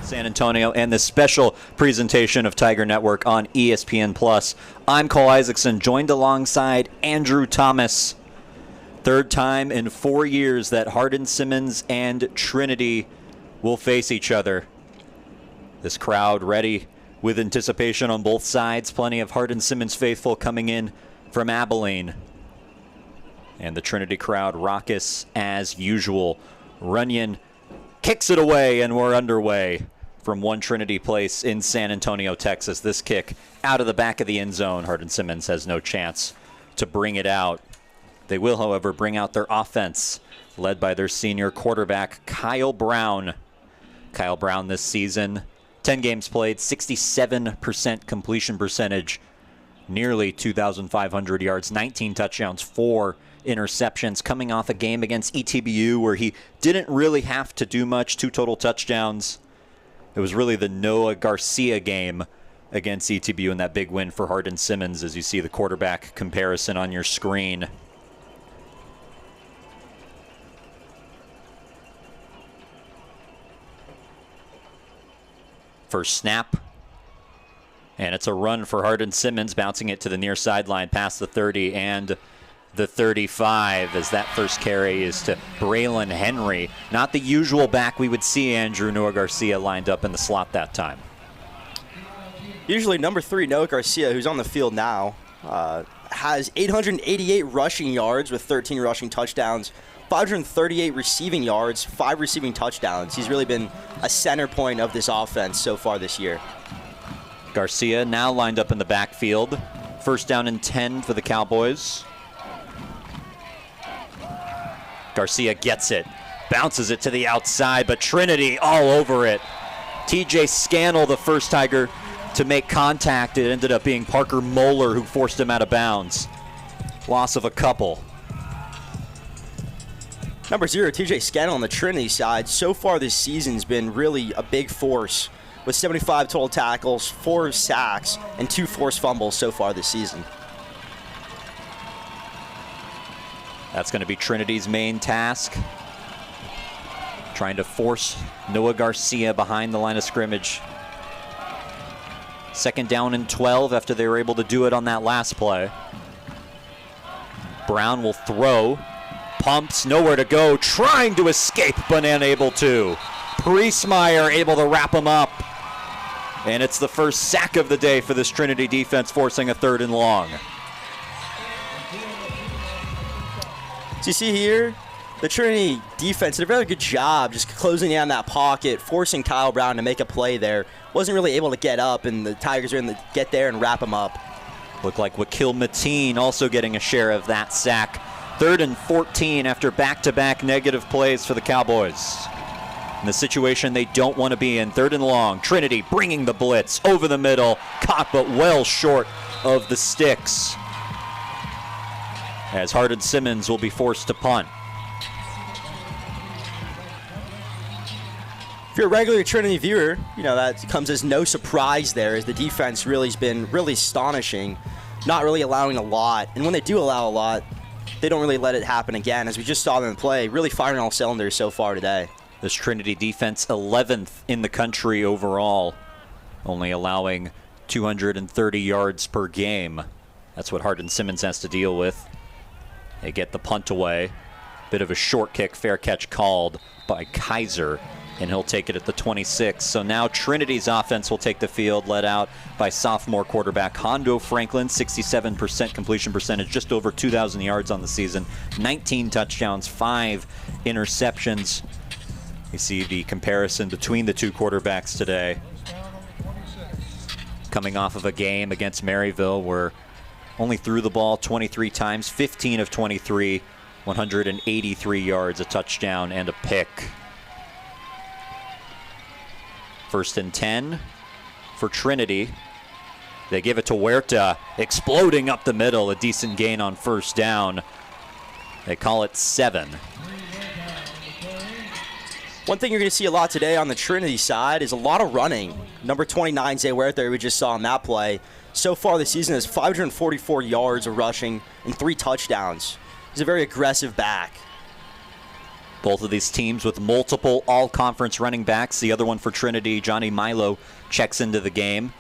San Antonio, and this special presentation of Tiger Network on ESPN+. I'm Cole Isaacson, joined alongside Andrew Thomas. Third time in 4 years that Hardin-Simmons and Trinity will face each other. This crowd ready with anticipation on both sides. Plenty of Hardin-Simmons faithful coming in from Abilene. And the Trinity crowd raucous as usual. Runyon kicks it away, and we're underway from one Trinity place in San Antonio, Texas. This kick out of the back of the end zone. Hardin-Simmons has no chance to bring it out. They will, however, bring out their offense, led by their senior quarterback, Kyle Brown. Kyle Brown this season, 10 games played, 67% completion percentage, nearly 2,500 yards, 19 touchdowns, 4 interceptions, coming off a game against ETBU where he didn't really have to do much, 2 total touchdowns. It was really the Noah Garcia game against ETBU and that big win for Hardin-Simmons, as you see the quarterback comparison on your screen. First snap, and it's a run for Hardin-Simmons, bouncing it to the near sideline past the 30 and the 35, as that first carry is to Braylon Henry. Not the usual back we would see, Andrew. Noah Garcia lined up in the slot that time. Usually number 3, Noah Garcia, who's on the field now, has 888 rushing yards with 13 rushing touchdowns, 538 receiving yards, 5 receiving touchdowns. He's really been a center point of this offense so far this year. Garcia now lined up in the backfield. First down and 10 for the Cowboys. Garcia gets it, bounces it to the outside, but Trinity all over it. TJ Scannell, the first Tiger to make contact. It ended up being Parker Moeller who forced him out of bounds. Loss of a couple. Number 0, TJ Scannell on the Trinity side, so far this season's been really a big force with 75 total tackles, 4 sacks, and 2 forced fumbles so far this season. That's going to be Trinity's main task, trying to force Noah Garcia behind the line of scrimmage. Second down and 12 after they were able to do it on that last play. Brown will throw, pumps, nowhere to go, trying to escape but unable to. Priestmeyer able to wrap him up. And it's the first sack of the day for this Trinity defense, forcing a 3rd and long. So you see here, the Trinity defense did a very good job just closing down that pocket, forcing Kyle Brown to make a play there. Wasn't really able to get up, and the Tigers are able to get there and wrap him up. Looked like Wakil Mateen also getting a share of that sack. 3rd and 14 after back-to-back negative plays for the Cowboys. In the situation they don't want to be in, 3rd and long. Trinity bringing the blitz over the middle, caught but well short of the sticks, as Hardin-Simmons will be forced to punt. If you're a regular Trinity viewer, you know that comes as no surprise there, as the defense really has been really astonishing, not really allowing a lot. And when they do allow a lot, they don't really let it happen again, as we just saw them play, really firing all cylinders so far today. This Trinity defense 11th in the country overall, only allowing 230 yards per game. That's what Hardin-Simmons has to deal with. They get the punt away. Bit of a short kick, fair catch called by Kaiser, and he'll take it at the 26. So now Trinity's offense will take the field, led out by sophomore quarterback Hondo Franklin, 67% completion percentage, just over 2,000 yards on the season, 19 touchdowns, 5 interceptions. You see the comparison between the two quarterbacks today. Coming off of a game against Maryville where only threw the ball 23 times, 15 of 23, 183 yards, a touchdown, and a pick. 1st and 10 for Trinity. They give it to Huerta, exploding up the middle, a decent gain on 1st down. They call it 7. One thing you're going to see a lot today on the Trinity side is a lot of running. Number 29, Zay Huerta, we just saw on that play, so far this season has 544 yards of rushing and 3 touchdowns. He's a very aggressive back. Both of these teams with multiple all-conference running backs. The other one for Trinity, Johnny Milo, checks into the game.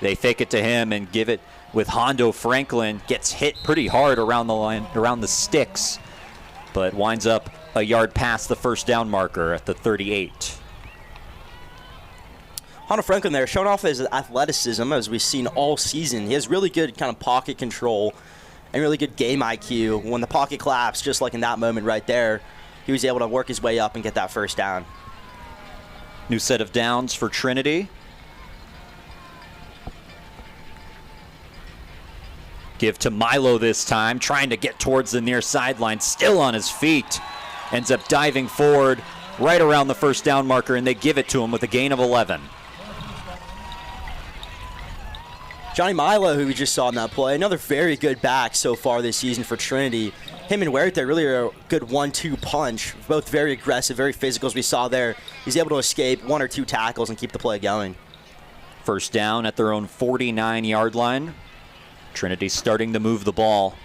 They fake it to him and give it with Hondo Franklin. Gets hit pretty hard around the line, around the sticks, but winds up a yard past the first down marker at the 38. Hondo Franklin there showing off his athleticism as we've seen all season. He has really good kind of pocket control and really good game IQ. When the pocket collapsed, just like in that moment right there, he was able to work his way up and get that first down. New set of downs for Trinity. Give to Milo this time, trying to get towards the near sideline, still on his feet. Ends up diving forward right around the first down marker, and they give it to him with a gain of 11. Johnny Milo, who we just saw in that play, another very good back so far this season for Trinity. Him and Huerta really are a good 1-2 punch. Both very aggressive, very physical as we saw there. He's able to escape 1 or 2 tackles and keep the play going. First down at their own 49-yard line. Trinity starting to move the ball.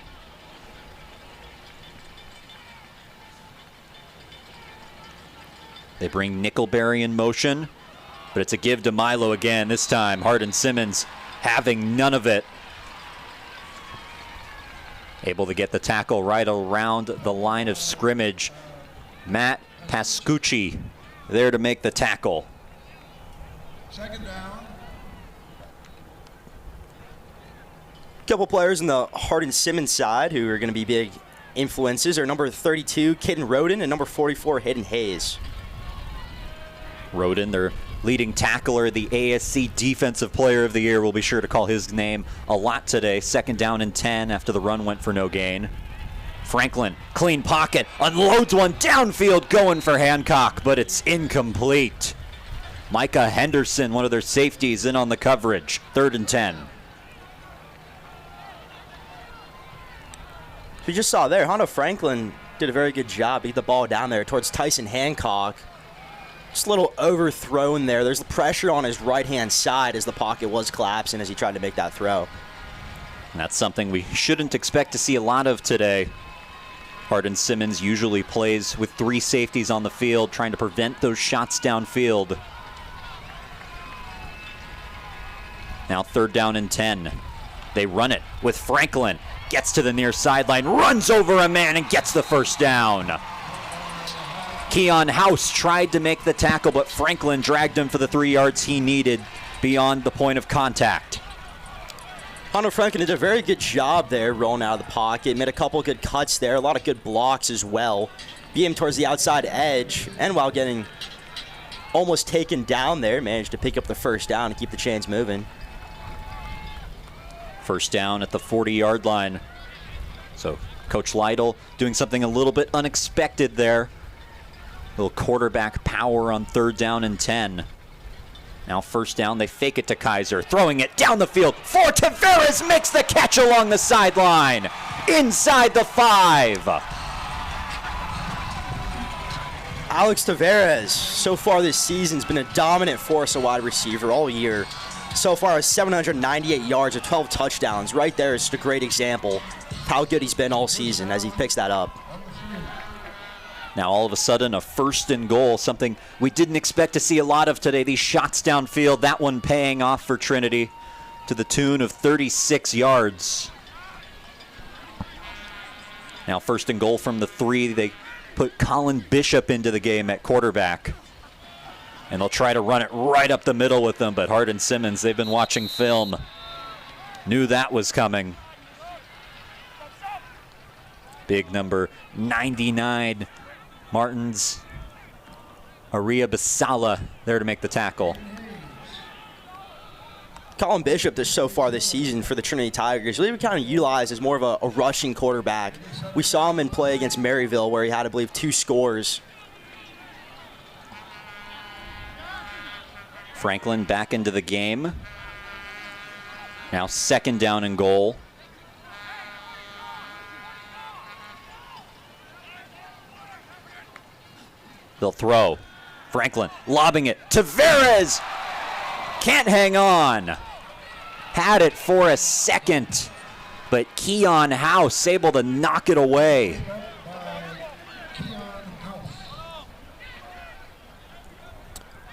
They bring Nickelberry in motion, but it's a give to Milo again. This time, Hardin-Simmons having none of it. Able to get the tackle right around the line of scrimmage. Matt Pascucci there to make the tackle. Second down. Couple players on the Hardin-Simmons side who are going to be big influences are number 32, Caden Roden, and number 44, Hayden Hayes. Roden, their leading tackler, the ASC Defensive Player of the Year. We'll be sure to call his name a lot today. Second down and 10 after the run went for no gain. Franklin, clean pocket, unloads one downfield, going for Hancock, but it's incomplete. Micah Henderson, one of their safeties, in on the coverage. 3rd and 10. We just saw there, Hondo Franklin did a very good job. He hit the ball down there towards Tyson Hancock. Just a little overthrown there. There's the pressure on his right-hand side as the pocket was collapsing as he tried to make that throw. And that's something we shouldn't expect to see a lot of today. Hardin-Simmons usually plays with 3 safeties on the field, trying to prevent those shots downfield. Now 3rd down and 10. They run it with Franklin. Gets to the near sideline, runs over a man, and gets the first down. Keon House tried to make the tackle, but Franklin dragged him for the 3 yards he needed beyond the point of contact. Hondo Franklin did a very good job there rolling out of the pocket. Made a couple good cuts there, a lot of good blocks as well. Beat him towards the outside edge, and while getting almost taken down there, managed to pick up the first down and keep the chains moving. First down at the 40-yard line. So Coach Lytle doing something a little bit unexpected there. Little quarterback power on 3rd down and 10. Now first down, they fake it to Kaiser, throwing it down the field for Tavares, makes the catch along the sideline, inside the 5. Alex Tavares, so far this season, has been a dominant force of wide receiver all year. So far, 798 yards with 12 touchdowns. Right there is just a great example of how good he's been all season as he picks that up. Now all of a sudden a 1st and goal, something we didn't expect to see a lot of today. These shots downfield, that one paying off for Trinity to the tune of 36 yards. Now 1st and goal from the 3. They put Colin Bishop into the game at quarterback. And they'll try to run it right up the middle with them, but Hardin-Simmons, they've been watching film. Knew that was coming. Big number 99. Martins, Aria Basala there to make the tackle. Colin Bishop, so far this season for the Trinity Tigers, really kind of utilized as more of a rushing quarterback. We saw him in play against Maryville where he had, I believe, 2 scores. Franklin back into the game. Now 2nd down and goal. They'll throw. Franklin lobbing it. Tavares can't hang on. Had it for a second, but Keon House able to knock it away.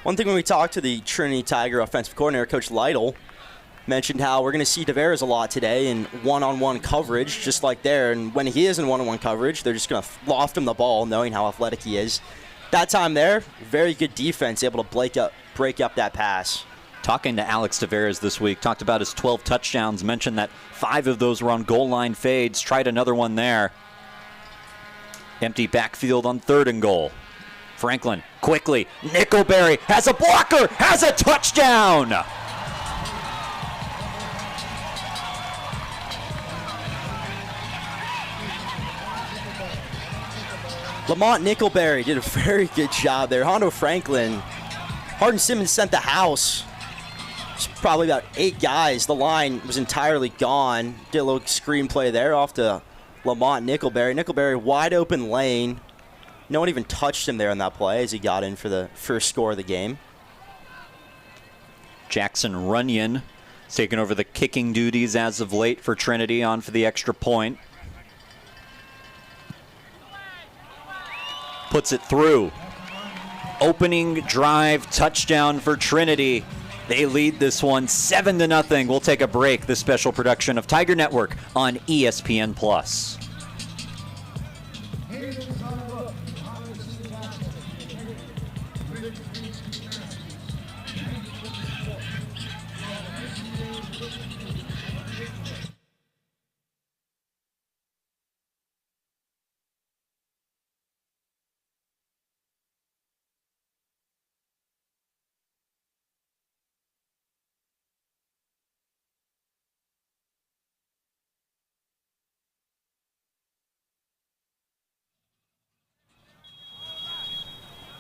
One thing when we talked to the Trinity Tiger offensive coordinator, Coach Lytle, mentioned how we're going to see Tavares a lot today in one-on-one coverage, just like there. And when he is in one-on-one coverage, they're just going to loft him the ball, knowing how athletic he is. That time there, very good defense, able to break up that pass. Talking to Alex Tavares this week, talked about his 12 touchdowns, mentioned that 5 of those were on goal line fades, tried another one there. Empty backfield on 3rd and goal. Franklin, quickly, Nickelberry has a blocker, has a touchdown! Lamont Nickelberry did a very good job there. Hondo Franklin, Hardin-Simmons sent the house. It's probably about 8 guys. The line was entirely gone. Did a little screenplay there off to Lamont Nickelberry. Nickelberry, wide open lane. No one even touched him there on that play as he got in for the first score of the game. Jackson Runyon has taken over the kicking duties as of late for Trinity, on for the extra point. Puts it through. Opening drive touchdown for Trinity. They lead this one 7-0. We'll take a break. This special production of Tiger Network on ESPN+.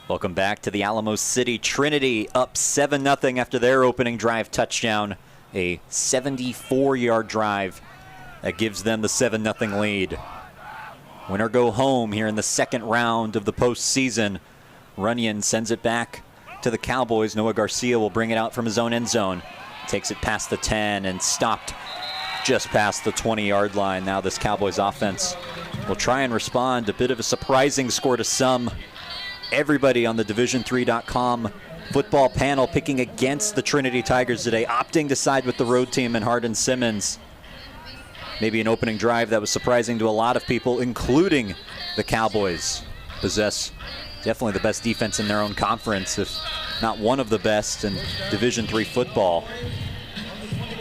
Welcome back to the Alamo City. Trinity up 7-0 after their opening drive touchdown. A 74-yard drive that gives them the 7-0 lead. Win or go home here in the second round of the postseason. Runyon sends it back to the Cowboys. Noah Garcia will bring it out from his own end zone. Takes it past the 10 and stopped just past the 20-yard line. Now this Cowboys offense will try and respond. A bit of a surprising score to some. Everybody on the Division3.com football panel picking against the Trinity Tigers today, opting to side with the road team and Hardin-Simmons. Maybe an opening drive that was surprising to a lot of people, including the Cowboys. Possess definitely the best defense in their own conference, if not one of the best in Division III football.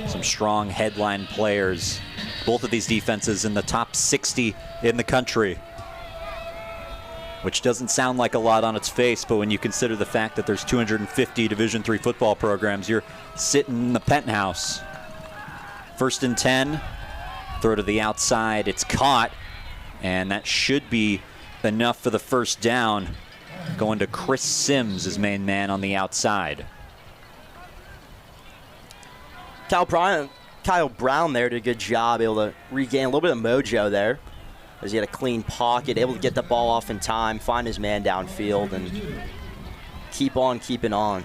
Some strong headline players. Both of these defenses in the top 60 in the country, which doesn't sound like a lot on its face, but when you consider the fact that there's 250 Division III football programs, you're sitting in the penthouse. 1st and 10, throw to the outside, it's caught, and that should be enough for the first down. Going to Chris Sims, his main man on the outside. Kyle Brown there did a good job, able to regain a little bit of mojo there, as he had a clean pocket, able to get the ball off in time, find his man downfield, and keep on keeping on.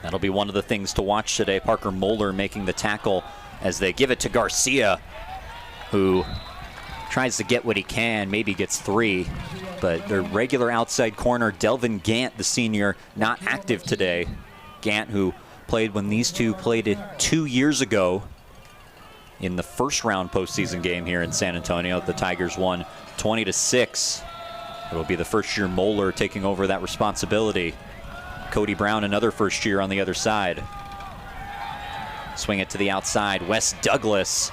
That'll be one of the things to watch today. Parker Moeller making the tackle as they give it to Garcia, who tries to get what he can, maybe gets 3. But their regular outside corner, Delvin Gant, the senior, not active today. Gant, who played when these two played it 2 years ago in the first round postseason game here in San Antonio. The Tigers won 20-6. It will be the first year Moeller taking over that responsibility. Cody Brown, another first year on the other side. Swing it to the outside. Wes Douglas.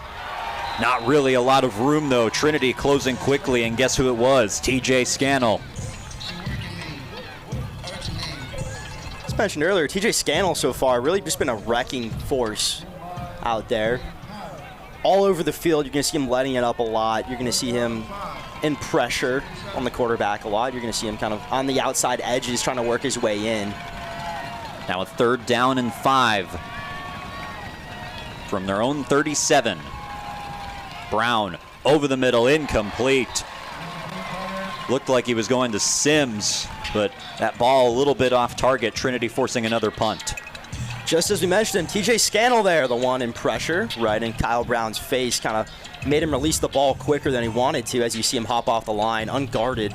Not really a lot of room though. Trinity closing quickly, and guess who it was? TJ Scannell. As mentioned earlier, TJ Scannell so far really just been a wrecking force out there. All over the field, you're going to see him letting it up a lot. You're going to see him in pressure on the quarterback a lot. You're going to see him kind of on the outside edges trying to work his way in. Now a 3rd down and 5 from their own 37. Brown over the middle, incomplete. Looked like he was going to Sims, but that ball a little bit off target. Trinity forcing another punt. Just as we mentioned, TJ Scannell there, the one in pressure, right in Kyle Brown's face, kind of made him release the ball quicker than he wanted to as you see him hop off the line, unguarded.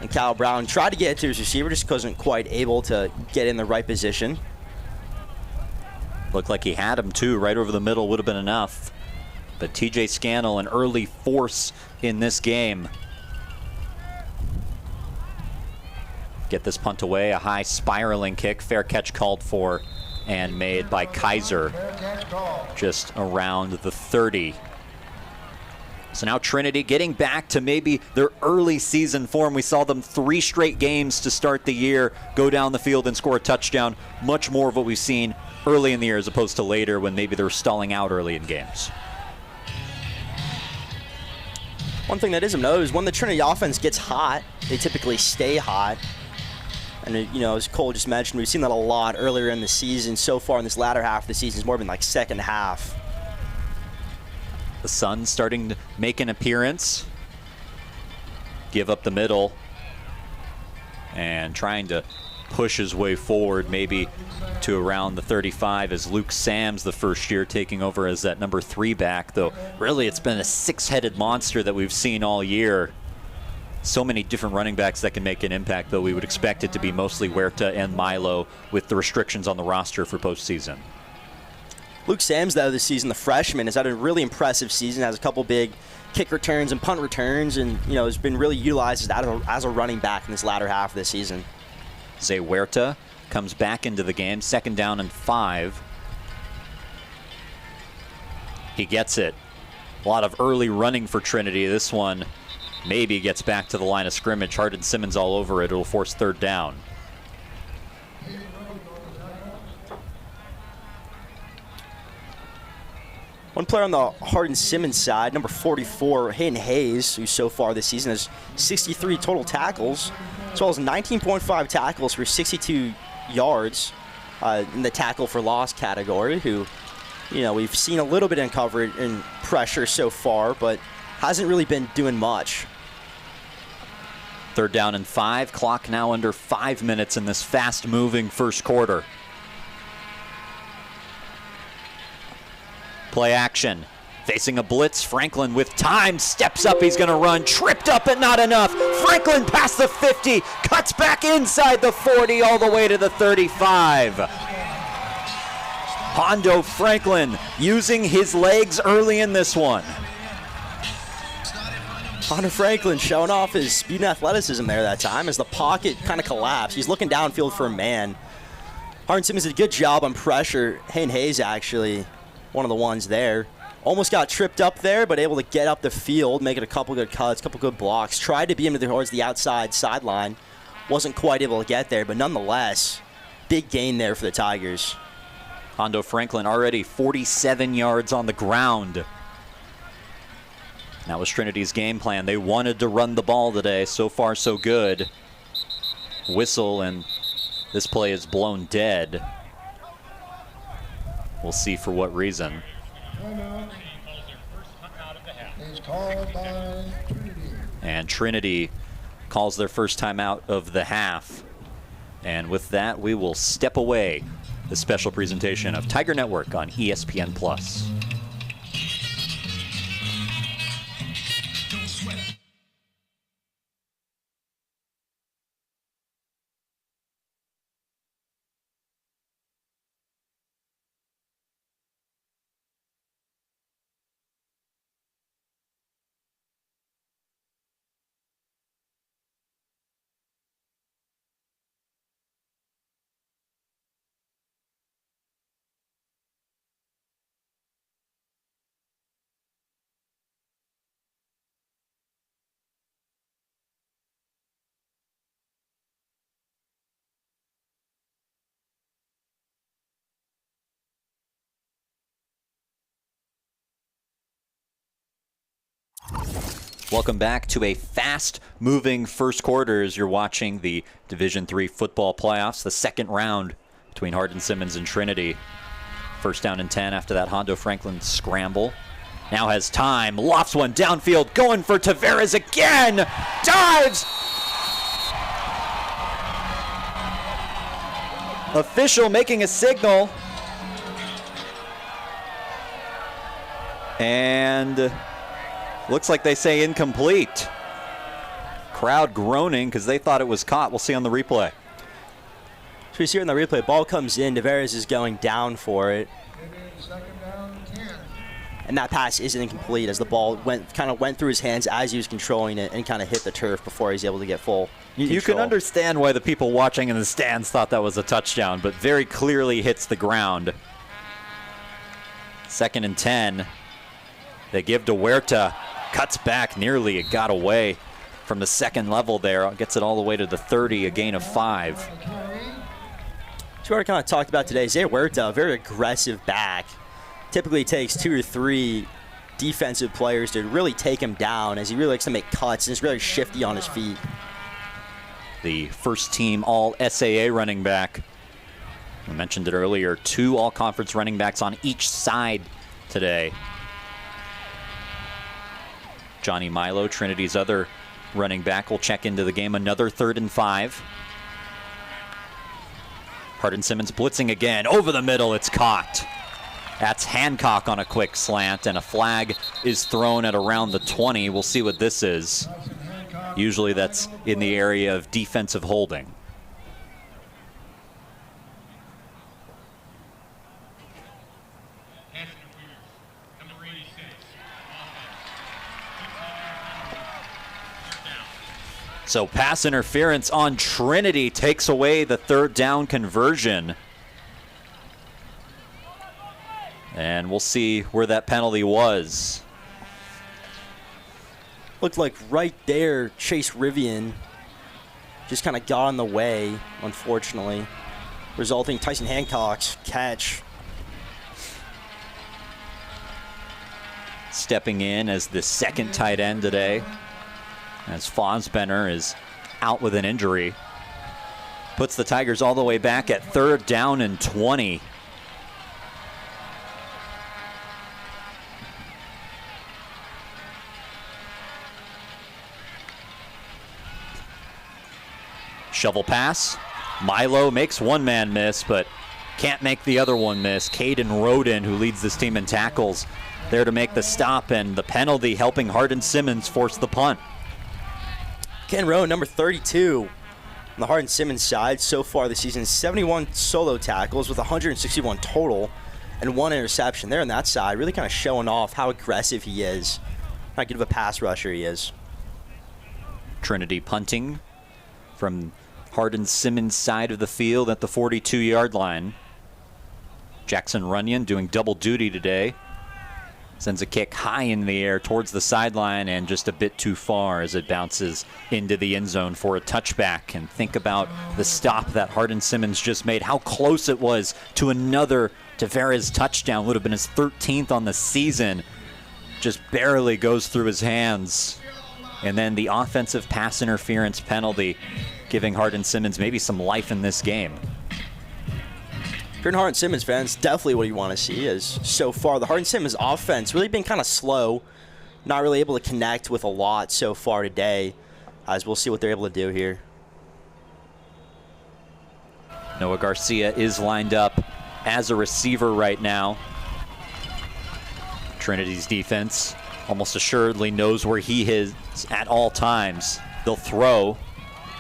And Kyle Brown tried to get it to his receiver, just wasn't quite able to get in the right position. Looked like he had him too, right over the middle would have been enough. But TJ Scannell, an early force in this game. Get this punt away, a high spiraling kick, fair catch called for and made by Kaiser just around the 30. So now Trinity getting back to maybe their early season form. We saw them 3 straight games to start the year, go down the field and score a touchdown. Much more of what we've seen early in the year as opposed to later when maybe they're stalling out early in games. One thing that is of note is when the Trinity offense gets hot, they typically stay hot. And, as Cole just mentioned, we've seen that a lot earlier in the season. So far in this latter half of the season, it's more been like second half. The Suns starting to make an appearance. Give up the middle. And trying to push his way forward maybe to around the 35 as Luke Sams, the first year, taking over as that number 3 back. Though really it's been a 6-headed monster that we've seen all year. So many different running backs that can make an impact, though we would expect it to be mostly Huerta and Milo with the restrictions on the roster for postseason. Luke Sams, though, this season, the freshman, has had a really impressive season, has a couple big kick returns and punt returns, and has been really utilized as a running back in this latter half of the season. Zay Huerta comes back into the game, 2nd down and 5. He gets it. A lot of early running for Trinity. This one maybe gets back to the line of scrimmage. Hardin-Simmons all over it. It'll force 3rd down. One player on the Hardin-Simmons side, number 44, Hayden Hayes, who so far this season has 63 total tackles, as well as 19.5 tackles for 62 yards in the tackle for loss category, who, we've seen a little bit in coverage and pressure so far, but hasn't really been doing much. 3rd down and 5. Clock now under 5 minutes in this fast-moving first quarter. Play action. Facing a blitz, Franklin with time, steps up, he's gonna run, tripped up but not enough. Franklin past the 50, cuts back inside the 40 all the way to the 35. Hondo Franklin using his legs early in this one. Hondo Franklin showing off his speed and athleticism there that time as the pocket kind of collapsed. He's looking downfield for a man. Hardin-Simmons did a good job on pressure. Hayden Hayes actually one of the ones there. Almost got tripped up there, but able to get up the field, making a couple good cuts, couple good blocks. Tried to beat him towards the outside sideline. Wasn't quite able to get there, but nonetheless, big gain there for the Tigers. Hondo Franklin already 47 yards on the ground. That was Trinity's game plan. They wanted to run the ball today. So far, so good. Whistle, and this play is blown dead. We'll see for what reason. And Trinity calls their first time out of the half. And with that, we will step away. The special presentation of Tiger Network on ESPN+. Welcome back to a fast-moving first quarter as you're watching the Division III football playoffs, the 2nd round between Hardin-Simmons and Trinity. 1st down and 10 after that Hondo Franklin scramble. Now has time, lofts one downfield, going for Tavares again, dives! Official making a signal. And looks like they say incomplete. crowd groaning because they thought it was caught. We'll see on the replay. So we see it in the replay. Ball comes in. Tavares is going down for it. It is second down, 10. And that pass isn't incomplete as the ball kind of went through his hands as he was controlling it and kind of hit the turf before he was able to get full You can understand why the people watching in the stands thought that was a touchdown, but very clearly hits the ground. 2nd and 10. They give to Huerta. Cuts back nearly. It got away from the second level there. Gets it all the way to the 30, a gain of 5. So we already kind of talked about today. Zay Huerta, a very aggressive back. Typically takes 2 or 3 defensive players to really take him down as he really likes to make cuts and is really shifty on his feet. The first team all-SAA running back. I mentioned it earlier, 2 all-conference running backs on each side today. Johnny Milo, Trinity's other running back, will check into the game. Another 3rd and 5. Hardin-Simmons blitzing again. Over the middle, it's caught. That's Hancock on a quick slant, and a flag is thrown at around the 20. We'll see what this is. Usually that's in the area of defensive holding. So pass interference on Trinity takes away the 3rd down conversion. And we'll see where that penalty was. Looked like right there, Chase Rivian just kind of got in the way, unfortunately, resulting Tyson Hancock's catch. Stepping in as the 2nd tight end today, as Fosbenner is out with an injury. Puts the Tigers all the way back at 3rd down and 20. Shovel pass. Milo makes one man miss, but can't make the other one miss. Caden Roden, who leads this team in tackles, there to make the stop, and the penalty helping Hardin-Simmons force the punt. Ken Rowe, number 32 on the Hardin-Simmons side so far this season, 71 solo tackles with 161 total and 1 interception there on that side, really kind of showing off how aggressive he is, how good of a pass rusher he is. Trinity punting from Hardin-Simmons' side of the field at the 42-yard line. Jackson Runyon doing double duty today. Sends a kick high in the air towards the sideline and just a bit too far as it bounces into the end zone for a touchback. And think about the stop that Hardin-Simmons just made, how close it was to another Tavares touchdown. Would have been his 13th on the season. Just barely goes through his hands. And then the offensive pass interference penalty, giving Hardin-Simmons maybe some life in this game. If you're a Hardin-Simmons fan, it's definitely what you want to see. Is so far the Hardin-Simmons offense really been kind of slow, not really able to connect with a lot so far today, as we'll see what they're able to do here. Noah Garcia is lined up as a receiver right now. Trinity's defense almost assuredly knows where he is at all times. They'll throw.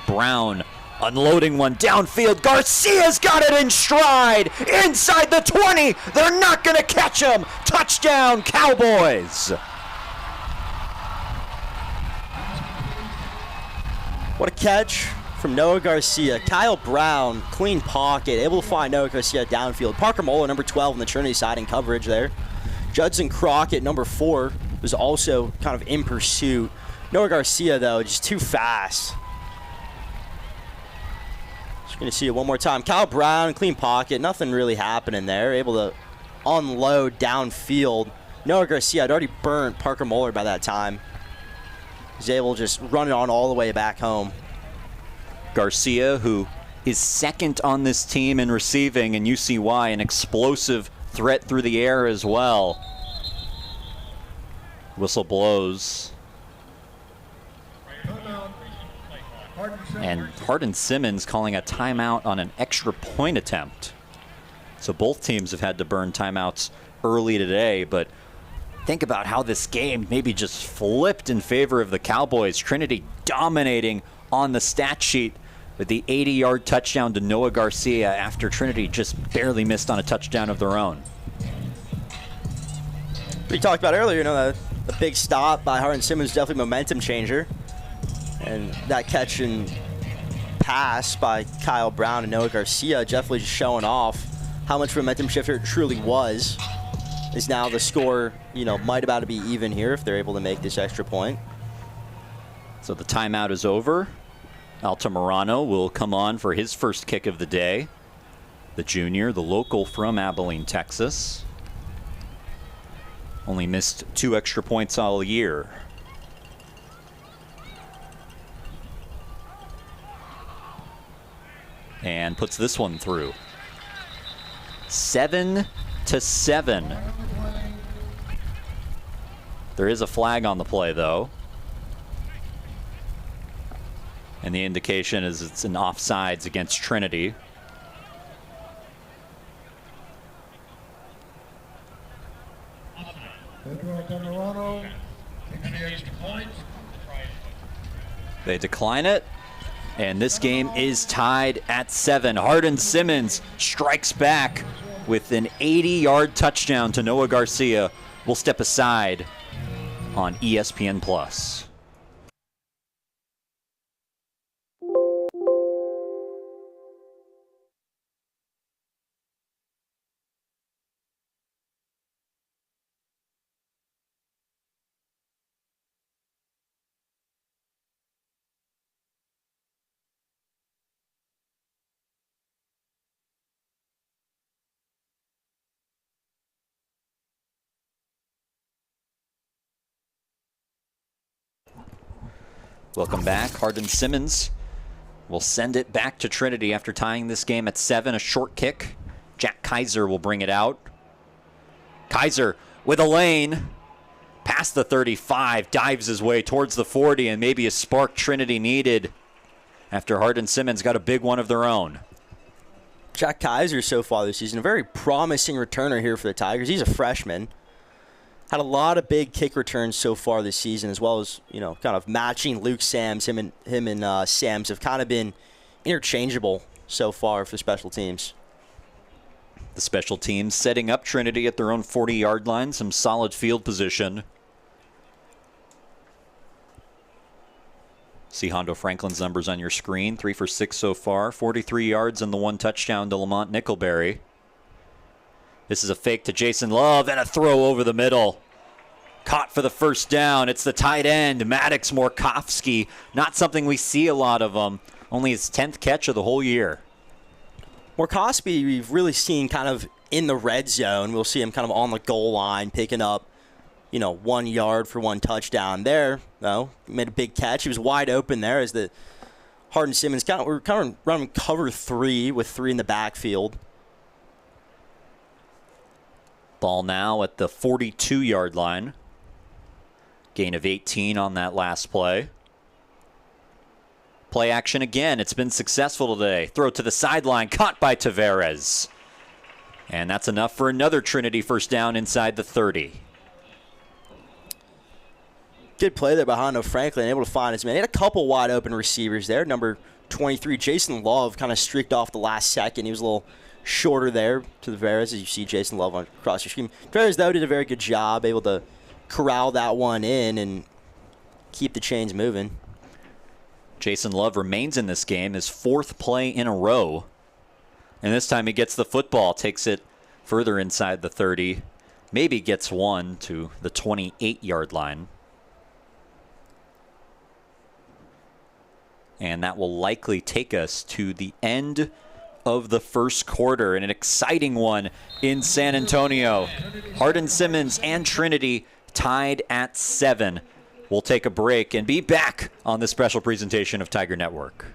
Brown unloading one downfield. Garcia's got it in stride. Inside the 20. They're not going to catch him. Touchdown, Cowboys. What a catch from Noah Garcia. Kyle Brown, clean pocket, able to find Noah Garcia downfield. Parker Moeller, number 12 on the Trinity side in coverage there. Judson Crockett, number 4, was also kind of in pursuit. Noah Garcia, though, just too fast. Just going to see it one more time. Kyle Brown, clean pocket, nothing really happening there. Able to unload downfield. Noah Garcia had already burnt Parker Moeller by that time. He's able to just run it on all the way back home. Garcia, who is second on this team in receiving, and you see why, an explosive threat through the air as well. Whistle blows. And Hardin-Simmons calling a timeout on an extra point attempt. So both teams have had to burn timeouts early today, but think about how this game maybe just flipped in favor of the Cowboys. Trinity dominating on the stat sheet with the 80-yard touchdown to Noah Garcia after Trinity just barely missed on a touchdown of their own. We talked about earlier, the big stop by Hardin-Simmons, definitely a momentum changer. And that catch and pass by Kyle Brown and Noah Garcia definitely just showing off how much momentum shifter it truly was. Is now the score, might about to be even here if they're able to make this extra point. So the timeout is over. Altamirano will come on for his first kick of the day. The junior, the local from Abilene, Texas. Only missed 2 extra points all year. And puts this one through. 7-7. There is a flag on the play, though. And the indication is it's an offsides against Trinity. They decline it. And this game is tied at 7. Hardin-Simmons strikes back with an 80-yard touchdown to Noah Garcia. We'll step aside on ESPN+. Welcome back. Hardin-Simmons will send it back to Trinity after tying this game at 7. A short kick. Jack Kaiser will bring it out. Kaiser with a lane. Past the 35. Dives his way towards the 40. And maybe a spark Trinity needed after Hardin-Simmons got a big one of their own. Jack Kaiser so far this season, a very promising returner here for the Tigers. He's a freshman. Had a lot of big kick returns so far this season, as well as, kind of matching Luke Sams. Him and Sams have kind of been interchangeable so far for special teams. The special teams setting up Trinity at their own 40-yard line. Some solid field position. See Hondo Franklin's numbers on your screen. 3 for 6 so far. 43 yards and the 1 touchdown to Lamont Nickelberry. This is a fake to Jason Love and a throw over the middle. Caught for the first down. It's the tight end, Maddox Morkowski. Not something we see a lot of him. Only his 10th catch of the whole year. Morkowski, we've really seen kind of in the red zone. We'll see him kind of on the goal line, picking up, 1 yard for 1 touchdown there. No, made a big catch. He was wide open there as the Hardin-Simmons we're kind of running cover 3 with 3 in the backfield. Ball now at the 42-yard line. Gain of 18 on that last play. Play action again. It's been successful today. Throw to the sideline. Caught by Tavares. And that's enough for another Trinity first down inside the 30. Good play there by Hondo Franklin. Able to find his man. He had a couple wide open receivers there. Number 23, Jason Love, kind of streaked off the last second. He was a little shorter there to Tavares, as you see Jason Love across your screen. Tavares, though, did a very good job, able to corral that one in and keep the chains moving. Jason Love remains in this game, his 4th play in a row. And this time he gets the football, takes it further inside the 30, maybe gets one to the 28-yard line. And that will likely take us to the end of the first quarter, and an exciting one in San Antonio. Hardin-Simmons and Trinity tied at 7. We'll take a break and be back on this special presentation of Tiger Network.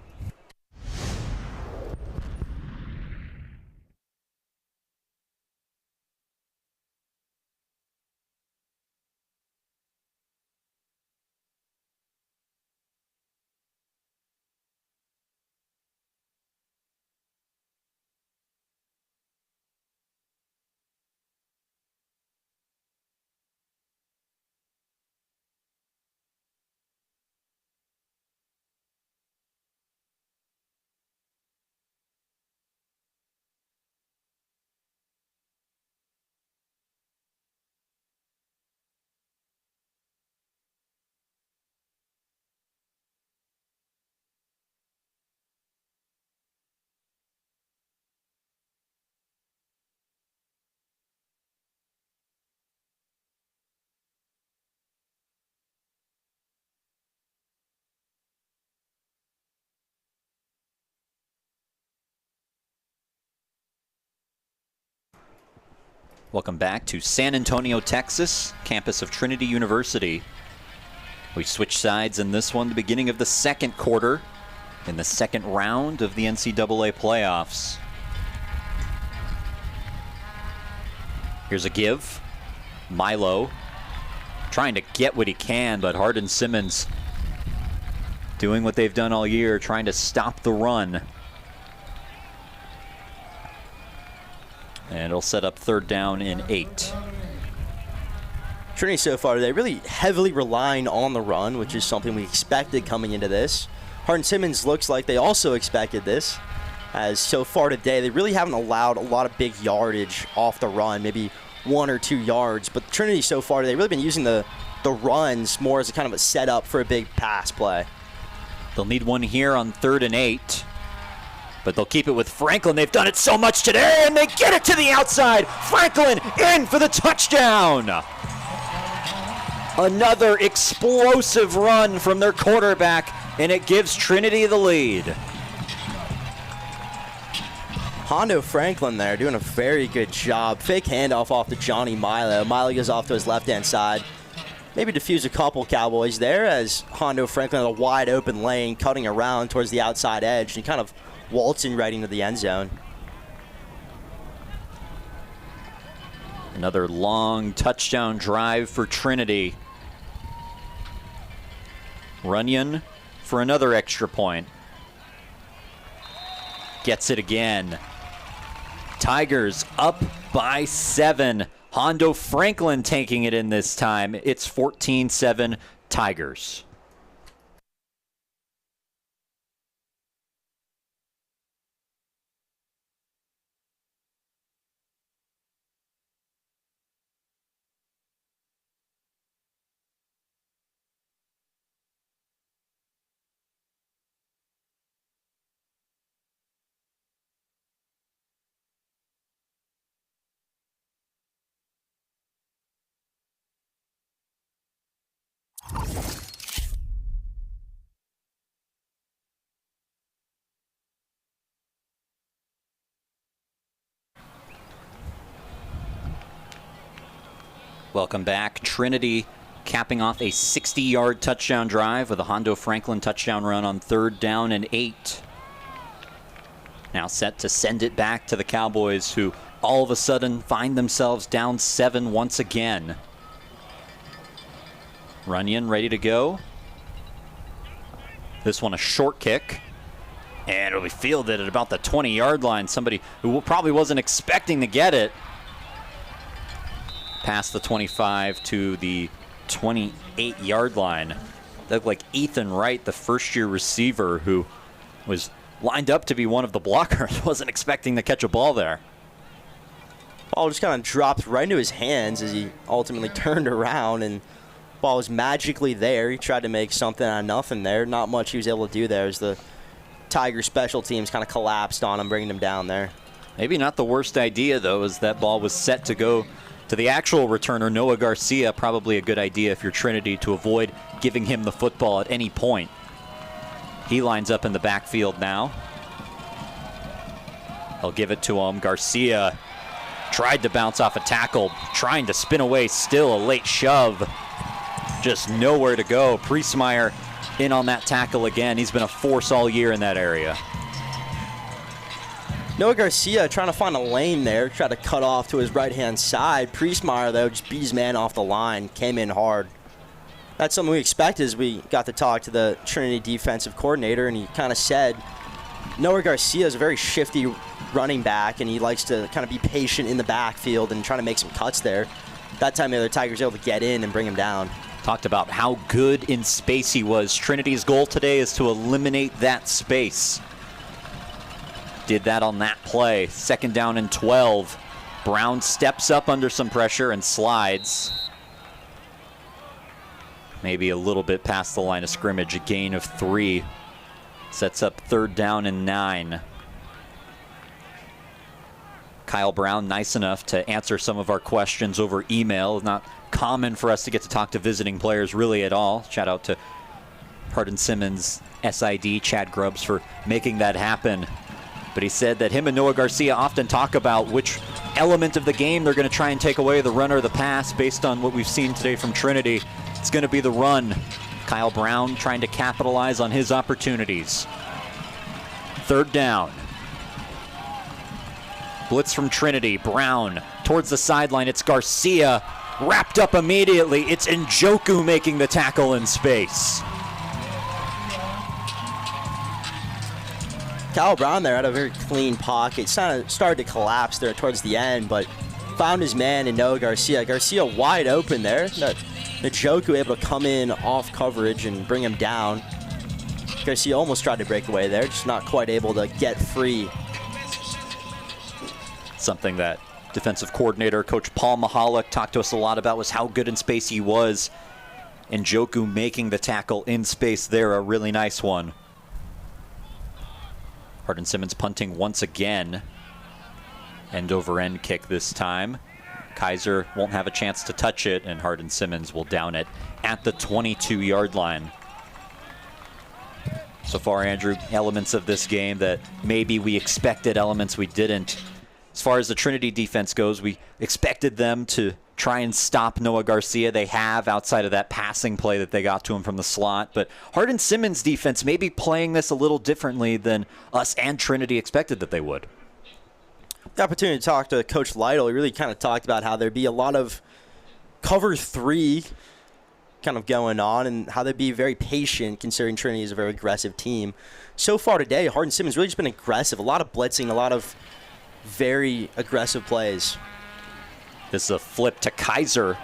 Welcome back to San Antonio, Texas, campus of Trinity University. We switch sides in this one, the beginning of the second quarter, in the second round of the NCAA playoffs. Here's a give. Milo trying to get what he can, but Hardin-Simmons doing what they've done all year, trying to stop the run. And it'll set up third down and 8. Trinity so far, they're really heavily relying on the run, which is something we expected coming into this. Hardin-Simmons looks like they also expected this, as so far today, they really haven't allowed a lot of big yardage off the run, maybe 1 or 2 yards. But Trinity so far, they've really been using the runs more as a kind of a setup for a big pass play. They'll need one here on 3rd and 8. But they'll keep it with Franklin. They've done it so much today, and they get it to the outside. Franklin in for the touchdown. Another explosive run from their quarterback, and it gives Trinity the lead. Hondo Franklin there doing a very good job. Fake handoff off to Johnny Milo. Milo goes off to his left-hand side. Maybe diffuse a couple Cowboys there as Hondo Franklin had a wide open lane cutting around towards the outside edge and kind of waltzing right into the end zone. Another long touchdown drive for Trinity. Runyon for another extra point. Gets it again. Tigers up by 7. Hondo Franklin taking it in this time. It's 14-7 Tigers. Welcome back. Trinity capping off a 60-yard touchdown drive with a Hondo Franklin touchdown run on 3rd down and 8. Now set to send it back to the Cowboys, who all of a sudden find themselves down 7 once again. Runyon ready to go. This one a short kick. And it'll be fielded at about the 20-yard line. Somebody who probably wasn't expecting to get it. Past the 25 to the 28-yard line. That looked like Ethan Wright, the first-year receiver who was lined up to be one of the blockers, wasn't expecting to catch a ball there. Ball just kind of dropped right into his hands as he ultimately turned around, and ball was magically there. He tried to make something out of nothing there. Not much he was able to do there as the Tiger special teams kind of collapsed on him, bringing him down there. Maybe not the worst idea, though, as that ball was set to go to the actual returner, Noah Garcia. Probably a good idea if you're Trinity to avoid giving him the football at any point. He lines up in the backfield now. They'll give it to him. Garcia tried to bounce off a tackle, trying to spin away, still a late shove. Just nowhere to go. Priestmeyer in on that tackle again. He's been a force all year in that area. Noah Garcia trying to find a lane there, tried to cut off to his right-hand side. Priestmeyer, though, just beat his man off the line, came in hard. That's something we expected as we got to talk to the Trinity defensive coordinator, and he kind of said Noah Garcia is a very shifty running back, and he likes to kind of be patient in the backfield and trying to make some cuts there. That time the other Tigers able to get in and bring him down. Talked about how good in space he was. Trinity's goal today is to eliminate that space. Did that on that play. 2nd down and 12. Brown steps up under some pressure and slides. Maybe a little bit past the line of scrimmage. A gain of 3. Sets up 3rd down and 9. Kyle Brown, nice enough to answer some of our questions over email. Not common for us to get to talk to visiting players really at all. Shout out to Hardin-Simmons, SID, Chad Grubbs for making that happen. But he said that him and Noah Garcia often talk about which element of the game they're going to try and take away, the run or the pass. Based on what we've seen today from Trinity, it's going to be the run. Kyle Brown trying to capitalize on his opportunities. Third down. Blitz from Trinity. Brown towards the sideline. It's Garcia. Wrapped up immediately. It's Njoku making the tackle in space. Kyle Brown there had a very clean pocket. Started to collapse there towards the end, but found his man in Noah Garcia. Garcia wide open there. Njoku able to come in off coverage and bring him down. Garcia almost tried to break away there, just not quite able to get free. Something that defensive coordinator Coach Paul Mahalik talked to us a lot about was how good in space he was. Njoku making the tackle in space there, a really nice one. Hardin-Simmons punting once again. End over end kick this time. Kaiser won't have a chance to touch it, and Hardin-Simmons will down it at the 22-yard line. So far, Andrew, elements of this game that maybe we expected, elements we didn't. As far as the Trinity defense goes, we expected them to try and stop Noah Garcia. They have, outside of that passing play that they got to him from the slot. But Hardin-Simmons' defense may be playing this a little differently than us and Trinity expected that they would. The opportunity to talk to Coach Lytle, he really kind of talked about how there'd be a lot of cover 3 kind of going on and how they'd be very patient considering Trinity is a very aggressive team. So far today, Hardin-Simmons really just been aggressive. A lot of blitzing, a lot of very aggressive plays. This is a flip to Kaiser.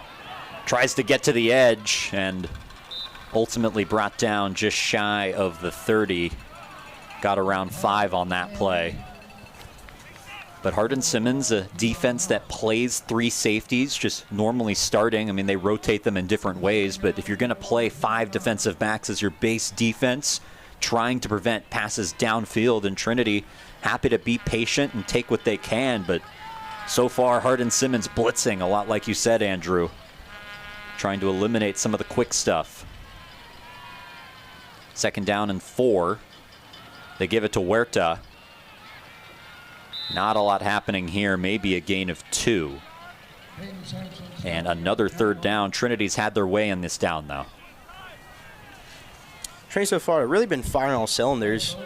Tries to get to the edge and ultimately brought down just shy of the 30. Got around 5 on that play. But Hardin-Simmons, a defense that plays 3 safeties, just normally starting. I mean, they rotate them in different ways, but if you're going to play 5 defensive backs as your base defense, trying to prevent passes downfield, and Trinity happy to be patient and take what they can, but so far Hardin-Simmons blitzing a lot like you said, Andrew. Trying to eliminate some of the quick stuff. 2nd down and 4. They give it to Huerta. Not a lot happening here, maybe a gain of 2. And another 3rd down. Trinity's had their way in this down, though. Trinity so far have really been firing all cylinders.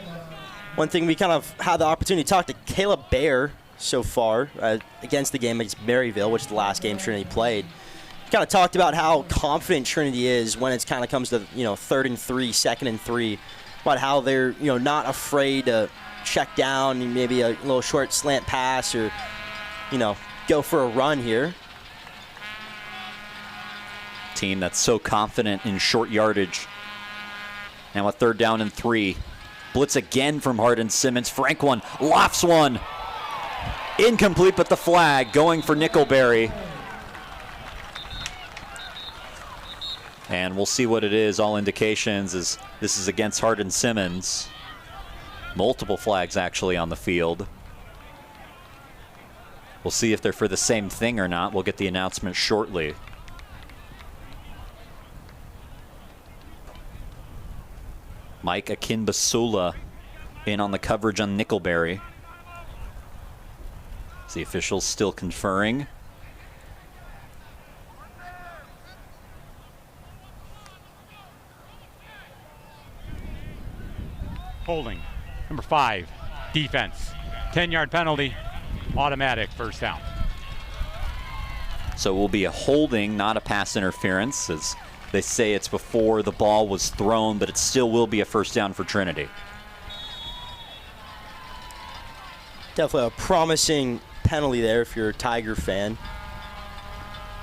One thing we kind of had the opportunity to talk to Caleb Baer so far against the game against Maryville, which is the last game Trinity played. Kind of talked about how confident Trinity is when it kind of comes to 3rd and 3, 2nd and 3, about how they're not afraid to check down, maybe a little short slant pass, or go for a run here. Team that's so confident in short yardage. Now a 3rd down and 3. Blitz again from Hardin-Simmons. Frank one, lofts one. Incomplete, but the flag going for Nickelberry. And we'll see what it is. All indications is this is against Hardin-Simmons. Multiple flags actually on the field. We'll see if they're for the same thing or not. We'll get the announcement shortly. Mike Akinbasula in on the coverage on Nickelberry. The officials still conferring. Holding. Number 5, defense. 10-yard penalty, automatic 1st down. So it will be a holding, not a pass interference, as they say it's before the ball was thrown, but it still will be a 1st down for Trinity. Definitely a promising penalty there if you're a Tiger fan.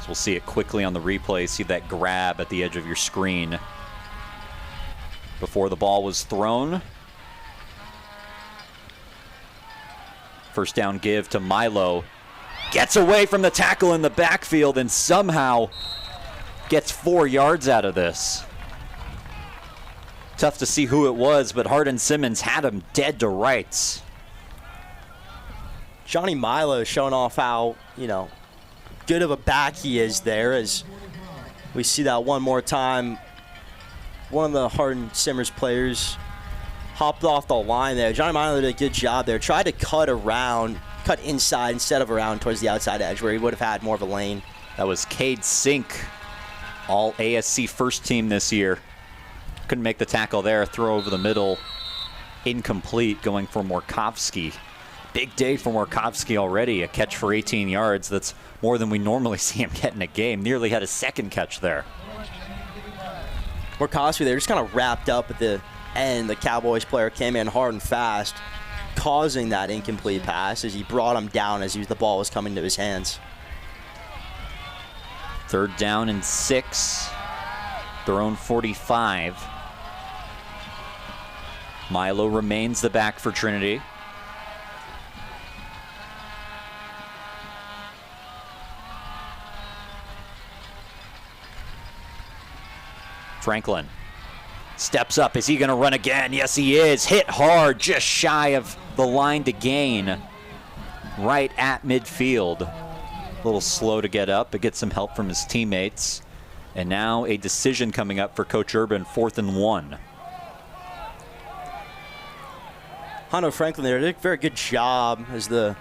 So we'll see it quickly on the replay. See that grab at the edge of your screen before the ball was thrown. 1st down give to Milo. Gets away from the tackle in the backfield and somehow gets 4 yards out of this. Tough to see who it was, but Hardin-Simmons had him dead to rights. Johnny Milo showing off how, good of a back he is there, as we see that one more time. One of the Hardin-Simmons players hopped off the line there. Johnny Milo did a good job there. Tried to cut inside instead of around towards the outside edge where he would have had more of a lane. That was Cade Sink, all ASC first team this year. Couldn't make the tackle there. Throw over the middle. Incomplete, going for Morkovsky. Big day for Morkovsky already. A catch for 18 yards. That's more than we normally see him get in a game. Nearly had a second catch there. Morkovsky there just kind of wrapped up at the end. The Cowboys player came in hard and fast, causing that incomplete pass as he brought him down as the ball was coming to his hands. 3rd down and 6. Their own 45. Milo remains the back for Trinity. Franklin steps up. Is he going to run again? Yes, he is. Hit hard, just shy of the line to gain. Right at midfield. A little slow to get up, but gets some help from his teammates. And now a decision coming up for Coach Urban, 4th and 1. Hondo Franklin there did a very good job as the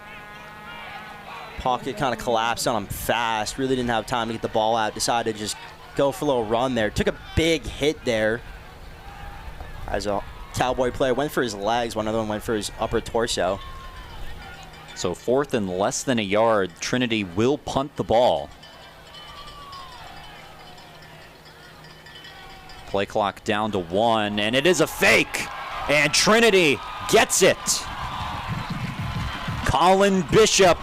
pocket kind of collapsed on him fast. Really didn't have time to get the ball out. Decided to just go for a little run there. Took a big hit there as a Cowboy player went for his legs. One other one went for his upper torso. So 4th and less than a yard. Trinity will punt the ball. Play clock down to 1, and it is a fake. And Trinity gets it. Colin Bishop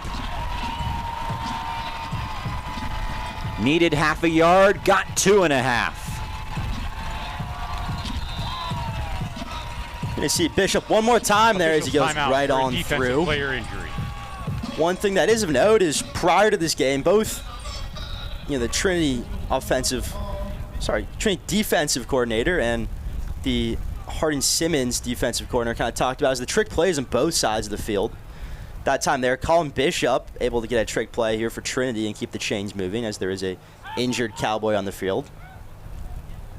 needed half a yard, got 2.5. Going to see Bishop one more time there as he goes right on through. Player injury. One thing that is of note is prior to this game, both the Trinity defensive coordinator and the Hardin-Simmons defensive coordinator kind of talked about is the trick plays on both sides of the field. That time there, Colin Bishop able to get a trick play here for Trinity and keep the chains moving as there is a injured Cowboy on the field.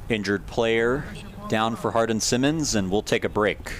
Injured player down for Hardin-Simmons, and we'll take a break.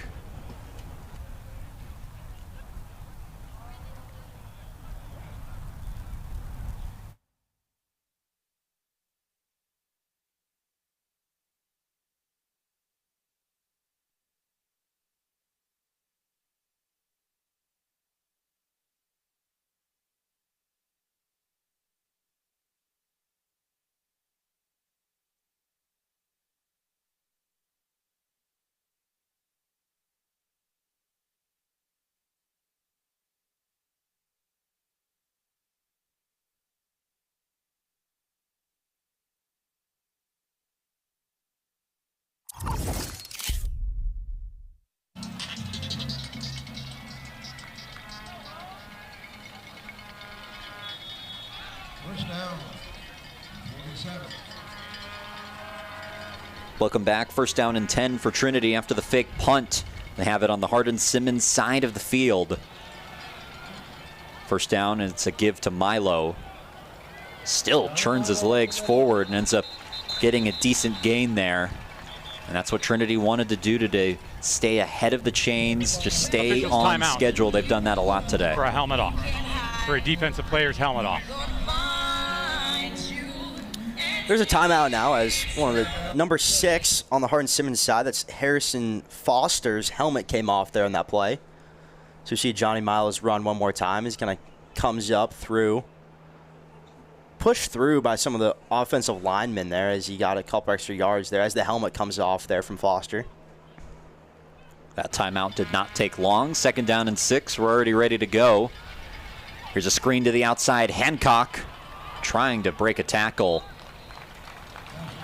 First down, 47. Welcome back. 1st down and 10 for Trinity after the fake punt. They have it on the Hardin-Simmons side of the field. 1st down, and it's a give to Milo. Still churns his legs forward and ends up getting a decent gain there. And that's what Trinity wanted to do today. Stay ahead of the chains, just stay on schedule. They've done that a lot today. For a helmet off. For a defensive player's helmet off. There's a timeout now as one of the number 6 on the Hardin-Simmons side. That's Harrison Foster's helmet came off there on that play. So you see Johnny Miles run one more time. He's kind of comes up through. Pushed through by some of the offensive linemen there as he got a couple extra yards there as the helmet comes off there from Foster. That timeout did not take long. 2nd down and 6. We're already ready to go. Here's a screen to the outside. Hancock trying to break a tackle.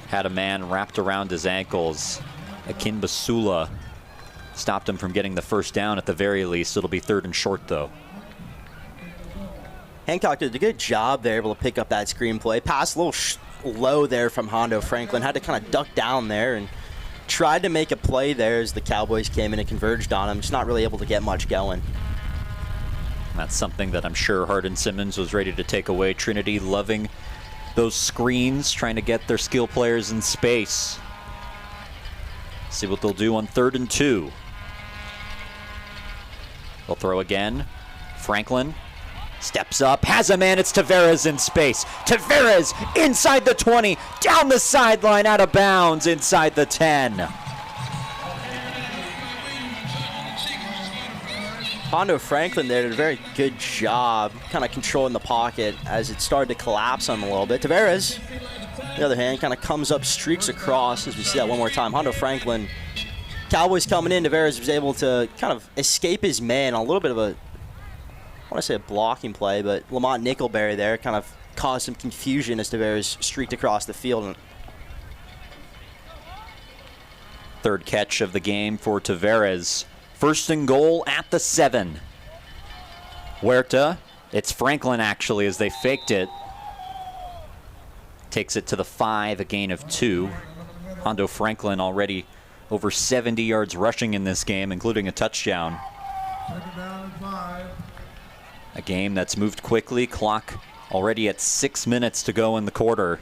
Had a man wrapped around his ankles. Akin Basula stopped him from getting the 1st down at the very least. It'll be 3rd and short, though. Hancock did a good job there, able to pick up that screenplay. Pass a little low there from Hondo Franklin. Had to kind of duck down there and tried to make a play there as the Cowboys came in and converged on him. Just not really able to get much going. That's something that I'm sure Hardin-Simmons was ready to take away. Trinity loving those screens, trying to get their skill players in space. See what they'll do on 3rd and 2. They'll throw again. Franklin steps up, has a man, it's Tavares in space. Tavares inside the 20, down the sideline, out of bounds, inside the 10. Hondo Franklin there did a very good job kind of controlling the pocket as it started to collapse on him a little bit. Tavares, on the other hand, kind of comes up, streaks across, as we see that one more time. Hondo Franklin, Cowboys coming in, Tavares was able to kind of escape his man on a little bit of a, I want to say a blocking play, but Lamont Nickelberry there kind of caused some confusion as Tavares streaked across the field. Third catch of the game for Tavares. First and goal at the 7. Huerta, it's Franklin actually as they faked it. Takes it to the 5, a gain of 2. Hondo Franklin already over 70 yards rushing in this game, including a touchdown. Second down and 5. A game that's moved quickly. Clock already at 6 minutes to go in the quarter.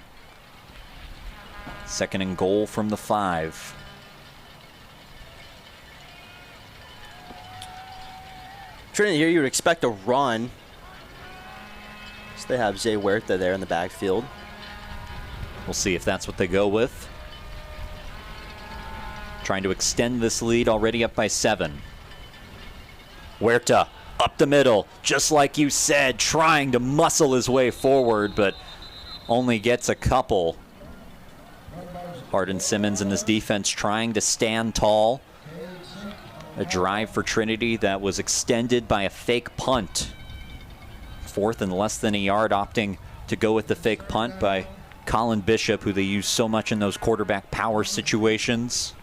Second and goal from the 5. Trinity here, you would expect a run. So they have Zay Huerta there in the backfield. We'll see if that's what they go with. Trying to extend this lead, already up by 7. Huerta up the middle, just like you said, trying to muscle his way forward, but only gets a couple. Hardin-Simmons in this defense trying to stand tall. A drive for Trinity that was extended by a fake punt. 4th and less than a yard, opting to go with the fake punt by Colin Bishop, who they use so much in those quarterback power situations.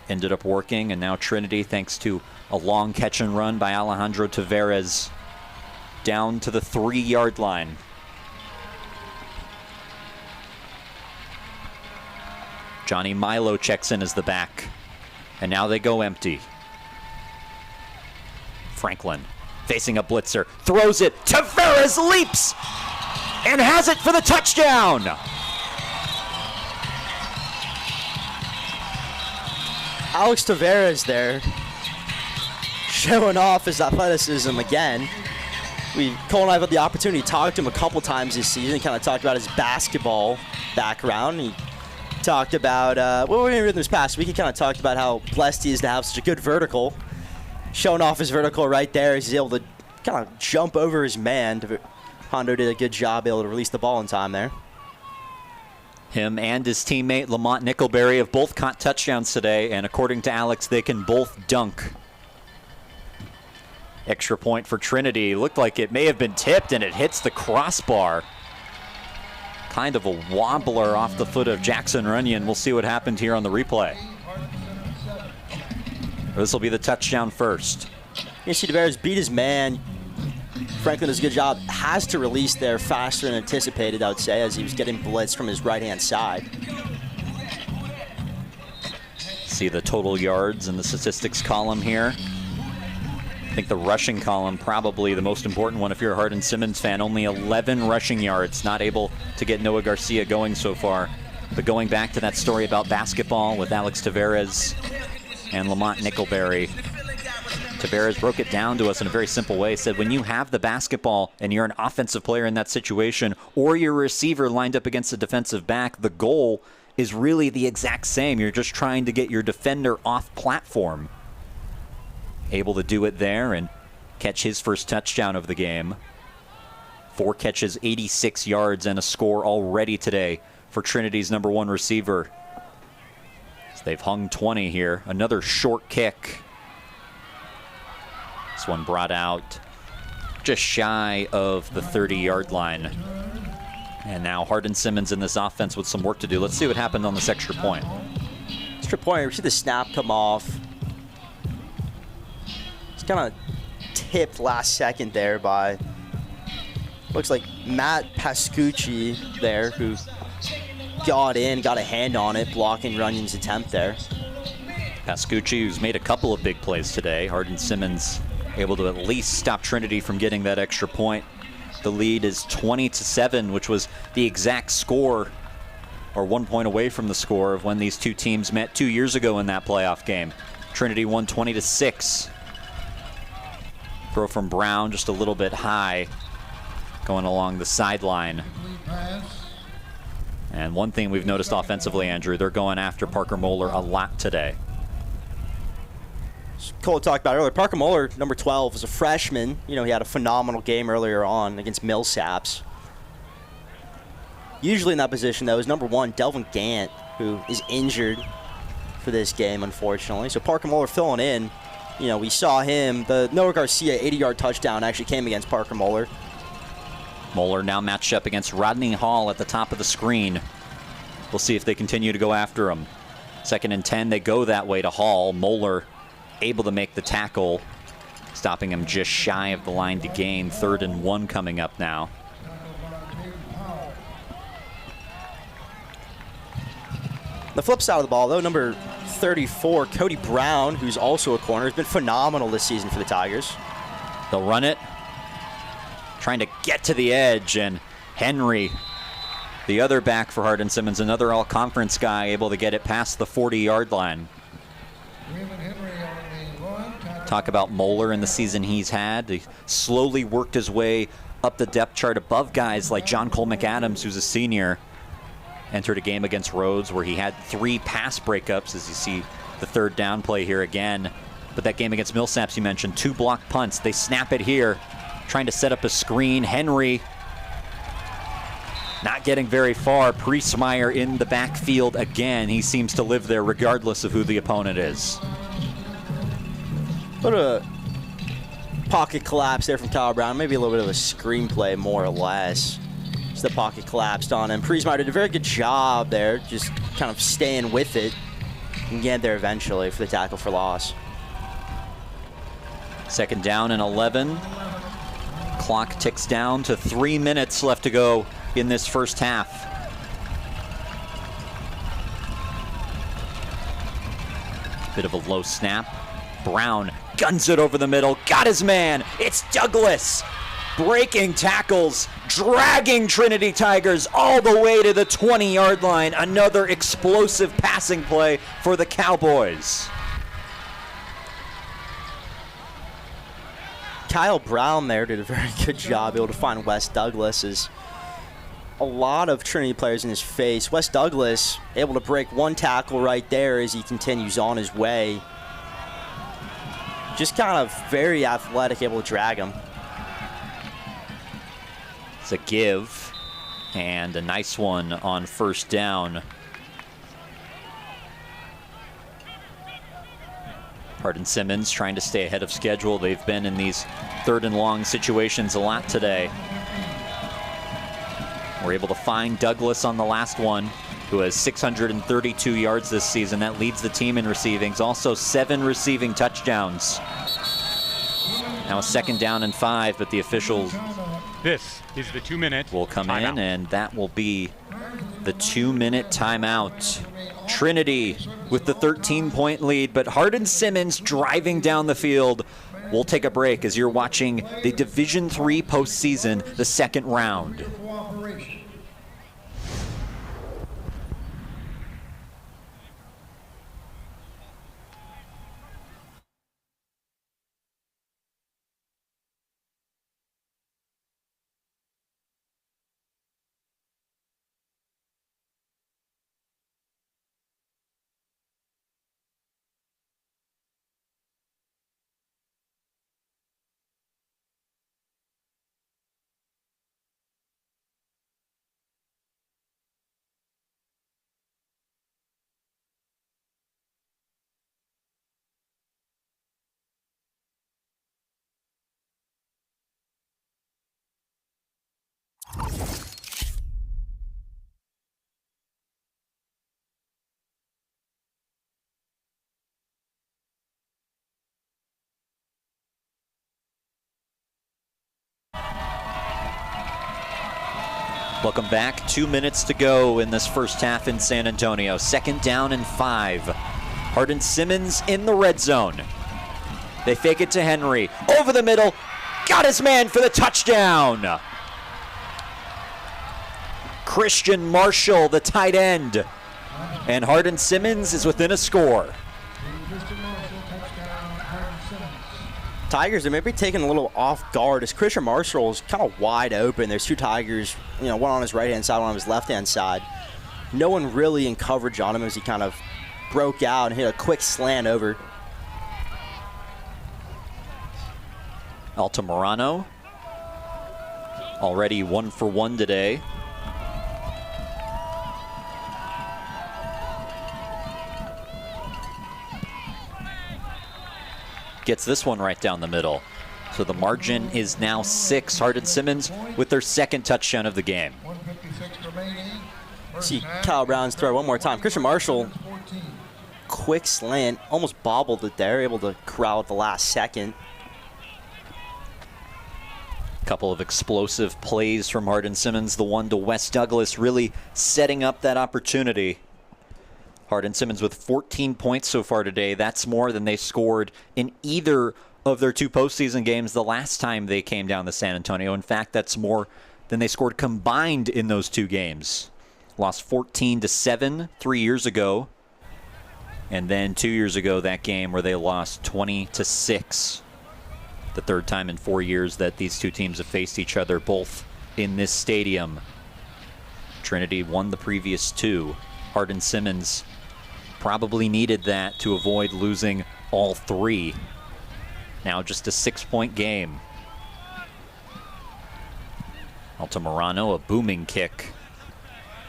Ended up working, and now Trinity, thanks to a long catch and run by Alejandro Tavares, down to the 3-yard line. Johnny Milo checks in as the back, and now they go empty. Franklin facing a blitzer, throws it, Tavares leaps and has it for the touchdown. Alex Tavares there, showing off his athleticism again. Cole and I have had the opportunity to talk to him a couple times this season. He kind of talked about his basketball background. He talked about, well, we didn't read this past week. He kind of talked about how blessed he is to have such a good vertical. Showing off his vertical right there. He's able to kind of jump over his man. Hondo did a good job able to release the ball in time there. Him and his teammate Lamont Nickelberry have both caught touchdowns today, and according to Alex, they can both dunk. Extra point for Trinity. Looked like it may have been tipped, and it hits the crossbar. Kind of a wobbler off the foot of Jackson Runyon. We'll see what happened here on the replay. This will be the touchdown first. You see Tavares beat his man. Franklin does a good job. Has to release there faster than anticipated, I would say, as he was getting blitzed from his right-hand side. See the total yards in the statistics column here. I think the rushing column probably the most important one if you're a Hardin-Simmons fan. Only 11 rushing yards, not able to get Noah Garcia going so far. But going back to that story about basketball with Alex Tavares and Lamont Nickelberry, Tavares broke it down to us in a very simple way. He said when you have the basketball and you're an offensive player in that situation, or you're a receiver lined up against a defensive back, the goal is really the exact same. You're just trying to get your defender off platform. Able to do it there and catch his first touchdown of the game. 4 catches, 86 yards, and a score already today for Trinity's #1 receiver. So they've hung 20 here. Another short kick. This one brought out just shy of the 30-yard line. And now Hardin-Simmons in this offense with some work to do. Let's see what happened on this extra point. Extra point, we see the snap come off. It's kind of tipped last second there by, looks like Matt Pascucci there, who got in, got a hand on it, blocking Runyon's attempt there. Pascucci, who's made a couple of big plays today. Hardin-Simmons able to at least stop Trinity from getting that extra point. The lead is 20-7, which was the exact score, or 1 point away from the score of when these two teams met 2 years ago in that playoff game. Trinity won 20-6. Throw from Brown just a little bit high, going along the sideline. And one thing we've noticed offensively, Andrew, they're going after Parker Moeller a lot today. Cole talked about earlier, Parker Moeller, number 12, is a freshman. You know, he had a phenomenal game earlier on against Millsaps. Usually in that position, though, is number 1, Delvin Gant, who is injured for this game, unfortunately. So Parker Moeller filling in. You know, we saw him. The Noah Garcia 80-yard touchdown actually came against Parker Moeller. Moeller now matched up against Rodney Hall at the top of the screen. We'll see if they continue to go after him. 2nd and 10, they go that way to Hall. Moeller able to make the tackle, stopping him just shy of the line to gain. 3rd and 1 coming up now. The flip side of the ball, though, number 34, Cody Brown, who's also a corner, has been phenomenal this season for the Tigers. They'll run it, trying to get to the edge, and Henry, the other back for Hardin-Simmons, another all-conference guy, able to get it past the 40-yard line. Talk about Moeller in the season he's had. He slowly worked his way up the depth chart above guys like John Cole McAdams, who's a senior. Entered a game against Rhodes where he had 3 pass breakups, as you see the 3rd down play here again. But that game against Millsaps, you mentioned, 2 blocked punts. They snap it here, trying to set up a screen. Henry not getting very far. Priestmeyer in the backfield again. He seems to live there regardless of who the opponent is. What a pocket collapse there from Kyle Brown. Maybe a little bit of a screenplay, more or less. The pocket collapsed on him. Priestmeyer did a very good job there, just kind of staying with it and get there eventually for the tackle for loss. 2nd down and 11. Clock ticks down to 3 minutes left to go in this first half. Bit of a low snap. Brown guns it over the middle, got his man. It's Douglas. Breaking tackles, dragging Trinity Tigers all the way to the 20-yard line. Another explosive passing play for the Cowboys. Kyle Brown there did a very good job able to find Wes Douglas. As a lot of Trinity players in his face. Wes Douglas able to break 1 tackle right there as he continues on his way. Just kind of very athletic, able to drag him. It's a give, and a nice one on 1st down. Hardin-Simmons trying to stay ahead of schedule. They've been in these 3rd and long situations a lot today. We're able to find Douglas on the last one, who has 632 yards this season. That leads the team in receivings. Also 7 receiving touchdowns. Now a 2nd down and 5, but the officials This is the 2-minute will come timeout. in, and that will be the 2-minute timeout. Trinity with the 13-point lead, but Hardin-Simmons driving down the field. We'll take a break as you're watching the Division III postseason, the 2nd round. Welcome back. 2 minutes to go in this first half in San Antonio. 2nd down and 5. Hardin-Simmons in the red zone. They fake it to Henry. Over the middle. Got his man for the touchdown. Christian Marshall, the tight end. And Hardin-Simmons is within a score. Tigers are maybe taking a little off guard as Christian Marshall is kind of wide open. There's two Tigers, one on his right-hand side, one on his left-hand side. No one really in coverage on him as he kind of broke out and hit a quick slant over. Altamirano, already 1 for 1 today. Gets this one right down the middle. So the margin is now 6. Hardin-Simmons with their second touchdown of the game. 1:56 remaining. See Kyle Brown's throw one more time. Christian Marshall, quick slant, almost bobbled it there, able to corral at the last second. Couple of explosive plays from Hardin-Simmons. The one to West Douglas really setting up that opportunity. Hardin-Simmons with 14 points so far today. That's more than they scored in either of their 2 postseason games the last time they came down to San Antonio. In fact, that's more than they scored combined in those 2 games. Lost 14-7 3 years ago. And then 2 years ago, that game where they lost 20-6. The third time in 4 years that these 2 teams have faced each other, both in this stadium. Trinity won the previous 2. Hardin-Simmons probably needed that to avoid losing all 3. Now just a 6-point game. Altamirano, a booming kick.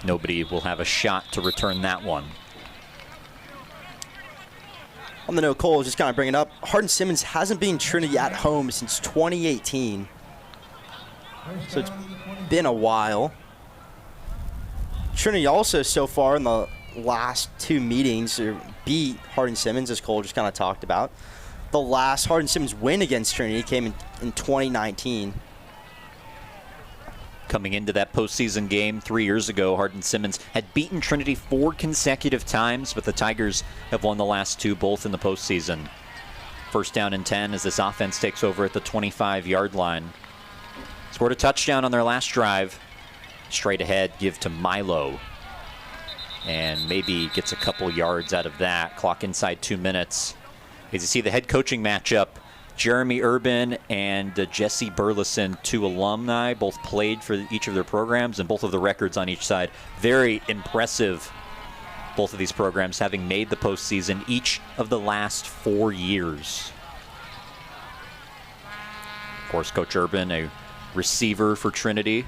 Nobody will have a shot to return that one. On the note, Cole was just kind of bringing up, Hardin-Simmons hasn't been Trinity at home since 2018. So it's been a while. Trinity also so far in the last 2 meetings beat Hardin-Simmons, as Cole just kind of talked about. The last Hardin-Simmons win against Trinity came in 2019. Coming into that postseason game 3 years ago, Hardin-Simmons had beaten Trinity 4 consecutive times, but the Tigers have won the last 2, both in the postseason. First down and 10 as this offense takes over at the 25-yard line. Scored a touchdown on their last drive. Straight ahead, give to Milo. And maybe gets a couple yards out of that. Clock inside 2 minutes. As you see the head coaching matchup, Jeremy Urban and Jesse Burleson, 2 alumni, both played for each of their programs and both of the records on each side. Very impressive, both of these programs having made the postseason each of the last 4 years. Of course, Coach Urban, a receiver for Trinity,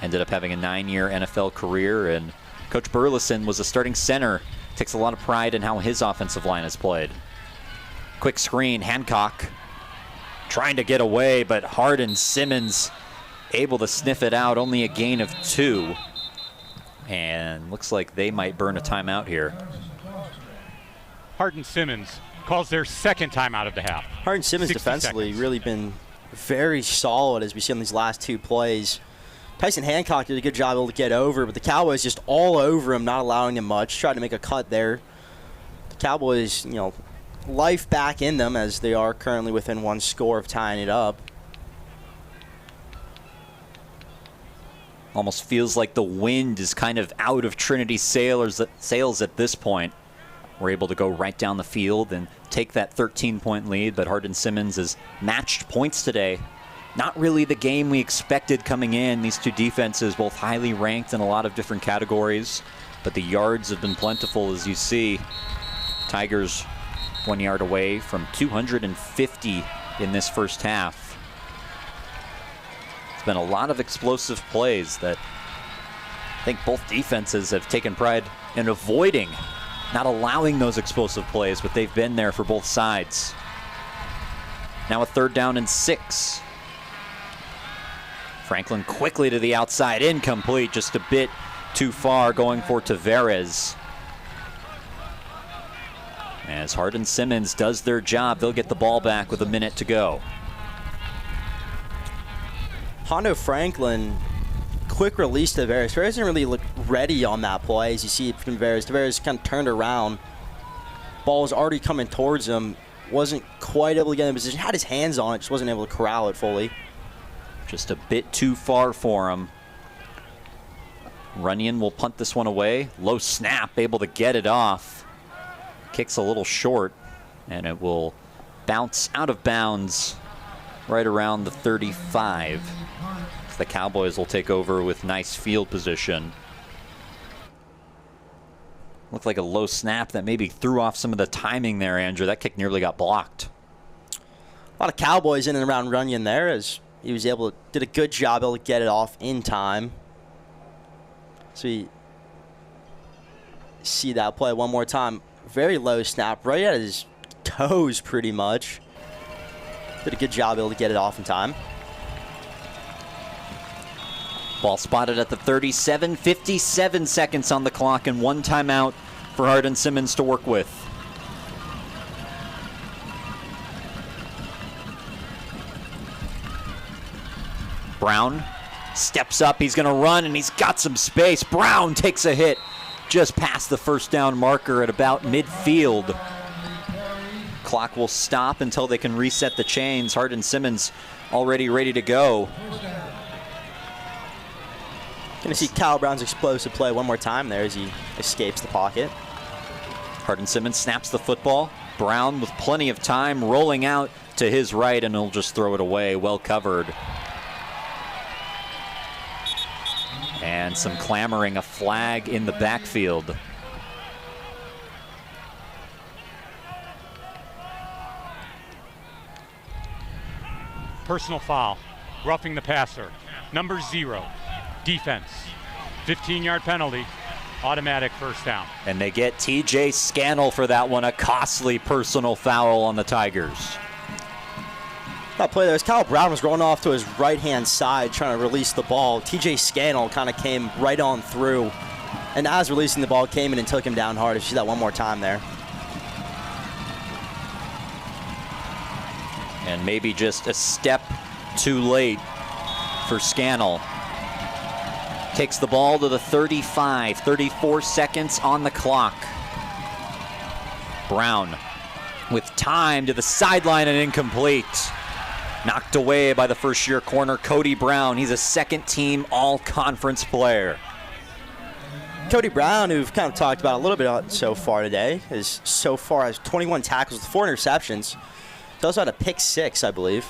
ended up having a 9-year NFL career, and Coach Burleson was a starting center. Takes a lot of pride in how his offensive line has played. Quick screen, Hancock trying to get away, but Hardin-Simmons able to sniff it out. Only a gain of 2. And looks like they might burn a timeout here. Hardin-Simmons calls their second timeout of the half. Hardin-Simmons 60 defensively seconds. really been very solid as we see on these last 2 plays. Tyson Hancock did a good job able to get over, but the Cowboys just all over him, not allowing him much. Tried to make a cut there. The Cowboys, life back in them as they are currently within 1 score of tying it up. Almost feels like the wind is kind of out of Trinity's sails at this point. We're able to go right down the field and take that 13-point lead, but Hardin-Simmons has matched points today. Not really the game we expected coming in. These 2 defenses, both highly ranked in a lot of different categories, but the yards have been plentiful, as you see. Tigers 1 yard away from 250 in this first half. It's been a lot of explosive plays that I think both defenses have taken pride in avoiding, not allowing those explosive plays, but they've been there for both sides. Now a 3rd down and 6. Franklin quickly to the outside, incomplete, just a bit too far, going for Tavares. As Hardin-Simmons does their job, they'll get the ball back with a minute to go. Hondo Franklin, quick release to Tavares. Tavares didn't really look ready on that play, as you see from Tavares. Tavares kind of turned around. Ball was already coming towards him. Wasn't quite able to get in position. Had his hands on it, just wasn't able to corral it fully. Just a bit too far for him. Runyon will punt this one away. Low snap, able to get it off. Kicks a little short, and it will bounce out of bounds right around the 35. The Cowboys will take over with nice field position. Looked like a low snap that maybe threw off some of the timing there, Andrew. That kick nearly got blocked. A lot of Cowboys in and around Runyon there, as he was did a good job able to get it off in time. So you see that play one more time. Very low snap, right at his toes pretty much. Did a good job able to get it off in time. Ball spotted at the 37, 57 seconds on the clock, and one timeout for Hardin-Simmons to work with. Brown steps up, he's gonna run, and he's got some space. Brown takes a hit just past the first down marker at about midfield. Clock will stop until they can reset the chains. Hardin-Simmons already ready to go. Going to see Kyle Brown's explosive play one more time there as he escapes the pocket. Hardin-Simmons snaps the football. Brown with plenty of time rolling out to his right, and he'll just throw it away, well covered. And some clamoring, a flag in the backfield. Personal foul, roughing the passer. Number 0, defense. 15-yard penalty, automatic first down. And they get TJ Scannell for that one, a costly personal foul on the Tigers. That play there, as Kyle Brown was rolling off to his right-hand side trying to release the ball, TJ Scannell kind of came right on through. And as releasing the ball, came in and took him down hard. You see that one more time there. And maybe just a step too late for Scannell. Takes the ball to the 35, 34 seconds on the clock. Brown with time to the sideline and incomplete. Knocked away by the first-year corner, Cody Brown. He's a second-team all-conference player. Cody Brown, who we've kind of talked about a little bit so far today, is so far as 21 tackles with 4 interceptions. He also had a pick 6, I believe.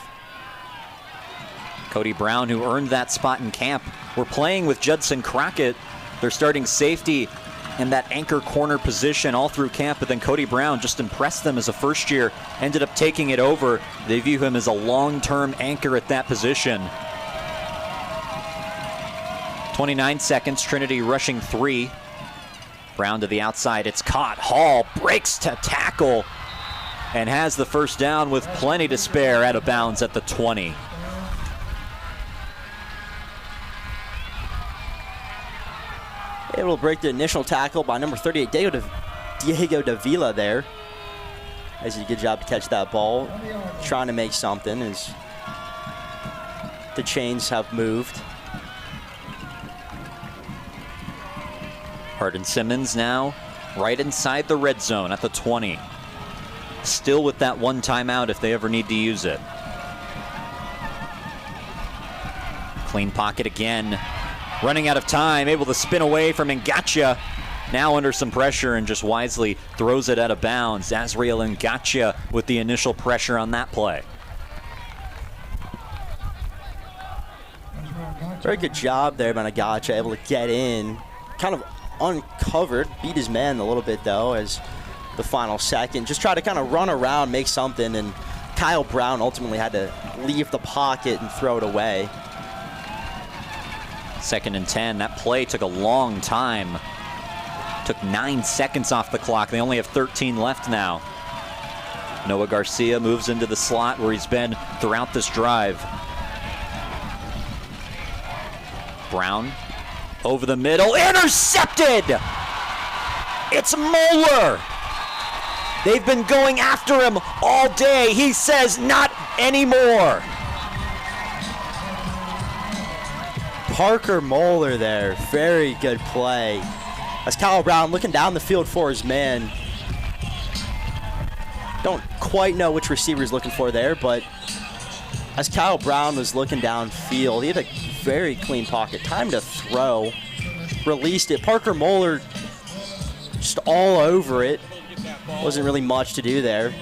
Cody Brown, who earned that spot in camp. We're playing with Judson Crockett, their starting safety, in that anchor corner position all through camp, but then Cody Brown just impressed them as a first year, ended up taking it over. They view him as a long-term anchor at that position. 29 seconds, Trinity rushing 3. Brown to the outside, it's caught. Hall breaks to tackle and has the first down with plenty to spare, out of bounds at the 20. Able to break the initial tackle by number 38, Diego Davila there. As he did a good job to catch that ball. Trying to make something as the chains have moved. Hardin-Simmons now right inside the red zone at the 20. Still with that one timeout if they ever need to use it. Clean pocket again. Running out of time, able to spin away from Ngatia. Now under some pressure and just wisely throws it out of bounds. Azriel Ngatia with the initial pressure on that play. Very good job there by Ngatia, able to get in. Kind of uncovered, beat his man a little bit though as the final second. Just try to kind of run around, make something, and Kyle Brown ultimately had to leave the pocket and throw it away. 2nd and 10. That play took a long time. Took 9 seconds off the clock. They only have 13 left now. Noah Garcia moves into the slot where he's been throughout this drive. Brown over the middle. Intercepted! It's Moeller! They've been going after him all day. He says not anymore. Parker Moeller there, very good play. As Kyle Brown looking down the field for his man. Don't quite know which receiver he's looking for there, but as Kyle Brown was looking downfield, he had a very clean pocket. Time to throw. Released it. Parker Moeller just all over it. Wasn't really much to do there.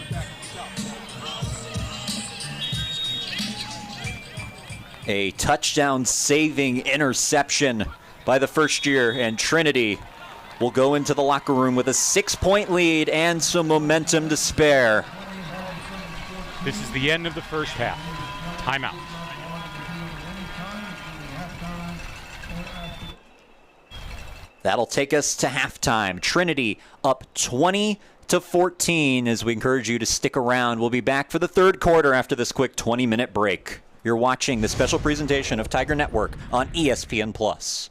A touchdown-saving interception by the first year, and Trinity will go into the locker room with a 6-point lead and some momentum to spare. This is the end of the first half. Timeout. That'll take us to halftime. Trinity up 20-14 as we encourage you to stick around. We'll be back for the third quarter after this quick 20-minute break. You're watching the special presentation of Tiger Network on ESPN+.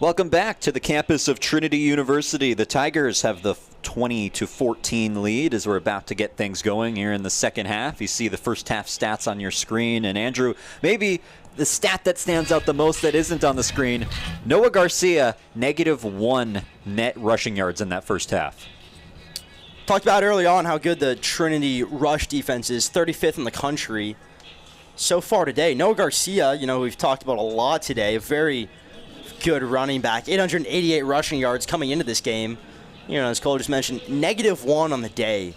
Welcome back to the campus of Trinity University. The Tigers have the 20-14 lead as we're about to get things going here in the second half. You see the first half stats on your screen. And Andrew, maybe the stat that stands out the most that isn't on the screen, Noah Garcia, -1 net rushing yards in that first half. Talked about early on how good the Trinity rush defense is, 35th in the country. So far today, Noah Garcia, we've talked about a lot today, a very good running back, 888 rushing yards coming into this game. As Cole just mentioned, -1 on the day.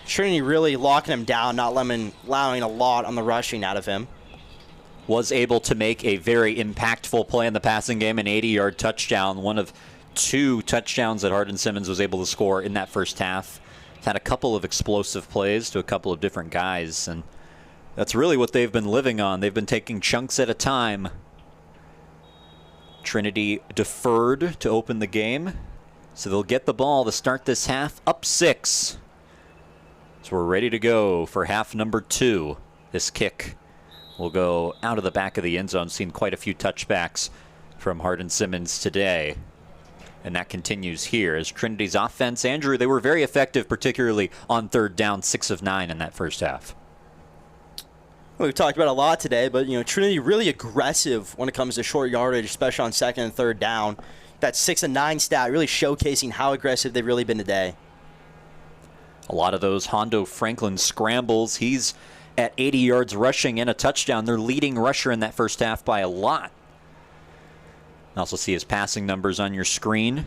Trinity really locking him down, not allowing a lot on the rushing out of him. Was able to make a very impactful play in the passing game, an 80-yard touchdown, one of 2 touchdowns that Hardin-Simmons was able to score in that first half. Had a couple of explosive plays to a couple of different guys, and that's really what they've been living on. They've been taking chunks at a time. Trinity deferred to open the game, so they'll get the ball to start this half up 6. So we're ready to go for half number 2. This kick will go out of the back of the end zone. Seen quite a few touchbacks from Hardin-Simmons today. And that continues here as Trinity's offense, Andrew, they were very effective, particularly on third down, 6 of 9 in that first half. Well, we've talked about it a lot today, but Trinity really aggressive when it comes to short yardage, especially on second and third down. That 6 of 9 stat really showcasing how aggressive they've really been today. A lot of those Hondo Franklin scrambles. He's at 80 yards rushing and a touchdown. Their leading rusher in that first half by a lot. You also see his passing numbers on your screen.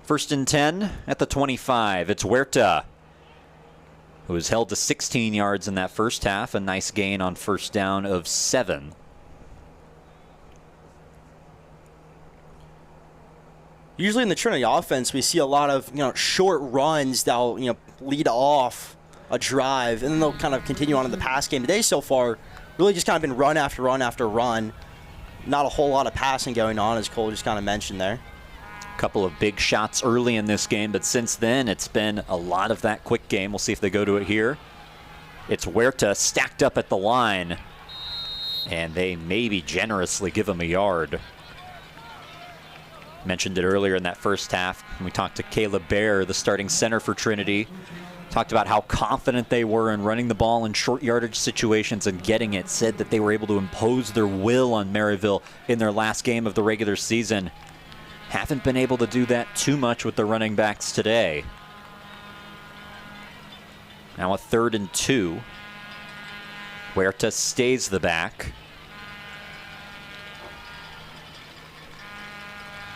1st and 10 at the 25. It's Huerta, who was held to 16 yards in that first half. A nice gain on first down of 7. Usually in the Trinity offense, we see a lot of short runs that'll lead off a drive, and then they'll kind of continue on in the pass game. Today so far, really just kind of been run after run after run. Not a whole lot of passing going on, as Cole just kind of mentioned there. A couple of big shots early in this game, but since then it's been a lot of that quick game. We'll see if they go to it here. It's Huerta stacked up at the line, and they maybe generously give him a yard. Mentioned it earlier in that first half when we talked to Caleb Baer, the starting center for Trinity. Talked about how confident they were in running the ball in short yardage situations and getting it. Said that they were able to impose their will on Maryville in their last game of the regular season. Haven't been able to do that too much with the running backs today. Now a 3rd and 2. Huerta stays the back.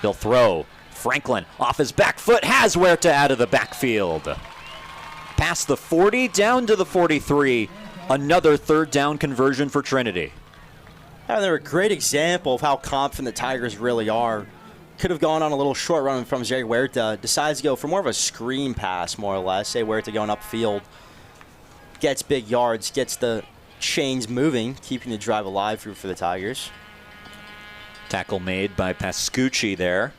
They'll throw. Franklin off his back foot has Huerta out of the backfield. Past the 40, down to the 43. Another 3rd down conversion for Trinity. And they're a great example of how confident the Tigers really are. Could have gone on a little short run from Zay Huerta. Decides to go for more of a screen pass, more or less. Zay Huerta going upfield. Gets big yards, gets the chains moving, keeping the drive alive for the Tigers. Tackle made by Pascucci there.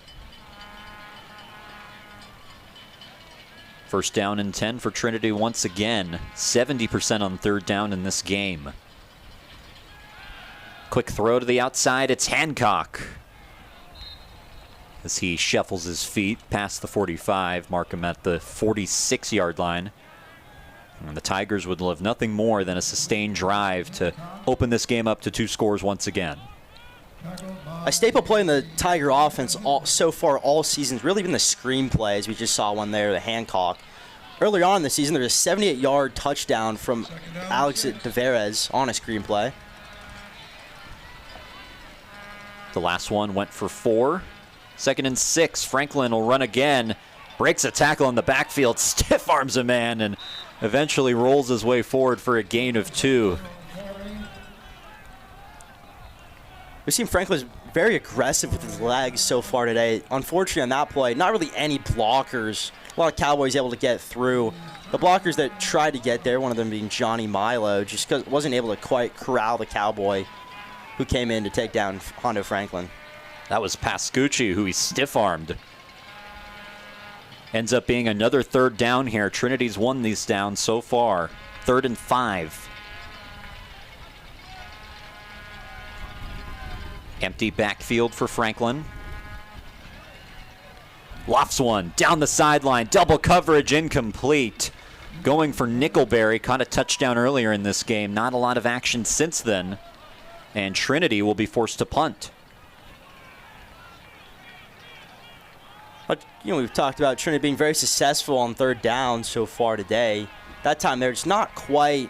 1st down and 10 for Trinity once again. 70% on 3rd down in this game. Quick throw to the outside. It's Hancock, as he shuffles his feet past the 45. Mark him at the 46-yard line. And the Tigers would love nothing more than a sustained drive to open this game up to 2 scores once again. A staple play in the Tiger offense so far all season has really been the screen plays. We just saw one there, the Hancock. Earlier on in the season, there was a 78-yard touchdown from Alex Deveres on a screen play. The last one went for 4. 2nd and 6. Franklin will run again. Breaks a tackle in the backfield. Stiff arms a man and eventually rolls his way forward for a gain of 2. We've seen Franklin very aggressive with his legs so far today. Unfortunately on that play, not really any blockers. A lot of Cowboys able to get through. The blockers that tried to get there, one of them being Johnny Milo, just wasn't able to quite corral the Cowboy who came in to take down Hondo Franklin. That was Pascucci, who he stiff-armed. Ends up being another 3rd down here. Trinity's won these downs so far. 3rd and 5. Empty backfield for Franklin. Lofts one down the sideline. Double coverage, incomplete. Going for Nickelberry. Caught a touchdown earlier in this game. Not a lot of action since then. And Trinity will be forced to punt. But, we've talked about Trinity being very successful on third down so far today. That time they're just not quite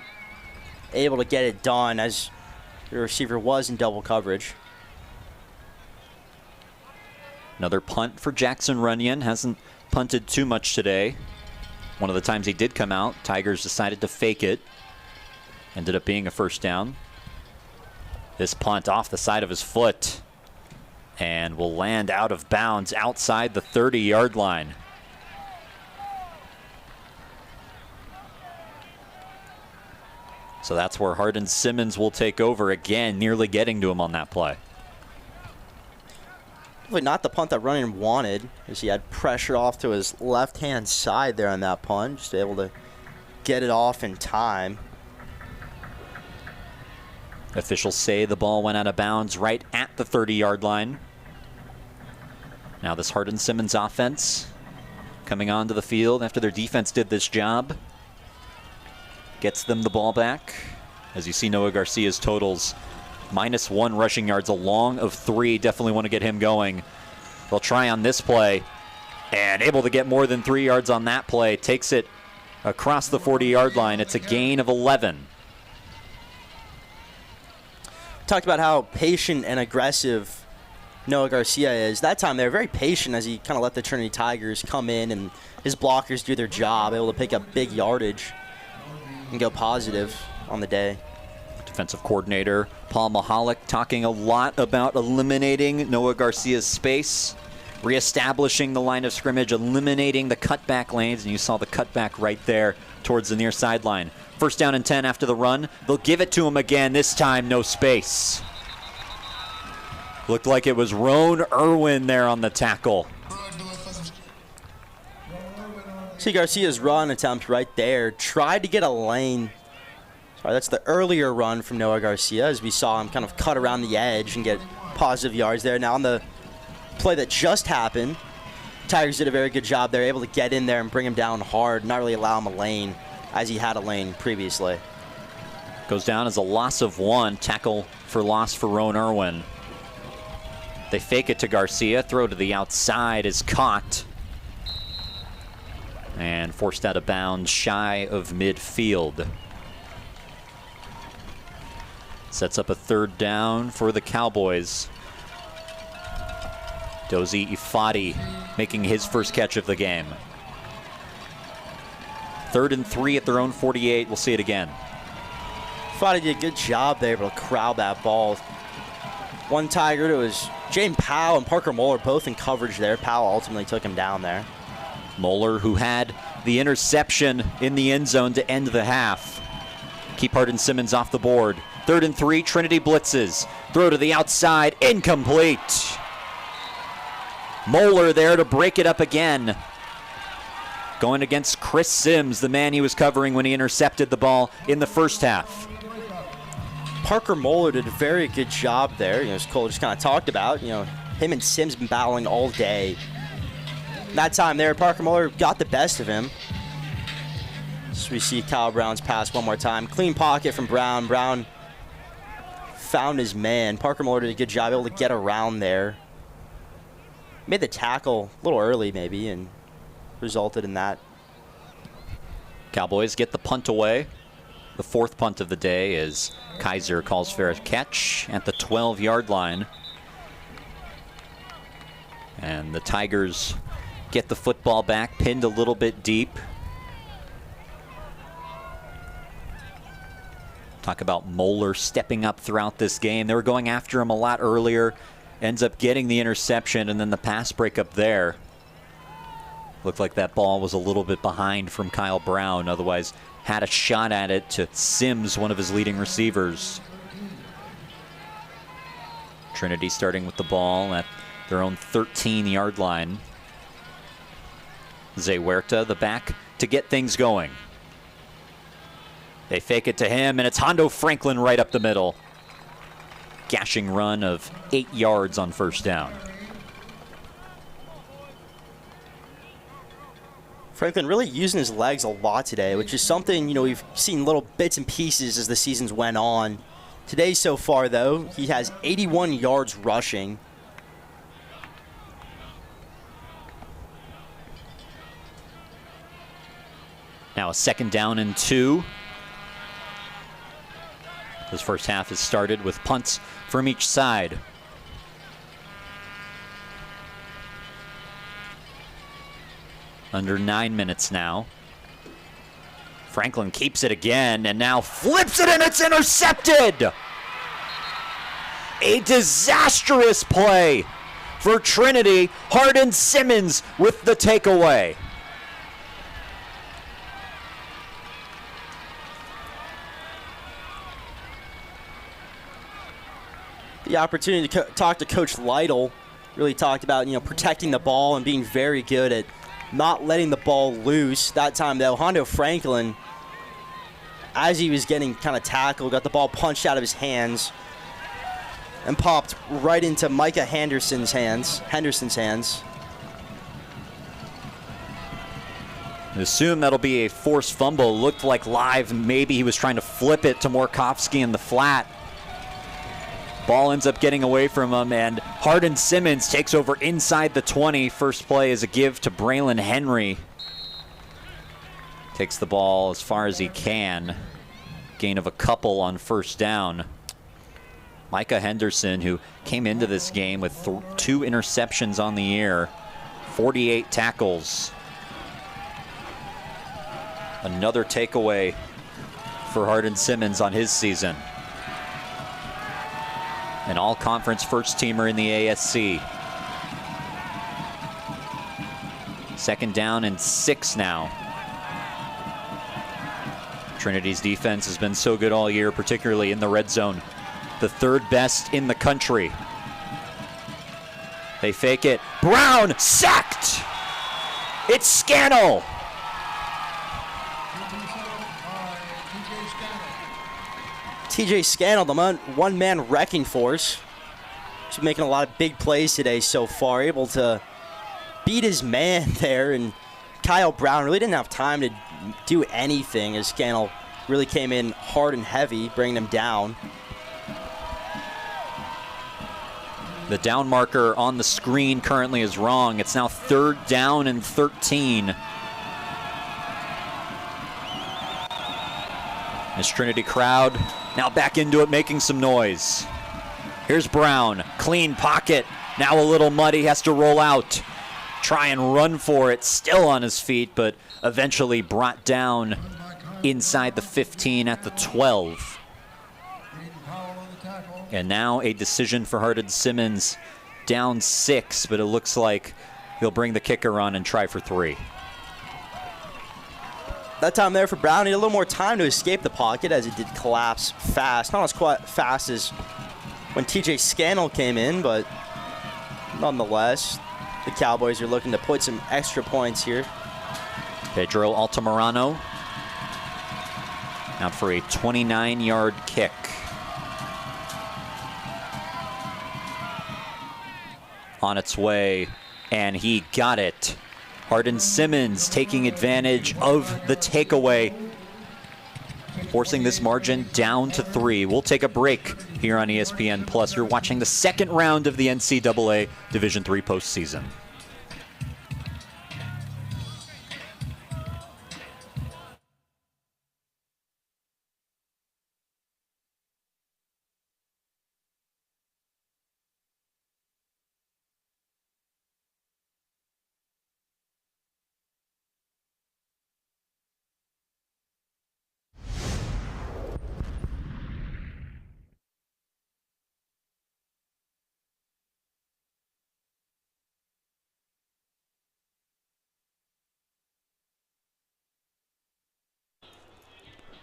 able to get it done as the receiver was in double coverage. Another punt for Jackson Runyon. Hasn't punted too much today. One of the times he did come out, Tigers decided to fake it. Ended up being a first down. This punt off the side of his foot and will land out of bounds outside the 30-yard line. So that's where Hardin-Simmons will take over again, nearly getting to him on that play. Probably not the punt that Runyon wanted, as he had pressure off to his left-hand side there on that punt. Just able to get it off in time. Officials say the ball went out of bounds right at the 30-yard line. Now this Hardin-Simmons offense coming onto the field after their defense did this job. Gets them the ball back. As you see Noah Garcia's totals, -1 rushing yards, a long of 3. Definitely want to get him going. They'll try on this play and able to get more than 3 yards on that play. Takes it across the 40-yard line. It's a gain of 11. Talked about how patient and aggressive Noah Garcia is. That time they were very patient as he kind of let the Trinity Tigers come in and his blockers do their job, able to pick up big yardage and go positive on the day. Defensive coordinator Paul Mahalik talking a lot about eliminating Noah Garcia's space, reestablishing the line of scrimmage, eliminating the cutback lanes, and you saw the cutback right there towards the near sideline. First down and 10 after the run. They'll give it to him again, this time no space. Looked like it was Roan Irwin there on the tackle. See Garcia's run attempt right there. Tried to get a lane. Sorry, that's the earlier run from Noah Garcia as we saw him kind of cut around the edge and get positive yards there. Now on the play that just happened, Tigers did a very good job. They're able to get in there and bring him down hard, not really allow him a lane as he had a lane previously. Goes down as a loss of 1. Tackle for loss for Roan Irwin. They fake it to Garcia. Throw to the outside is caught. And forced out of bounds shy of midfield. Sets up a third down for the Cowboys. Dozie Ifadi making his first catch of the game. 3rd and 3 at their own 48. We'll see it again. Ifadi did a good job there, able to corral that ball. One Tiger, it was James Powell and Parker Moeller both in coverage there. Powell ultimately took him down there. Moeller, who had the interception in the end zone to end the half. Keep Hardin-Simmons off the board. 3rd and 3, Trinity blitzes. Throw to the outside, incomplete. Moeller there to break it up again. Going against Chris Sims, the man he was covering when he intercepted the ball in the first half. Parker Moeller did a very good job there. As Cole just kind of talked about, him and Sims been battling all day. That time there, Parker Moeller got the best of him. So we see Kyle Brown's pass one more time. Clean pocket from Brown. Brown found his man. Parker Moeller did a good job able to get around there. Made the tackle a little early maybe and resulted in that. Cowboys get the punt away. The 4th punt of the day is Kaiser calls for a catch at the 12-yard line. And the Tigers get the football back, pinned a little bit deep. Talk about Moeller stepping up throughout this game. They were going after him a lot earlier. Ends up getting the interception and then the pass breakup there. Looked like that ball was a little bit behind from Kyle Brown. Otherwise, had a shot at it to Sims, one of his leading receivers. Trinity starting with the ball at their own 13-yard line. Zay Huerta, the back, to get things going. They fake it to him, and it's Hondo Franklin right up the middle. gashing run of 8 yards on first down. Franklin really using his legs a lot today, which is something, we've seen little bits and pieces as the seasons went on. Today so far, though, he has 81 yards rushing. Now a 2nd down and 2. This first half has started with punts from each side. Under 9 minutes now. Franklin keeps it again and now flips it and it's intercepted! A disastrous play for Trinity. Hardin-Simmons with the takeaway. The opportunity to talk to Coach Lytle. Really talked about, protecting the ball and being very good at not letting the ball loose. That time, though, Hondo Franklin, as he was getting kind of tackled, got the ball punched out of his hands and popped right into Micah Henderson's hands. I assume that'll be a forced fumble. Looked like live, maybe he was trying to flip it to Morkovsky in the flat. Ball ends up getting away from him, and Hardin-Simmons takes over inside the 20. First play is a give to Braylon Henry. Takes the ball as far as he can. Gain of a couple on first down. Micah Henderson, who came into this game with 2 interceptions on the year, 48 tackles. Another takeaway for Hardin-Simmons on his season. An all-conference first-teamer in the ASC. 2nd down and 6 now. Trinity's defense has been so good all year, particularly in the red zone. The 3rd best in the country. They fake it. Brown sacked! It's Scannell! TJ Scannell, the one-man wrecking force. He's making a lot of big plays today so far, able to beat his man there, and Kyle Brown really didn't have time to do anything as Scannell really came in hard and heavy, bringing him down. The down marker on the screen currently is wrong. It's now 3rd down and 13. This Trinity crowd now back into it, making some noise. Here's Brown, clean pocket. Now a little muddy, has to roll out. Try and run for it, still on his feet, but eventually brought down inside the 15 at the 12. And now a decision for Hardin-Simmons, down 6, but it looks like he'll bring the kicker on and try for 3. That time there for Brown, he had a little more time to escape the pocket as it did collapse fast. Not as quite fast as when TJ Scannell came in, but nonetheless, the Cowboys are looking to put some extra points here. Pedro Altamirano out for a 29-yard kick. On its way, and he got it. Hardin-Simmons taking advantage of the takeaway, forcing this margin down to 3. We'll take a break here on ESPN Plus. You're watching the 2nd round of the NCAA Division III postseason.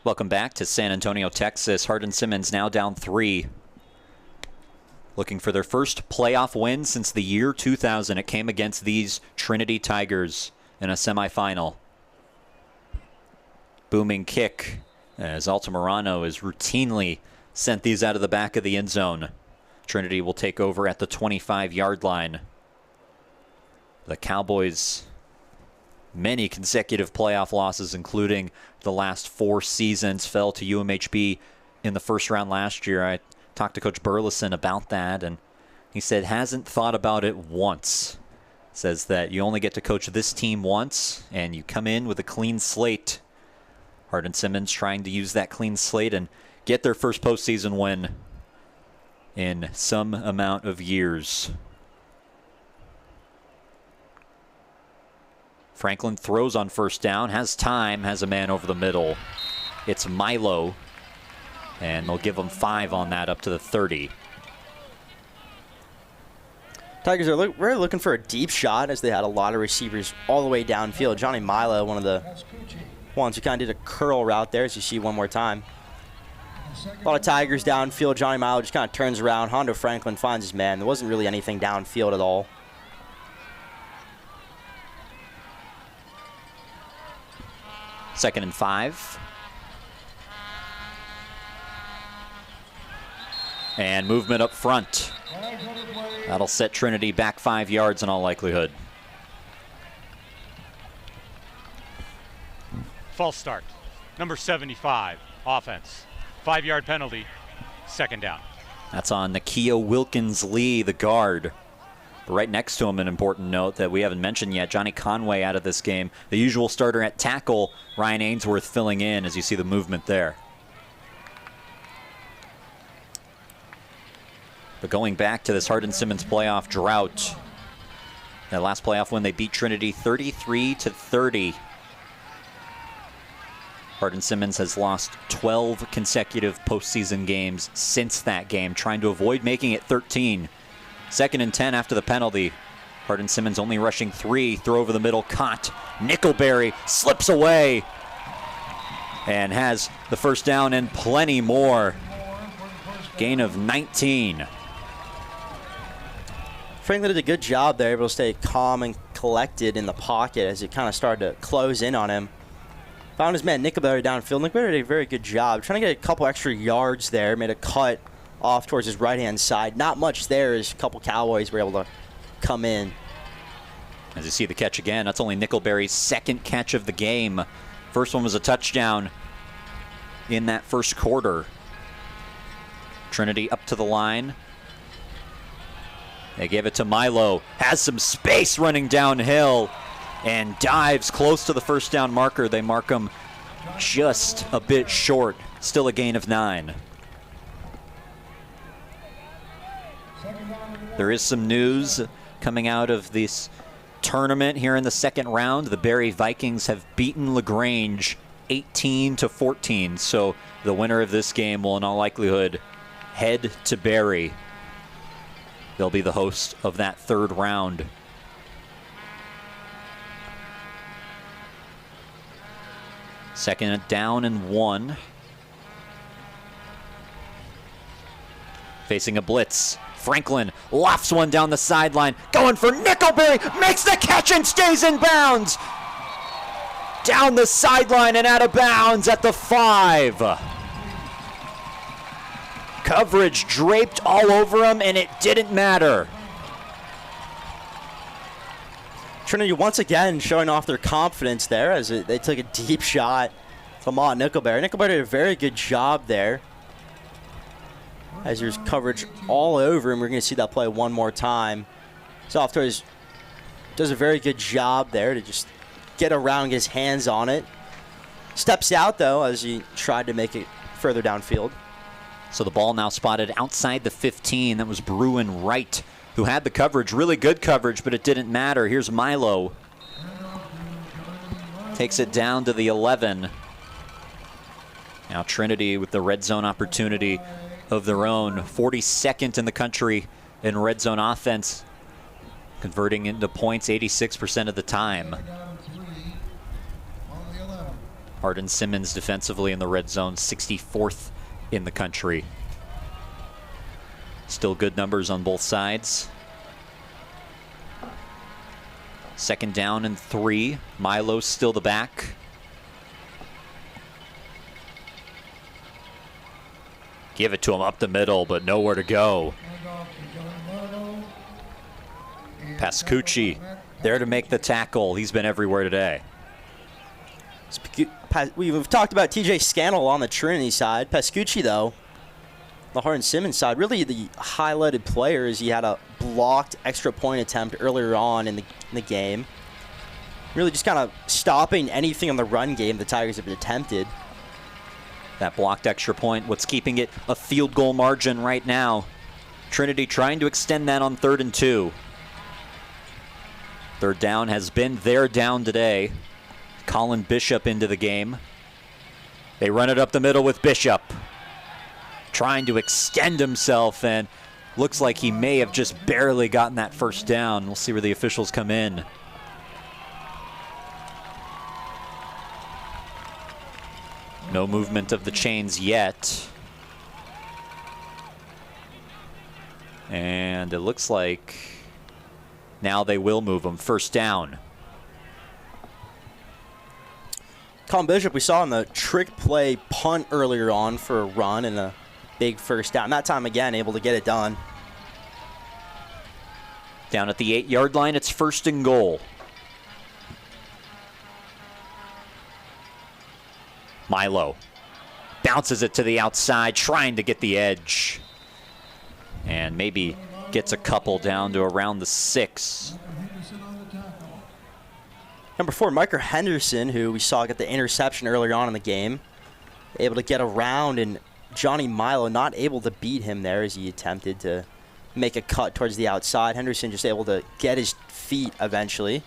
Welcome back to San Antonio, Texas. Hardin-Simmons now down 3. Looking for their first playoff win since the year 2000. It came against these Trinity Tigers in a semifinal. Booming kick as Altamirano has routinely sent these out of the back of the end zone. Trinity will take over at the 25-yard line. The Cowboys, many consecutive playoff losses, including the last 4 seasons, fell to UMHB in the first round last year. I talked to Coach Burleson about that, and he said hasn't thought about it once. Says that you only get to coach this team once, and you come in with a clean slate. Hardin-Simmons trying to use that clean slate and get their first postseason win in some amount of years. Franklin throws on first down, has time, has a man over the middle. It's Milo, and they'll give him 5 on that up to the 30. Tigers are really looking for a deep shot, as they had a lot of receivers all the way downfield. Johnny Milo, one of the ones who kind of did a curl route there, as you see one more time. A lot of Tigers downfield. Johnny Milo just kind of turns around. Hondo Franklin finds his man. There wasn't really anything downfield at all. Second and 5. And movement up front. That'll set Trinity back 5 yards in all likelihood. False start. Number 75, offense. 5-yard penalty, second down. That's on Nakia Wilkins-Lee, the guard. But right next to him, an important note that we haven't mentioned yet, Johnny Conway out of this game. The usual starter at tackle, Ryan Ainsworth filling in as you see the movement there. But going back to this Hardin-Simmons playoff drought, that last playoff when they beat Trinity 33-30. Hardin-Simmons has lost 12 consecutive postseason games since that game, trying to avoid making it 13. Second and 10 after the penalty. Hardin-Simmons only rushing 3, throw over the middle, caught. Nickelberry slips away and has the first down and plenty more. Gain of 19. Franklin did a good job there, able to stay calm and collected in the pocket as it kind of started to close in on him. Found his man Nickelberry downfield. Nickelberry did a very good job. Trying to get a couple extra yards there. Made a cut off towards his right-hand side. Not much there as a couple Cowboys were able to come in. As you see the catch again, that's only Nickelberry's second catch of the game. First one was a touchdown in that first quarter. Trinity up to the line. They give it to Milo. Has some space running downhill and dives close to the first down marker. They mark him just a bit short. Still a gain of 9. There is some news coming out of this tournament here in the second round. The Barry Vikings have beaten LaGrange 18-14. So the winner of this game will in all likelihood head to Barry. They'll be the host of that third round. Second down and 1. Facing a blitz. Franklin lofts one down the sideline. Going for Nickelberry. Makes the catch and stays in bounds. Down the sideline and out of bounds at the 5. Coverage draped all over him, and it didn't matter. Trinity once again showing off their confidence there as they took a deep shot to Nickelberry. Nickelberry did a very good job there as there's coverage all over him. We're going to see that play one more time. So does a very good job there to just get around, get his hands on it. Steps out, though, as he tried to make it further downfield. So the ball now spotted outside the 15. That was Bruin Wright, who had the coverage, really good coverage, but it didn't matter. Here's Milo. Takes it down to the 11. Now Trinity with the red zone opportunity of their own. 42nd in the country in red zone offense, converting into points 86% of the time. Hardin-Simmons defensively in the red zone, 64th in the country. Still good numbers on both sides. Second down and 3. Milo's still the back. Give it to him up the middle, but nowhere to go. Pascucci there to make the tackle. He's been everywhere today. We've talked about TJ Scannell on the Trinity side. Pascucci, though, the Hardin-Simmons side, really the highlighted player is he had a blocked extra point attempt earlier on in the game. Really just kind of stopping anything on the run game the Tigers have attempted. That blocked extra point, what's keeping it a field goal margin right now. Trinity trying to extend that on 3rd and 2. Third down has been their down today. Colin Bishop into the game. They run it up the middle with Bishop. Trying to extend himself, and looks like he may have just barely gotten that first down. We'll see where the officials come in. No movement of the chains yet. And it looks like now they will move them. First down. Colin Bishop, we saw in the trick play punt earlier on for a run and a big first down. That time, again, able to get it done. Down at the 8-yard line, it's 1st and goal. Milo bounces it to the outside, trying to get the edge. And maybe gets a couple down to around the 6. Number 4, Micah Henderson, who we saw get the interception earlier on in the game. Able to get around, and Johnny Milo not able to beat him there as he attempted to make a cut towards the outside. Henderson just able to get his feet eventually.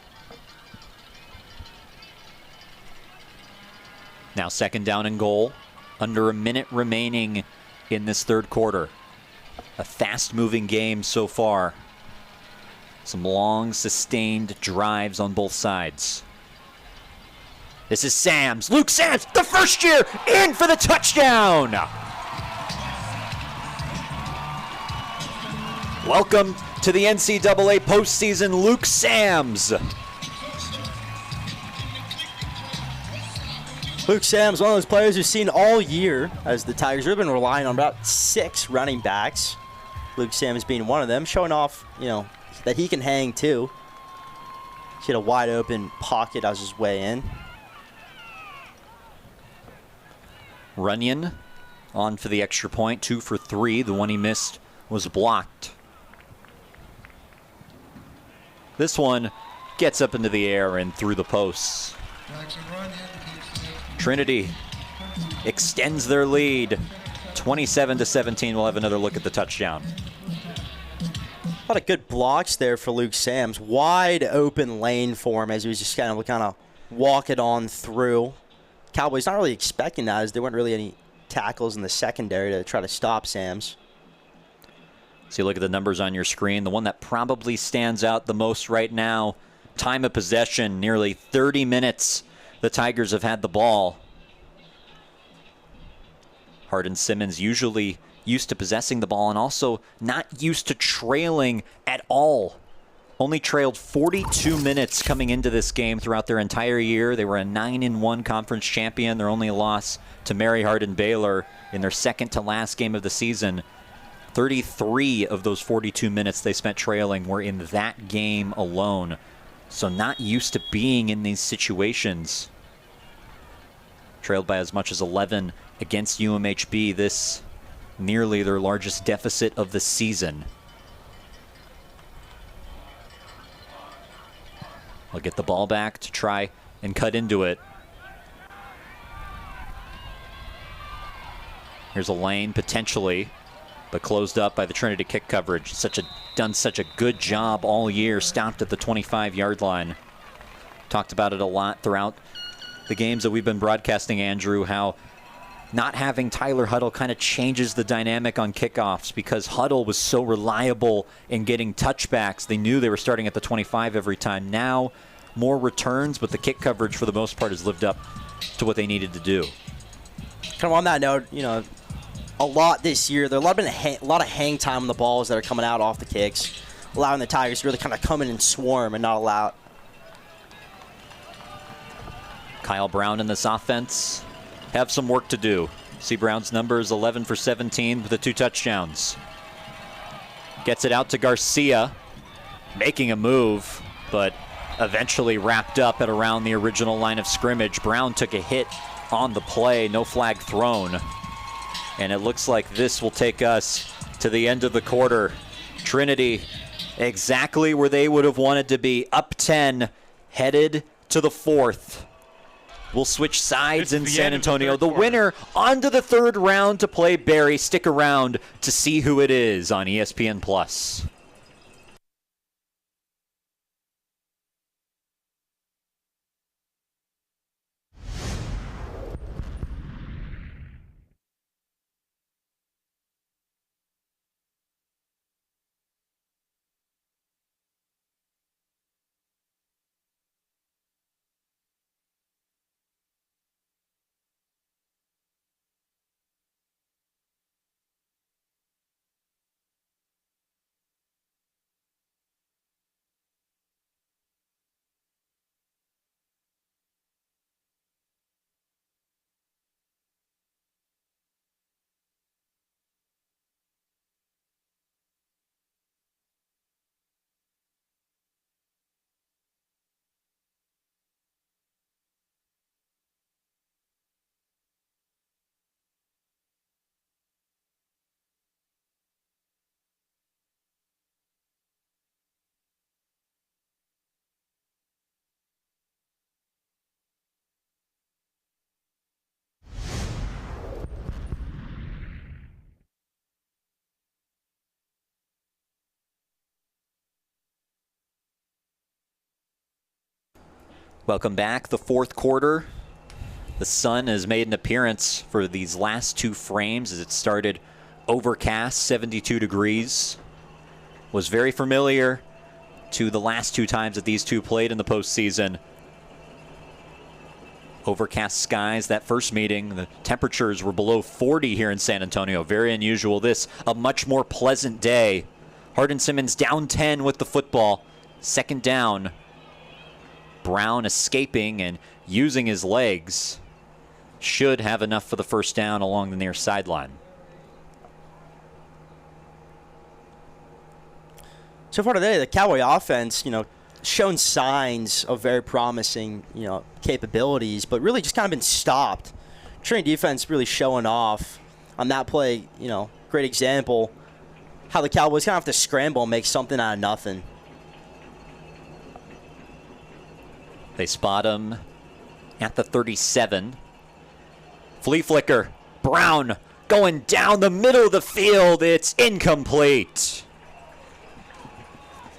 Now 2nd down and goal. Under a minute remaining in this 3rd quarter. A fast-moving game so far. Some long, sustained drives on both sides. This is Sams. Luke Sams, the first year, in for the touchdown. Welcome to the NCAA postseason, Luke Sams. Luke Sams, one of those players we've seen all year, as the Tigers have been relying on about 6 running backs. Luke Sams being one of them, showing off, that he can hang too. He had a wide open pocket as his way in. Runyon on for the extra point, 2 for 3. The one he missed was blocked. This one gets up into the air and through the posts. Trinity extends their lead, 27-17. We'll have another look at the touchdown. A lot of good blocks there for Luke Sams. Wide open lane for him as he was just kind of walk it on through. Cowboys not really expecting that, as there weren't really any tackles in the secondary to try to stop Sams. So you look at the numbers on your screen. The one that probably stands out the most right now, time of possession, nearly 30 minutes the Tigers have had the ball. Hardin-Simmons usually used to possessing the ball and also not used to trailing at all. Only trailed 42 minutes coming into this game throughout their entire year. They were a 9-1 conference champion. Their only loss to Mary Hardin-Baylor in their second to last game of the season. 33 of those 42 minutes they spent trailing were in that game alone. So not used to being in these situations. Trailed by as much as 11 against UMHB. This nearly their largest deficit of the season. They'll get the ball back to try and cut into it. Here's a lane potentially, but closed up by the Trinity kick coverage. Done such a good job all year. Stopped at the 25-yard line. Talked about it a lot throughout the games that we've been broadcasting, Andrew, how not having Tyler Huddle kind of changes the dynamic on kickoffs, because Huddle was so reliable in getting touchbacks. They knew they were starting at the 25 every time. Now, more returns, but the kick coverage for the most part has lived up to what they needed to do. Kind of on that note, a lot this year. There's been a lot of hang time on the balls that are coming out off the kicks, allowing the Tigers to really kind of come in and swarm and not allow it. Kyle Brown in this offense have some work to do. See Brown's numbers, 11 for 17 with the 2 touchdowns. Gets it out to Garcia. making a move, but eventually wrapped up at around the original line of scrimmage. Brown took a hit on the play, no flag thrown. And it looks like this will take us to the end of the quarter. Trinity exactly where they would have wanted to be, up 10, headed to the fourth. We'll switch sides in San Antonio. The winner onto the third round to play Barry. Stick around to see who it is on ESPN+. Welcome back. The fourth quarter. The sun has made an appearance for these last two frames as it started overcast, 72 degrees. Was very familiar to the last two times that these two played in the postseason. Overcast skies. That first meeting, the temperatures were below 40 here in San Antonio. Very unusual. This, a much more pleasant day. Hardin-Simmons down 10 with the football. Second down. Brown escaping and using his legs. Should have enough for the first down along the near sideline. So far today, the Cowboy offense, shown signs of very promising, capabilities, but really just kind of been stopped. Trinity defense really showing off on that play, great example how the Cowboys kind of have to scramble and make something out of nothing. They spot him at the 37. Flea flicker. Brown going down the middle of the field. It's incomplete.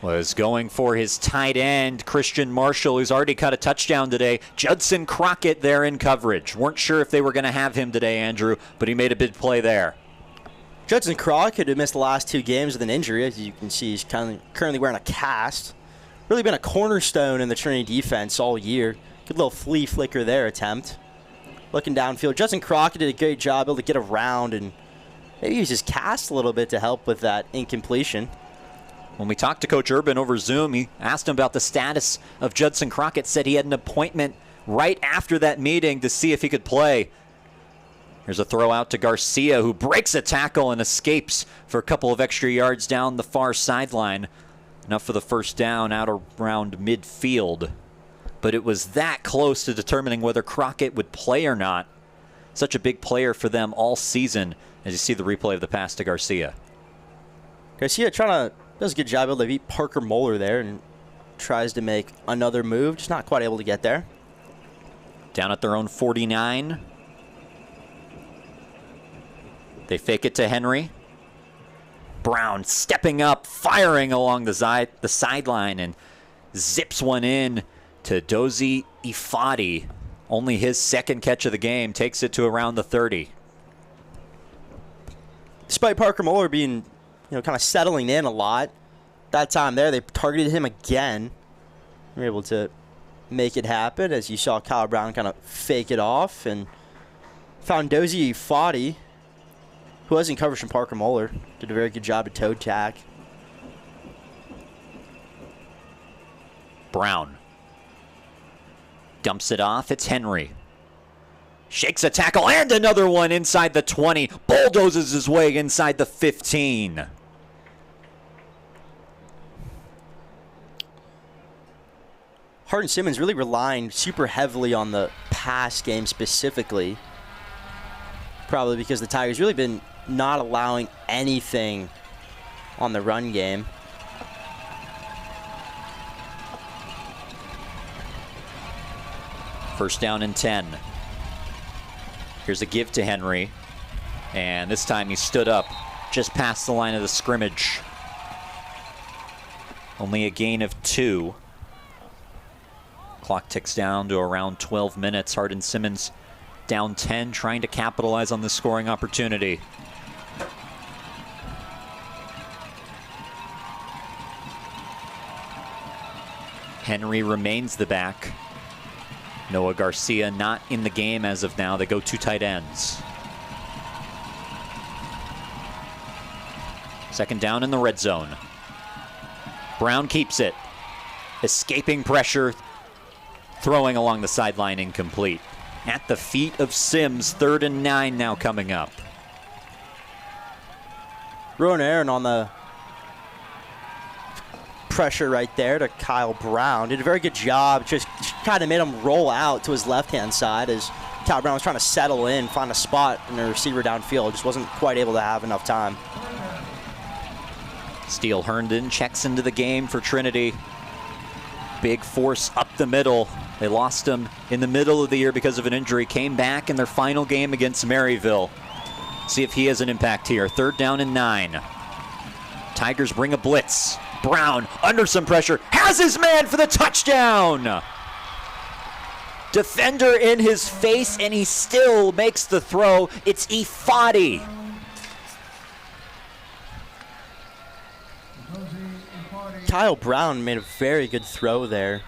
Was going for his tight end, Christian Marshall, who's already caught a touchdown today. Judson Crockett there in coverage. Weren't sure if they were going to have him today, Andrew, but he made a big play there. Judson Crockett, who missed the last two games with an injury. As you can see, he's currently wearing a cast. Really been a cornerstone in the Trinity defense all year. Good little flea flicker there attempt. Looking downfield, Judson Crockett did a great job able to get around and maybe use his cast a little bit to help with that incompletion. When we talked to Coach Urban over Zoom, he asked him about the status of Judson Crockett, said he had an appointment right after that meeting to see if he could play. Here's a throw out to Garcia, who breaks a tackle and escapes for a couple of extra yards down the far sideline. Enough for the first down out around midfield. But it was that close to determining whether Crockett would play or not. Such a big player for them all season, as you see the replay of the pass to Garcia. Garcia does a good job able to beat Parker Moeller there and tries to make another move. Just not quite able to get there. Down at their own 49. They fake it to Henry. Brown stepping up, firing along the sideline, and zips one in to Dozie Ifadi. Only his second catch of the game, takes it to around the 30. Despite Parker Moeller being, kind of settling in a lot, that time there they targeted him again. They were able to make it happen, as you saw Kyle Brown kind of fake it off and found Dozie Ifadi, who was in coverage from Parker Moeller. Did a very good job to toe tack. Brown dumps it off. It's Henry. Shakes a tackle and another one inside the 20. Bulldozes his way inside the 15. Hardin-Simmons really relying super heavily on the pass game specifically. Probably because the Tigers really been not allowing anything on the run game. First down and 10. Here's a give to Henry. And this time he stood up just past the line of the scrimmage. Only a gain of 2. Clock ticks down to around 12 minutes. Hardin-Simmons down 10, trying to capitalize on the scoring opportunity. Henry remains the back. Noah Garcia not in the game as of now. They go 2 tight ends. Second down in the red zone. Brown keeps it. Escaping pressure. Throwing along the sideline, incomplete. At the feet of Sims, 3rd and 9 now coming up. Rowan Aaron on the pressure right there to Kyle Brown. Did a very good job. Just kind of made him roll out to his left-hand side as Kyle Brown was trying to settle in, find a spot in the receiver downfield. Just wasn't quite able to have enough time. Steele Herndon checks into the game for Trinity. Big force up the middle. They lost him in the middle of the year because of an injury. Came back in their final game against Maryville. See if he has an impact here. 3rd down and 9. Tigers bring a blitz. Brown under some pressure. Has his man for the touchdown. Defender in his face, and he still makes the throw. It's Ifadi. Kyle Brown made a very good throw there.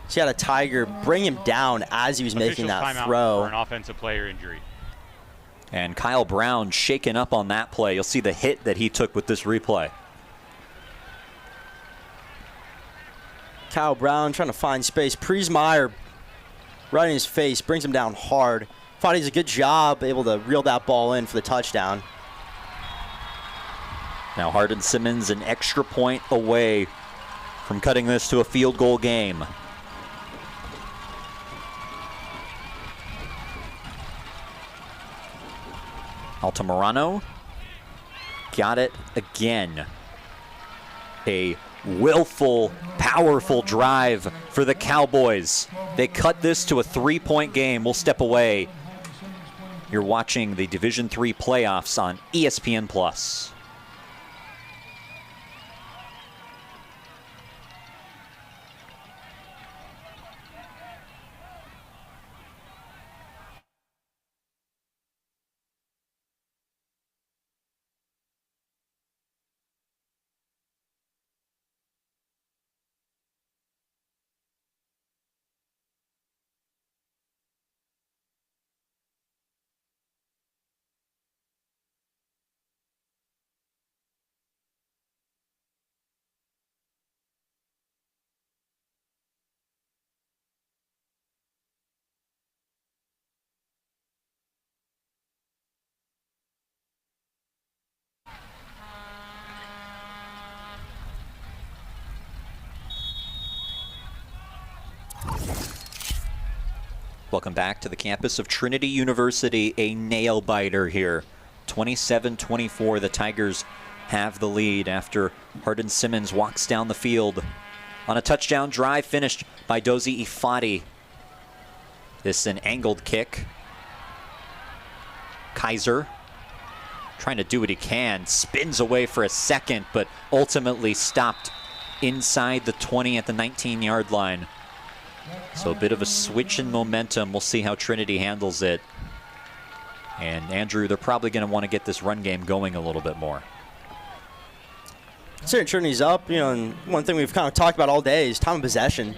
He had a Tiger bring him down as he was making that throw. For an offensive player injury. And Kyle Brown shaken up on that play. You'll see the hit that he took with this replay. Kyle Brown trying to find space. Priesmeyer right in his face, brings him down hard. Thought he did a good job able to reel that ball in for the touchdown. Now Hardin-Simmons an extra point away from cutting this to a field goal game. Altamirano got it again. A willful, powerful drive for the Cowboys. They cut this to a 3-point game. We'll step away. You're watching the Division III playoffs on ESPN+. Welcome back to the campus of Trinity University. A nail-biter here. 27-24, the Tigers have the lead after Hardin-Simmons walks down the field on a touchdown drive finished by Dozie Ifadi. This is an angled kick. Kaiser trying to do what he can, spins away for a second, but ultimately stopped inside the 20 at the 19-yard line. So a bit of a switch in momentum. We'll see how Trinity handles it. And Andrew, they're probably going to want to get this run game going a little bit more. Considering Trinity's up, and one thing we've kind of talked about all day is time of possession.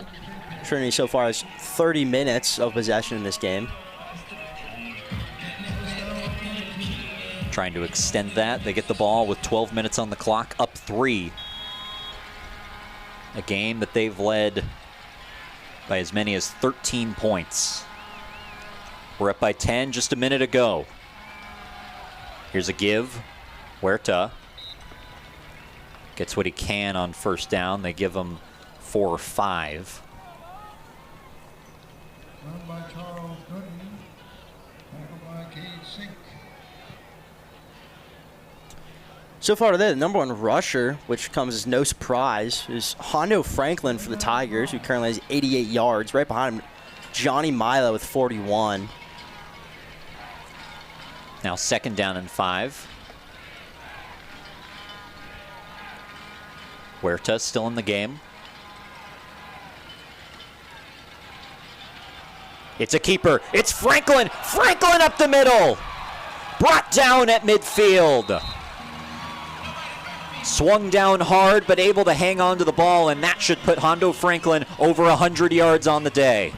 Trinity so far has 30 minutes of possession in this game. Trying to extend that. They get the ball with 12 minutes on the clock, up 3. A game that they've led by as many as 13 points. We're up by 10 just a minute ago. Here's a give. Huerta gets what he can on first down. They give him 4 or 5. Run by Charles Gooden. Tackle by Cade Sink. So far today, the number one rusher, which comes as no surprise, is Hondo Franklin for the Tigers, who currently has 88 yards. Right behind him, Johnny Milo with 41. Now 2nd down and 5. Huerta still in the game. It's a keeper. It's Franklin. Franklin up the middle. Brought down at midfield. Swung down hard, but able to hang on to the ball, and that should put Hondo Franklin over 100 yards on the day.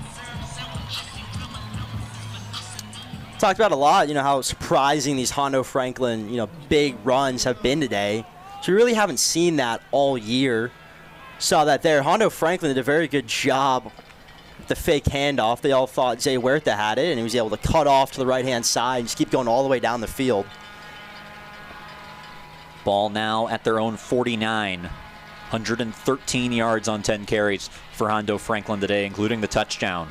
Talked about a lot, how surprising these Hondo Franklin, big runs have been today. So we really haven't seen that all year. Saw that there. Hondo Franklin did a very good job with the fake handoff. They all thought Zay Huerta had it, and he was able to cut off to the right-hand side and just keep going all the way down the field. Ball now at their own 49. 113 yards on 10 carries for Hondo Franklin today, including the touchdown.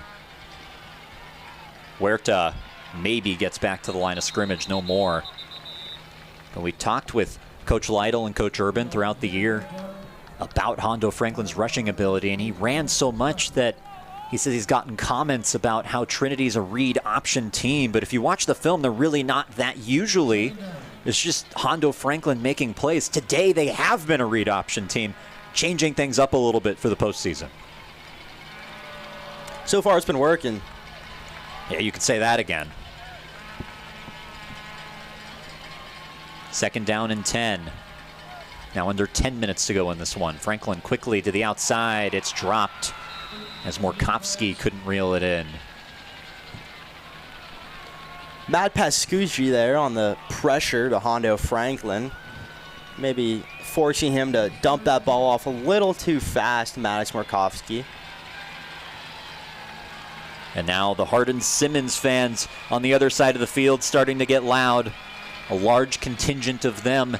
Huerta maybe gets back to the line of scrimmage, no more. But we talked with Coach Lytle and Coach Urban throughout the year about Hondo Franklin's rushing ability, and he ran so much that he says he's gotten comments about how Trinity's a read option team, but if you watch the film, they're really not that usually. It's just Hondo Franklin making plays. Today they have been a read option team, changing things up a little bit for the postseason. So far it's been working. Yeah, you could say that again. 2nd down and 10. Now under 10 minutes to go in this one. Franklin quickly to the outside. It's dropped as Morkowski couldn't reel it in. Matt Pascucci there on the pressure to Hondo Franklin. Maybe forcing him to dump that ball off a little too fast, Maddox Morkowski. And now the Hardin-Simmons fans on the other side of the field starting to get loud. A large contingent of them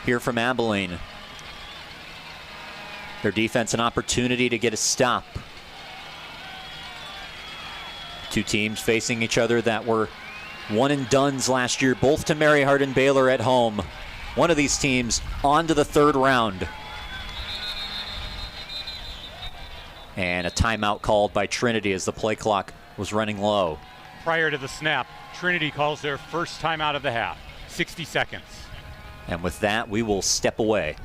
here from Abilene. Their defense an opportunity to get a stop. Two teams facing each other that were one and dones last year, both to Mary Hardin Baylor at home. One of these teams on to the 3rd round. And a timeout called by Trinity as the play clock was running low. Prior to the snap, Trinity calls their first timeout of the half. 60 seconds. And with that, we will step away.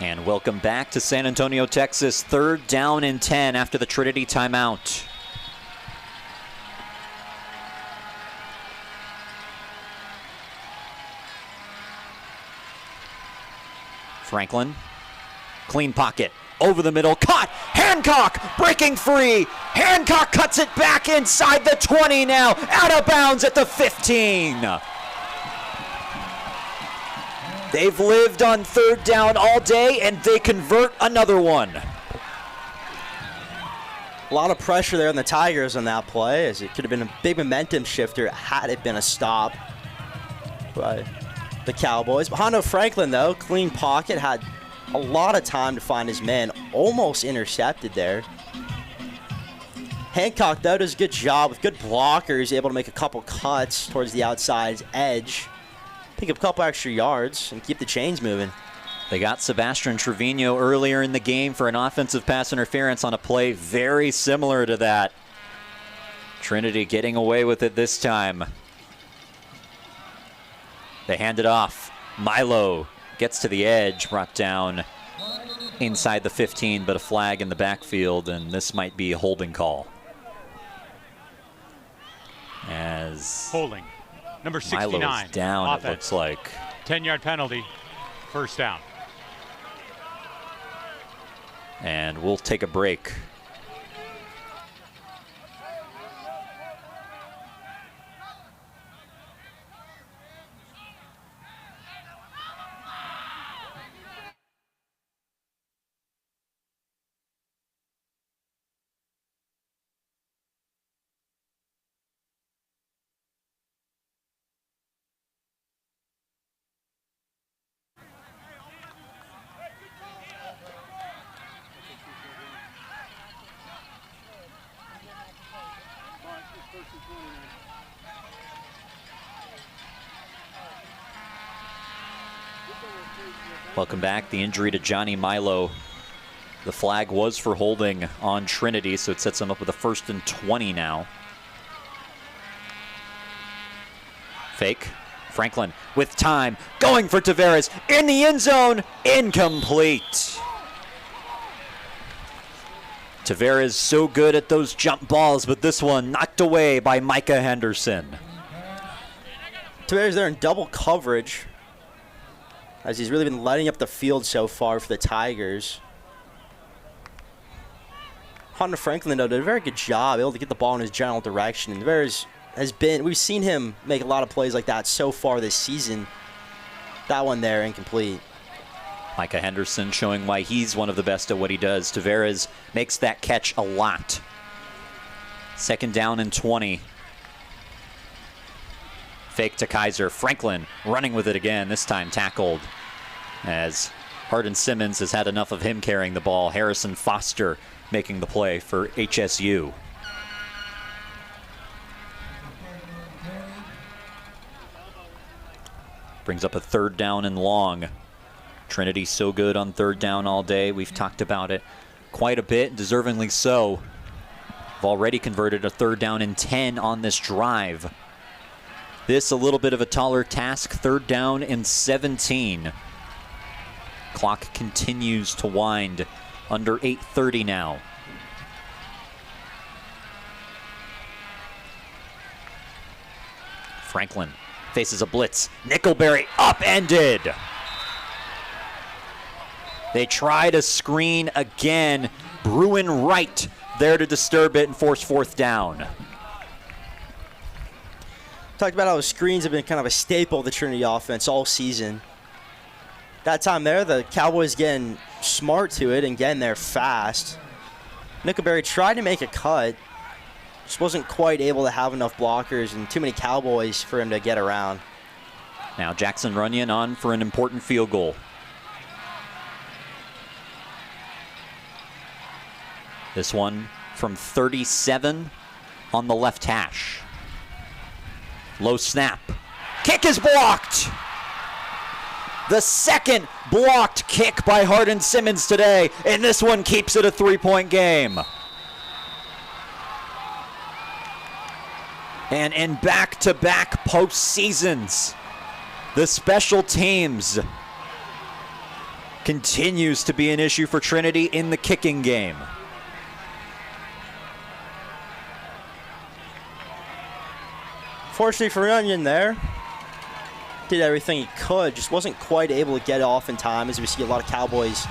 And welcome back to San Antonio, Texas. 3rd down and 10 after the Trinity timeout. Franklin, clean pocket, over the middle, caught, Hancock breaking free. Hancock cuts it back inside the 20 now, out of bounds at the 15. They've lived on 3rd down all day, and they convert another one. A lot of pressure there on the Tigers on that play, as it could have been a big momentum shifter had it been a stop by the Cowboys. But Hondo Franklin, though, clean pocket, had a lot of time to find his man, almost intercepted there. Hancock, though, does a good job with good blockers, able to make a couple cuts towards the outside edge. Pick up a couple extra yards and keep the chains moving. They got Sebastian Trevino earlier in the game for an offensive pass interference on a play very similar to that. Trinity getting away with it this time. They hand it off. Milo gets to the edge, brought down inside the 15, but a flag in the backfield, and this might be a holding call. As Holding. Number 69. Milo's down, offense. it looks like. 10-yard penalty. First down. And we'll take a break. Welcome back. The injury to Johnny Milo. The flag was for holding on Trinity, so it sets them up with a 1st and 20 now. Fake. Franklin with time, going for Tavares in the end zone, incomplete. Tavares so good at those jump balls, but this one knocked away by Micah Henderson. Tavares there in double coverage, as he's really been lighting up the field so far for the Tigers. Hunter Franklin, though, did a very good job, able to get the ball in his general direction. And Tavares has been, we've seen him make a lot of plays like that so far this season. That one there, incomplete. Micah Henderson showing why he's one of the best at what he does. Tavares makes that catch a lot. 2nd down and 20. Fake to Kaiser. Franklin running with it again, this time tackled. As Hardin-Simmons has had enough of him carrying the ball. Harrison Foster making the play for HSU. Brings up a 3rd down and long. Trinity so good on 3rd down all day. We've talked about it quite a bit, deservingly so. We've already converted a 3rd down and 10 on this drive. This a little bit of a taller task, 3rd down and 17. Clock continues to wind, under 8:30 now. Franklin faces a blitz. Nickelberry upended. They try to screen again. Bruin Wright there to disturb it and force 4th down. Talked about how the screens have been kind of a staple of the Trinity offense all season. That time there, the Cowboys getting smart to it and getting there fast. Nickelberry tried to make a cut. Just wasn't quite able to have enough blockers and too many Cowboys for him to get around. Now Jackson Runyon on for an important field goal. This one from 37 on the left hash. Low snap. Kick is blocked. The 2nd blocked kick by Hardin-Simmons today, and this one keeps it a 3-point game. And in back-to-back postseasons, the special teams continues to be an issue for Trinity in the kicking game. Fortunately for Runyon there, did everything he could, just wasn't quite able to get off in time, as we see a lot of Cowboys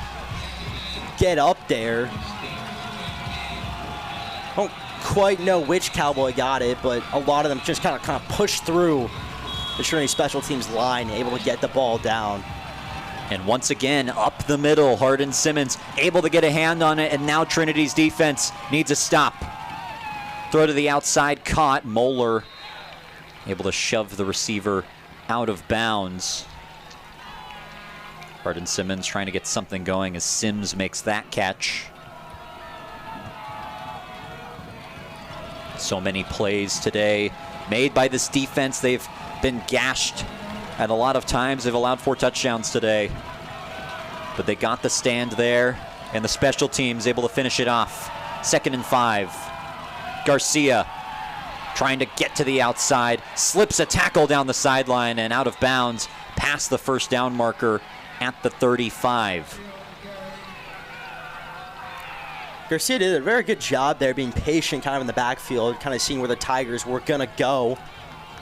get up there. Don't quite know which Cowboy got it, but a lot of them just kind of pushed through the Trinity special teams line, able to get the ball down. And once again, up the middle, Hardin-Simmons able to get a hand on it, and now Trinity's defense needs a stop. Throw to the outside, caught. Moeller able to shove the receiver out of bounds. Hardin-Simmons trying to get something going as Sims makes that catch. So many plays today made by this defense. They've been gashed at a lot of times. They've allowed 4 touchdowns today. But they got the stand there, and the special teams able to finish it off. 2nd and 5. Garcia trying to get to the outside, slips a tackle down the sideline and out of bounds past the first down marker at the 35. Garcia did a very good job there, being patient kind of in the backfield, kind of seeing where the Tigers were going to go.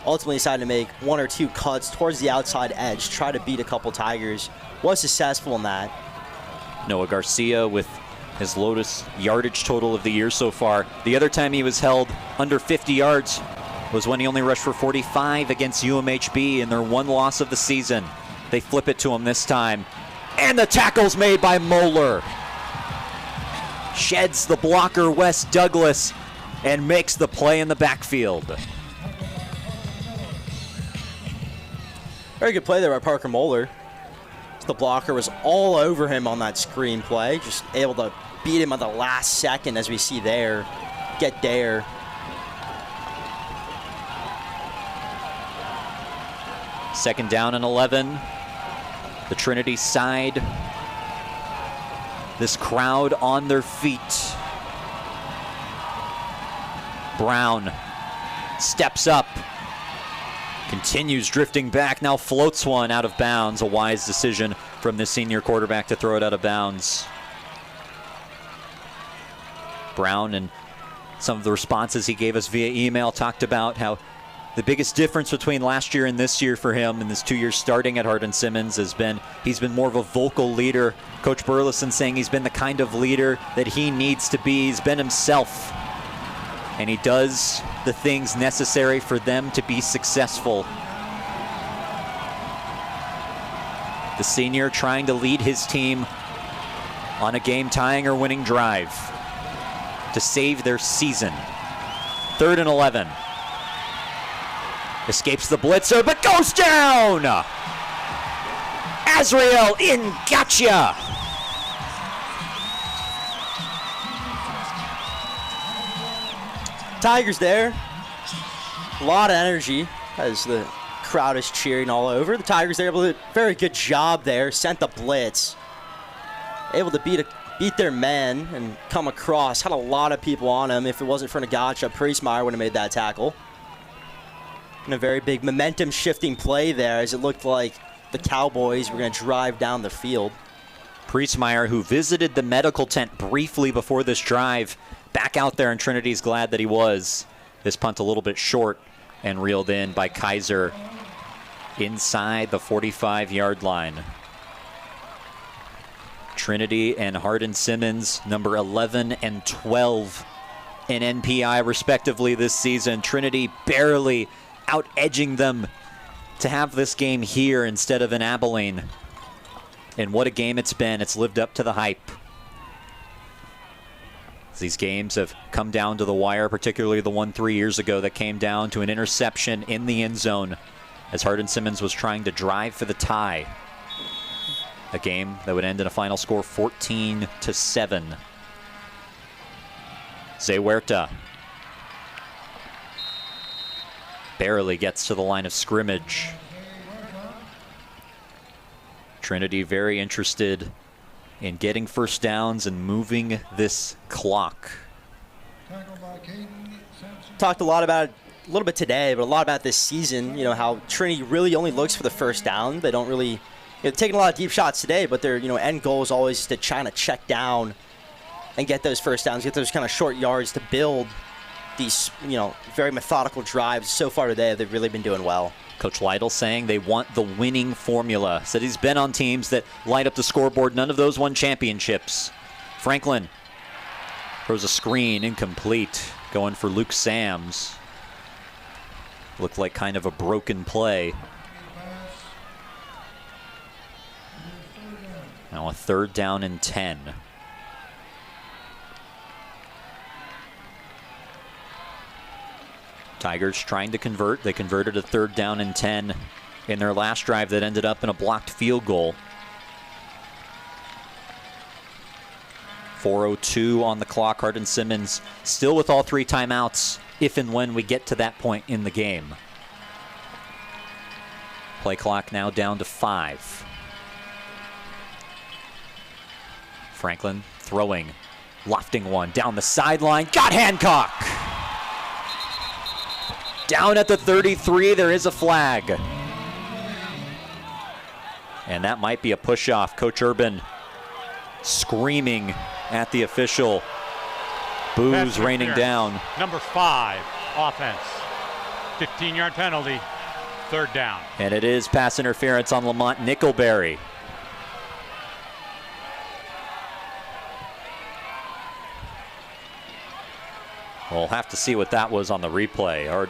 Ultimately decided to make one or two cuts towards the outside edge, try to beat a couple Tigers. Was successful in that. Noah Garcia with his lowest yardage total of the year so far. The other time he was held under 50 yards was when he only rushed for 45 against UMHB in their one loss of the season. They flip it to him this time. And the tackle's made by Moeller. Sheds the blocker, Wes Douglas, and makes the play in the backfield. Very good play there by Parker Moeller. The blocker was all over him on that screen play, just able to beat him at the last second, as we see there. Get there. Second down and 11. The Trinity side. This crowd on their feet. Brown steps up. Continues drifting back, now floats one out of bounds. A wise decision from the senior quarterback to throw it out of bounds. Brown, and some of the responses he gave us via email, talked about how the biggest difference between last year and this year for him in this 2 years starting at Hardin-Simmons has been he's been more of a vocal leader. Coach Burleson saying he's been the kind of leader that he needs to be. He's been himself. And he does the things necessary for them to be successful. The senior trying to lead his team on a game-tying or winning drive to save their season. 3rd and 11. Escapes the blitzer, but goes down! Azrael in gotcha! Tigers there. A lot of energy as the crowd is cheering all over. The Tigers there able to very good job there. Sent the blitz. Able to beat their men and come across. Had a lot of people on him. If it wasn't for Nagacha, Priestmeyer would have made that tackle. And a very big momentum shifting play there, as it looked like the Cowboys were going to drive down the field. Priestmeyer, who visited the medical tent briefly before this drive, back out there, and Trinity's glad that he was. This punt a little bit short and reeled in by Kaiser inside the 45-yard line. Trinity and Hardin-Simmons, number 11 and 12 in NPI respectively this season. Trinity barely out-edging them to have this game here instead of in Abilene. And what a game it's been. It's lived up to the hype. These games have come down to the wire, particularly the one 3 years ago that came down to an interception in the end zone as Hardin-Simmons was trying to drive for the tie. A game that would end in a final score 14-7. Zay Huerta barely gets to the line of scrimmage. Trinity very interested in getting first downs and moving this clock. Talked a lot about it a little bit today, but a lot about this season. You know, how Trinity really only looks for the first down. They don't really, taking a lot of deep shots today, but their end goal is always to try to check down and get those first downs, get those kind of short yards to build these, very methodical drives. So far today, they've really been doing well. Coach Lytle saying they want the winning formula. Said he's been on teams that light up the scoreboard. None of those won championships. Franklin throws a screen, incomplete. Going for Luke Sams. Looked like kind of a broken play. Now a 3rd down and 10. Tigers trying to convert. They converted a 3rd down and 10 in their last drive that ended up in a blocked field goal. 4:02 on the clock. Hardin-Simmons still with all 3 timeouts if and when we get to that point in the game. Play clock now down to 5. Franklin throwing, lofting one down the sideline. Got Hancock! Down at the 33, there is a flag. And that might be a push-off. Coach Urban screaming at the official. Boos raining down. Number 5, offense. 15-yard penalty, 3rd down. And it is pass interference on Lamont Nickelberry. We'll have to see what that was on the replay.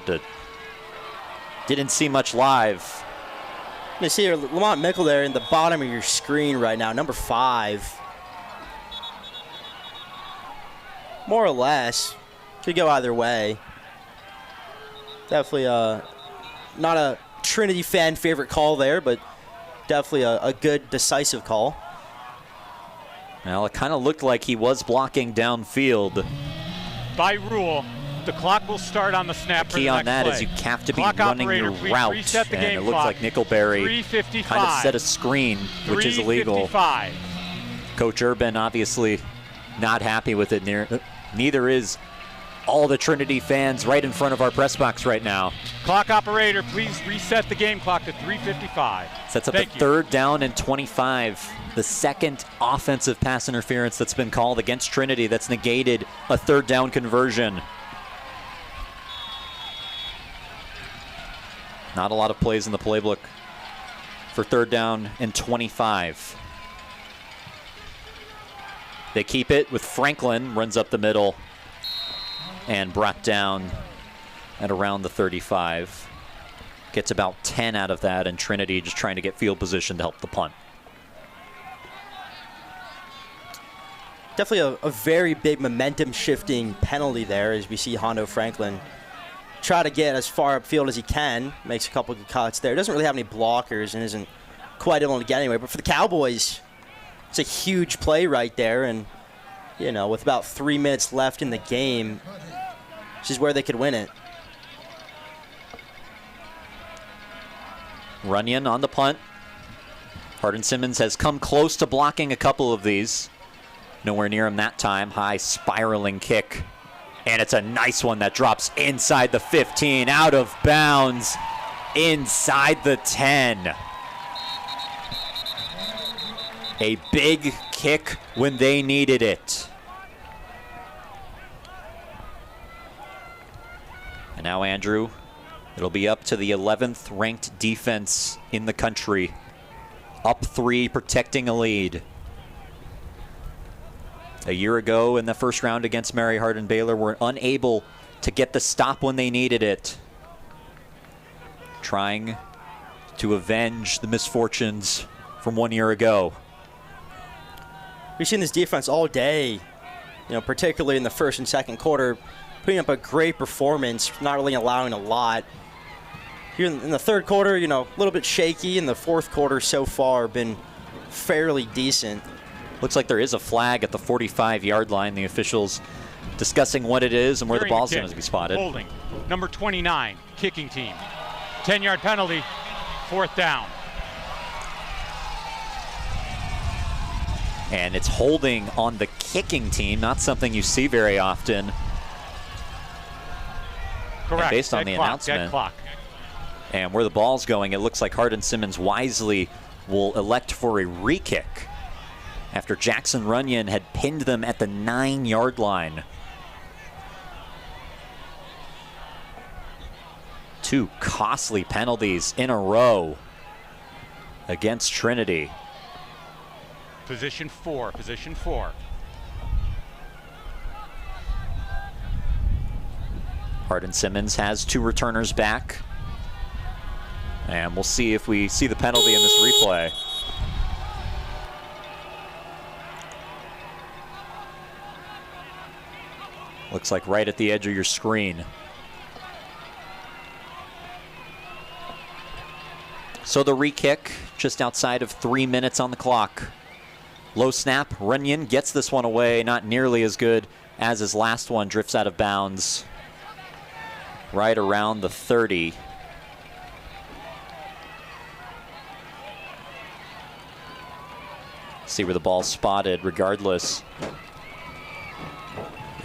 Didn't see much live. You see here, Lamont Nickelberry in the bottom of your screen right now, number 5. More or less. Could go either way. Definitely not a Trinity fan favorite call there, but definitely a good, decisive call. Well, it kind of looked like he was blocking downfield. By rule, the clock will start on the snap. The key on that is you have to be running your route, and it looks like Nickelberry kind of set a screen, which is illegal. Coach Urban obviously not happy with it. Neither is all the Trinity fans right in front of our press box right now. Clock operator, please reset the game clock to 3:55. Sets up the 3rd down and 25. The second offensive pass interference that's been called against Trinity that's negated a 3rd down conversion. Not a lot of plays in the playbook for 3rd down and 25. They keep it with Franklin, runs up the middle, and brought down at around the 35. Gets about 10 out of that, and Trinity just trying to get field position to help the punt. Definitely a very big momentum-shifting penalty there as we see Hondo Franklin try to get as far upfield as he can. Makes a couple good cuts there. Doesn't really have any blockers and isn't quite able to get anywhere. But for the Cowboys, it's a huge play right there. And, you know, with about 3 minutes left in the game, this is where they could win it. Runyon on the punt. Hardin-Simmons has come close to blocking a couple of these. Nowhere near him that time. High spiraling kick. And it's a nice one that drops inside the 15, out of bounds, inside the 10. A big kick when they needed it. And now, Andrew, it'll be up to the 11th ranked defense in the country. Up 3, protecting a lead. A year ago in the first round against Mary Hardin-Baylor, were unable to get the stop when they needed it. Trying to avenge the misfortunes from 1 year ago. We've seen this defense all day, you know, particularly in the first and second quarter, putting up a great performance, not really allowing a lot. Here in the third quarter, you know, a little bit shaky. In the fourth quarter so far, been fairly decent. Looks like there is a flag at the 45-yard line. The officials discussing what it is and where the ball's going to be spotted. Holding. Number 29, kicking team. 10-yard penalty, 4th down. And it's holding on the kicking team, not something you see very often. Correct. And based on dead the clock, announcement dead clock. And where the ball's going, it looks like Hardin-Simmons wisely will elect for a re-kick after Jackson Runyon had pinned them at the 9-yard line. 2 costly penalties in a row against Trinity. Position 4, position 4. Hardin-Simmons has 2 returners back. And we'll see if we see the penalty in this replay. Looks like right at the edge of your screen. So the re-kick, just outside of 3 minutes on the clock. Low snap, Runyon gets this one away, not nearly as good as his last one, drifts out of bounds. Right around the 30. See where the ball's spotted regardless.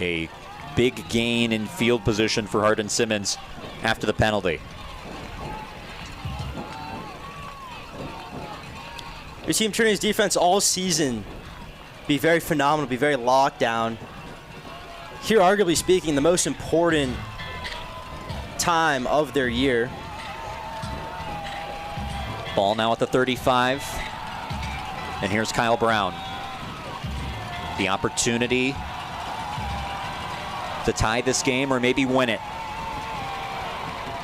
A big gain in field position for Hardin-Simmons. after the penalty. We've seen Trinity's defense all season be very phenomenal, be very locked down. Here, arguably speaking, the most important time of their year. Ball now at the 35. And here's Kyle Brown. The opportunity to tie this game or maybe win it.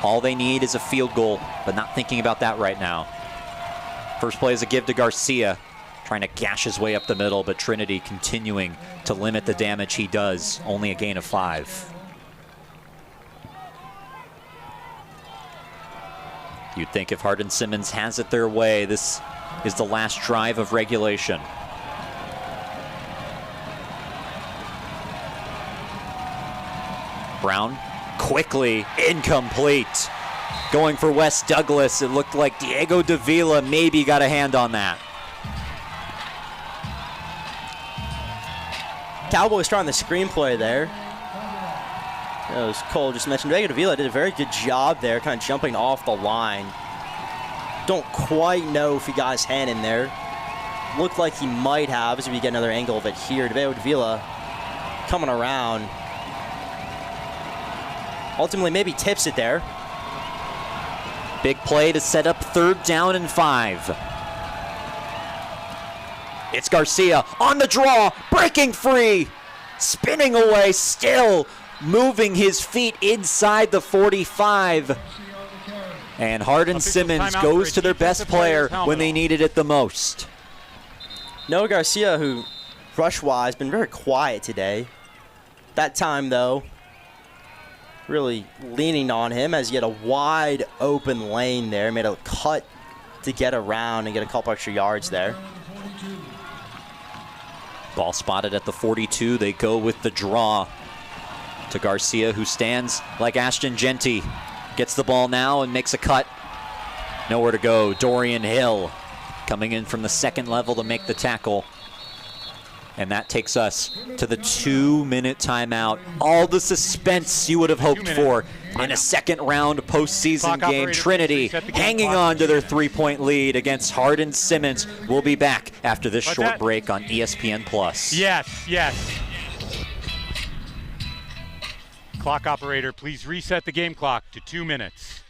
All they need is a field goal, but not thinking about that right now. First play is a give to Garcia, trying to gash his way up the middle, but Trinity continuing to limit the damage he does. Only a gain of 5. You'd think if Hardin-Simmons has it their way, this is the last drive of regulation. Brown quickly incomplete. Going for Wes Douglas. It looked like Diego Davila maybe got a hand on that. Cowboys trying the screenplay there. As Cole just mentioned, Diego Davila did a very good job there, kind of jumping off the line. Don't quite know if he got his hand in there. Looked like he might have, as we get another angle of it here. Diego Davila coming around. Ultimately, maybe tips it there. Big play to set up 3rd down and 5. It's Garcia on the draw, breaking free, spinning away, still moving his feet inside the 45. And Hardin-Simmons goes to their best player when they needed it the most. Noah Garcia, who rush-wise been very quiet today. That time, though, really leaning on him as he had a wide open lane there. Made a cut to get around and get a couple extra yards there. Ball spotted at the 42. They go with the draw to Garcia, who stands like Ashton Genty. Gets the ball now and makes a cut. Nowhere to go. Dorian Hill coming in from the 2nd level to make the tackle. And that takes us to the 2-minute timeout. All the suspense you would have hoped for in a second-round postseason game. Trinity hanging on to their 3-point lead against Hardin-Simmons. We'll be back after this short break on ESPN+. Yes. Clock operator, please reset the game clock to 2 minutes.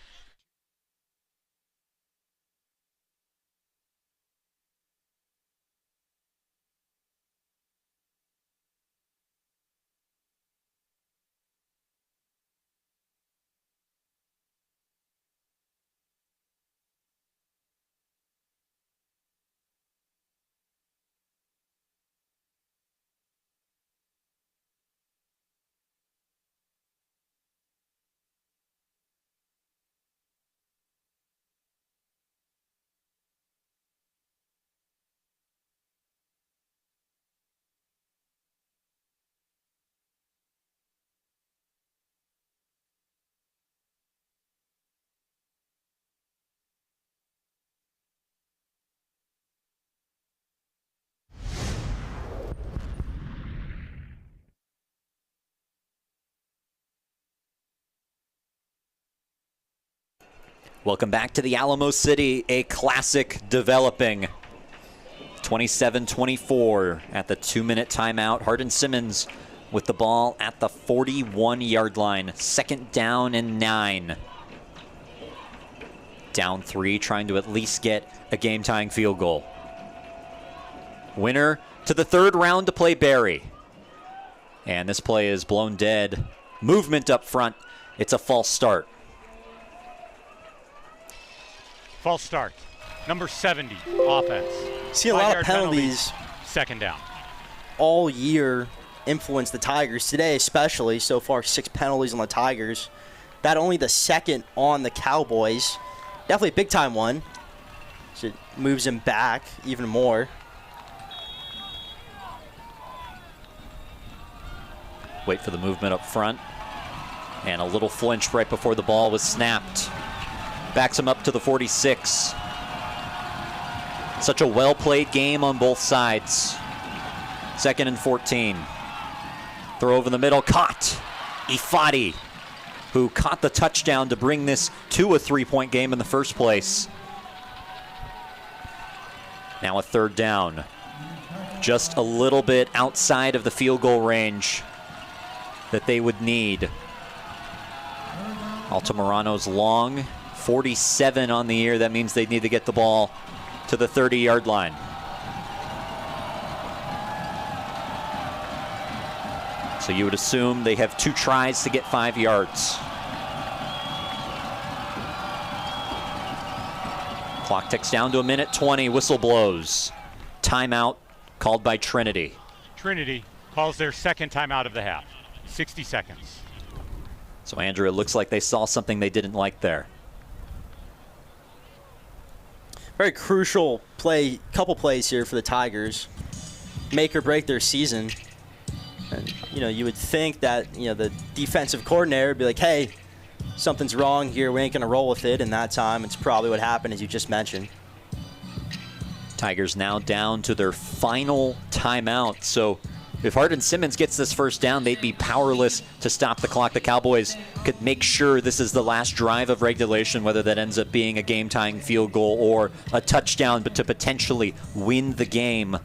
Welcome back to the Alamo City, a classic developing. 27-24 at the 2-minute timeout. Hardin-Simmons with the ball at the 41-yard line. 2nd down and 9. Down 3, trying to at least get a game-tying field goal. Winner to the 3rd round to play Barry. And this play is blown dead. Movement up front. It's a false start. False start. Number 70, offense. See a lot of penalties. 2nd down. All year influence the Tigers. Today especially, so far 6 penalties on the Tigers. That only the 2nd on the Cowboys. Definitely a big-time one. So it moves him back even more. Wait for the movement up front. And a little flinch right before the ball was snapped. Backs him up to the 46. Such a well-played game on both sides. 2nd and 14. Throw over the middle, caught. Ifadi who caught the touchdown to bring this to a 3-point game in the first place. Now a third down. Just a little bit outside of the field goal range that they would need. Altamirano's long, 47 on the year. That means they need to get the ball to the 30-yard line. So you would assume they have 2 tries to get 5 yards. Clock ticks down to 1:20. Whistle blows. Timeout called by Trinity. Trinity calls their second timeout of the half. 60 seconds. So, Andrew, it looks like they saw something they didn't like there. Very crucial play, couple plays here for the Tigers. Make or break their season. And, you would think that, the defensive coordinator would be like, hey, something's wrong here. We ain't going to roll with it. And that time, it's probably what happened, as you just mentioned. Tigers now down to their final timeout. So if Hardin-Simmons gets this first down, they'd be powerless to stop the clock. The Cowboys could make sure this is the last drive of regulation, whether that ends up being a game-tying field goal or a touchdown, but to potentially win the game.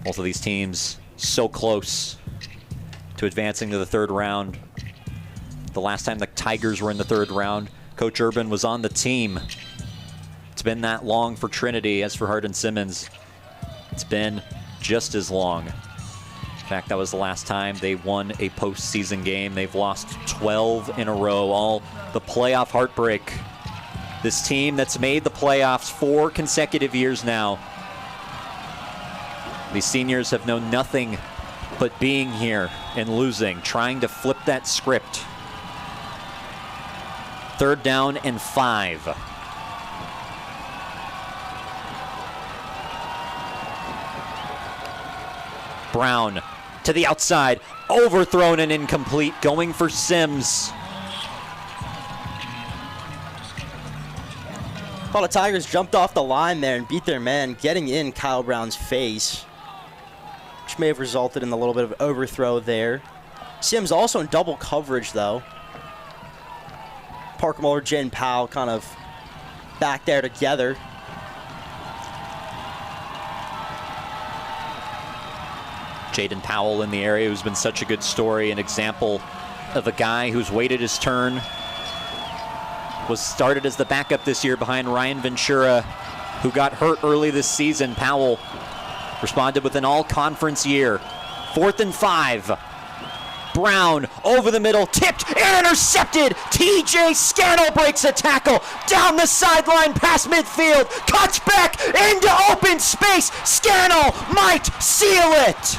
Both of these teams so close to advancing to the third round. The last time the Tigers were in the third round, Coach Urban was on the team. It's been that long for Trinity. As for Hardin-Simmons, it's been just as long. In fact, that was the last time they won a postseason game. They've lost 12 in a row, all the playoff heartbreak. This team that's made the playoffs 4 consecutive years now. These seniors have known nothing but being here and losing, trying to flip that script. 3rd down and 5. Brown to the outside, overthrown and incomplete, going for Sims. Well, the Tigers jumped off the line there and beat their man, getting in Kyle Brown's face, which may have resulted in a little bit of overthrow there. Sims also in double coverage, though. Parker Muller, Jaden Powell kind of back there together. Jaden Powell in the area, who's been such a good story, an example of a guy who's waited his turn. Was started as the backup this year behind Ryan Ventura, who got hurt early this season. Powell responded with an all-conference year. 4th and 5. Brown over the middle, tipped and intercepted. TJ Scannell breaks a tackle down the sideline past midfield, cuts back into open space. Scannell might seal it.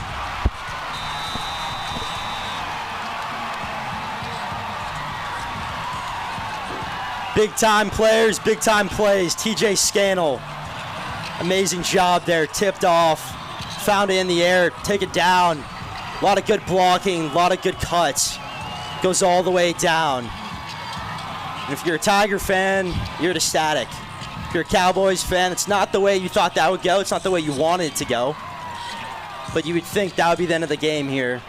Big time players, big time plays. TJ Scannell, amazing job there. Tipped off, found it in the air, take it down. A lot of good blocking, a lot of good cuts. Goes all the way down. And if you're a Tiger fan, you're ecstatic. If you're a Cowboys fan, it's not the way you thought that would go. It's not the way you wanted it to go. But you would think that would be the end of the game here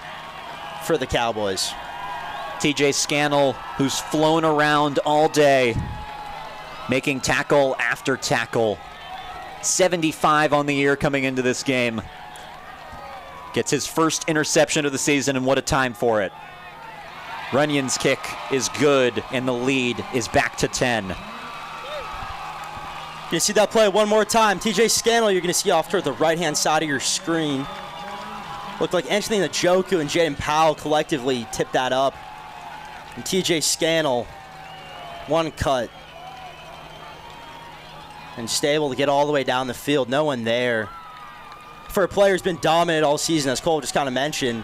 for the Cowboys. TJ Scannell, who's flown around all day, making tackle after tackle. 75 on the year coming into this game. Gets his first interception of the season, and what a time for it. Runyon's kick is good, and the lead is back to 10. You see that play one more time. TJ Scannell, you're going to see off toward the right-hand side of your screen. Looked like Anthony Njoku and Jaden Powell collectively tipped that up. And TJ Scannell, one cut. And just able to get all the way down the field. No one there. For a player who's been dominant all season, as Cole just kind of mentioned,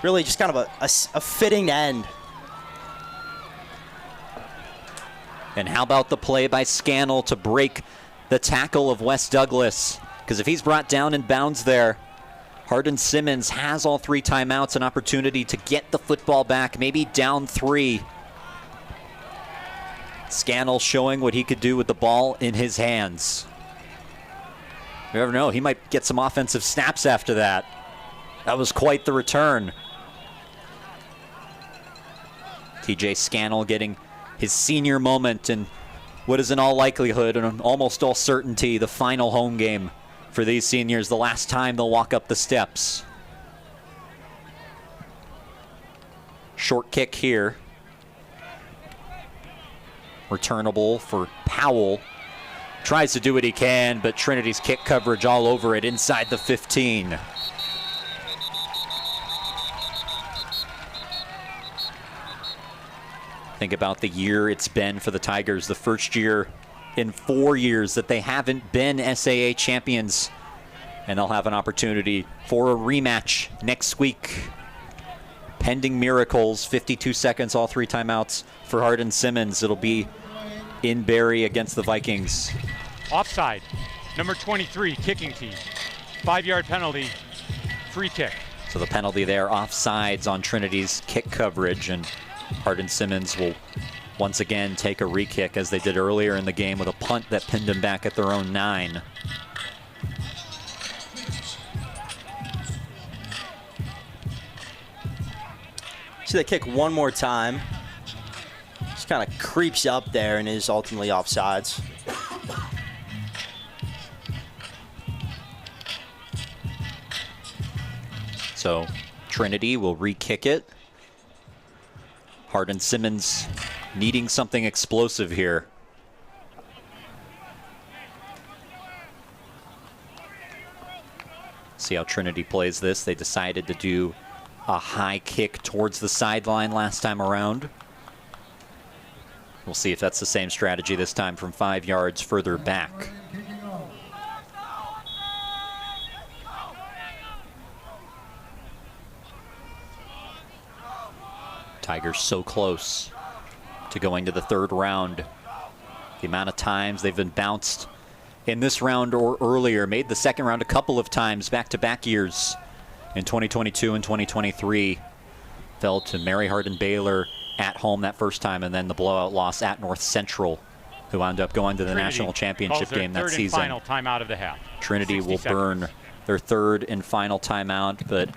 really just kind of a fitting end. And how about the play by Scannell to break the tackle of Wes Douglas? Because if he's brought down in bounds there, Hardin-Simmons has all 3 timeouts, an opportunity to get the football back, maybe down 3. Scannell showing what he could do with the ball in his hands. You never know, he might get some offensive snaps after that. That was quite the return. TJ Scannell getting his senior moment in what is in all likelihood and almost all certainty the final home game for these seniors, the last time they'll walk up the steps. Short kick here. Returnable for Powell. Tries to do what he can, but Trinity's kick coverage all over it inside the 15. Think about the year it's been for the Tigers, the first year in 4 years that they haven't been SAA champions. And they'll have an opportunity for a rematch next week. Pending miracles, 52 seconds, all 3 timeouts for Hardin-Simmons. It'll be in Barrie against the Vikings. Offside, number 23, kicking team. 5-yard penalty, free kick. So the penalty there, offsides on Trinity's kick coverage, and Hardin-Simmons will once again take a re-kick as they did earlier in the game with a punt that pinned them back at their own 9. See the kick one more time. Just kind of creeps up there and is ultimately offsides. So Trinity will re-kick it. Hardin-Simmons needing something explosive here. See how Trinity plays this. They decided to do a high kick towards the sideline last time around. We'll see if that's the same strategy this time from 5 yards further back. Tigers so close to going to the 3rd round. The amount of times they've been bounced in this round or earlier, made the 2nd round a couple of times back-to-back years in 2022 and 2023. Fell to Mary Hardin-Baylor at home that first time, and then the blowout loss at North Central, who wound up going to the Trinity national championship game that season. Final timeout of the half. Trinity 60 will seconds. burn their 3rd and final timeout. But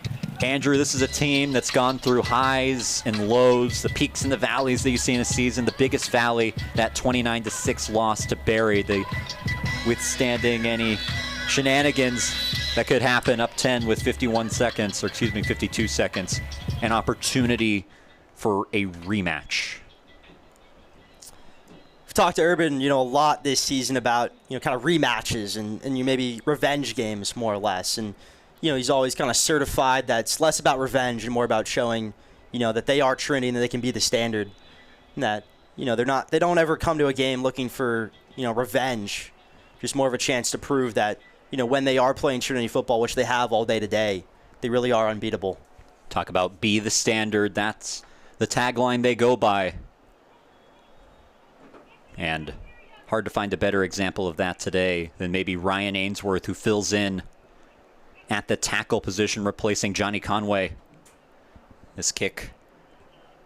Andrew, this is a team that's gone through highs and lows, the peaks and the valleys that you see in a season. The biggest valley, that 29-6 loss to Barrie, they withstanding any shenanigans that could happen up 10 with 52 seconds, an opportunity for a rematch. We've talked to Urban, a lot this season about, kind of rematches and maybe revenge games more or less. And, he's always kind of certified that it's less about revenge and more about showing, that they are Trinity and that they can be the standard. And that, they don't ever come to a game looking for, revenge. Just more of a chance to prove that, when they are playing Trinity football, which they have all day today, they really are unbeatable. Talk about be the standard. That's the tagline they go by. And hard to find a better example of that today than maybe Ryan Ainsworth, who fills in at the tackle position, replacing Johnny Conway. This kick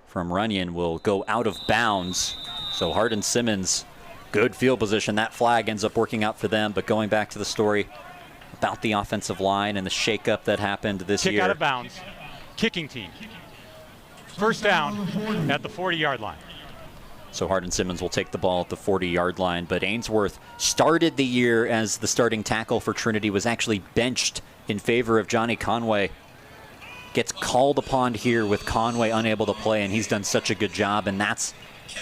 from Runyon will go out of bounds. So Hardin-Simmons, good field position. That flag ends up working out for them. But going back to the story about the offensive line and the shakeup that happened this year. Kick out of bounds. Kicking team. First down at the 40-yard line. So Hardin-Simmons will take the ball at the 40-yard line. But Ainsworth started the year as the starting tackle for Trinity, was actually benched in favor of Johnny Conway. Gets called upon here with Conway unable to play, and he's done such a good job. And that's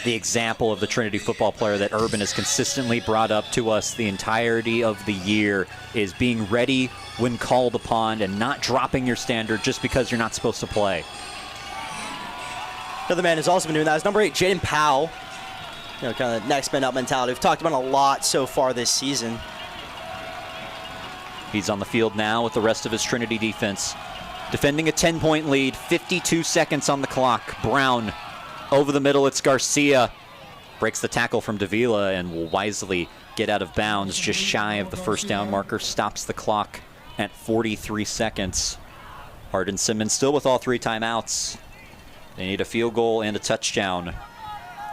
the example of the Trinity football player that Urban has consistently brought up to us the entirety of the year, is being ready when called upon and not dropping your standard just because you're not supposed to play. Another man who's also been doing that is number 8, Jaden Powell. Kind of next man up mentality. We've talked about a lot so far this season. He's on the field now with the rest of his Trinity defense. Defending a 10-point lead, 52 seconds on the clock. Brown over the middle, it's Garcia. Breaks the tackle from Davila and will wisely get out of bounds just shy of the first down marker. Stops the clock at 43 seconds. Hardin-Simmons still with all 3 timeouts. They need a field goal and a touchdown.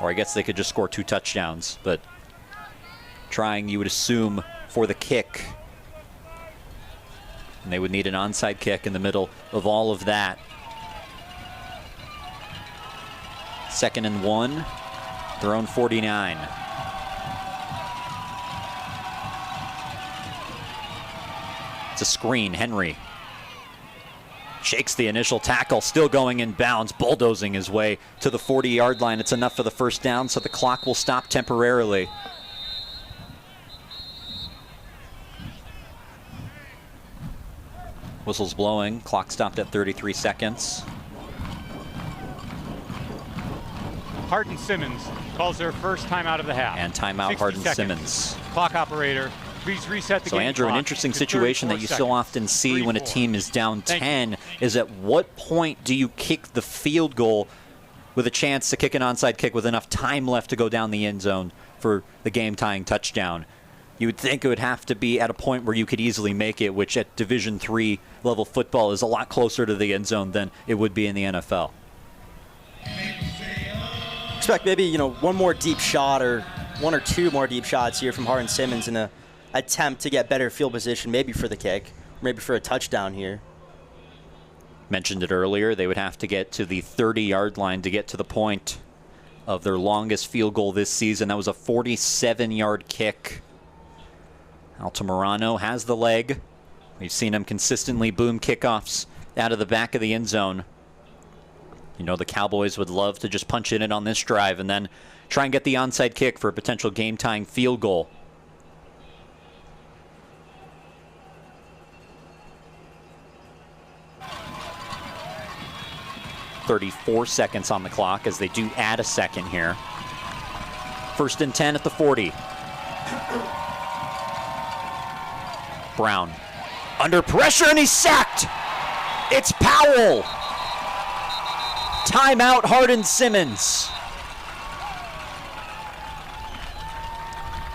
Or I guess they could just score 2 touchdowns. But trying, you would assume, for the kick. And they would need an onside kick in the middle of all of that. 2nd and 1, their own 49. It's a screen. Henry shakes the initial tackle, still going in bounds, bulldozing his way to the 40-yard line. It's enough for the first down, so the clock will stop temporarily. Whistle's blowing. Clock stopped at 33 seconds. Hardin-Simmons calls their first timeout of the half. And timeout, Hardin-Simmons. Clock operator, please reset the game. So, Andrew, an interesting situation that you so often see when a team is down 10 is at what point do you kick the field goal with a chance to kick an onside kick with enough time left to go down the end zone for the game-tying touchdown? You would think it would have to be at a point where you could easily make it, which at Division III level football is a lot closer to the end zone than it would be in the NFL. Expect maybe, one more deep shot or one or two more deep shots here from Hardin-Simmons in an attempt to get better field position, maybe for the kick, maybe for a touchdown here. Mentioned it earlier, they would have to get to the 30-yard line to get to the point of their longest field goal this season. That was a 47-yard kick. Altamirano has the leg. We've seen him consistently boom kickoffs out of the back of the end zone. The Cowboys would love to just punch in it on this drive and then try and get the onside kick for a potential game-tying field goal. .34 seconds on the clock as they do add a second here. 1st and 10 at the 40. Brown under pressure, and he's sacked. It's Powell. Timeout, Hardin-Simmons.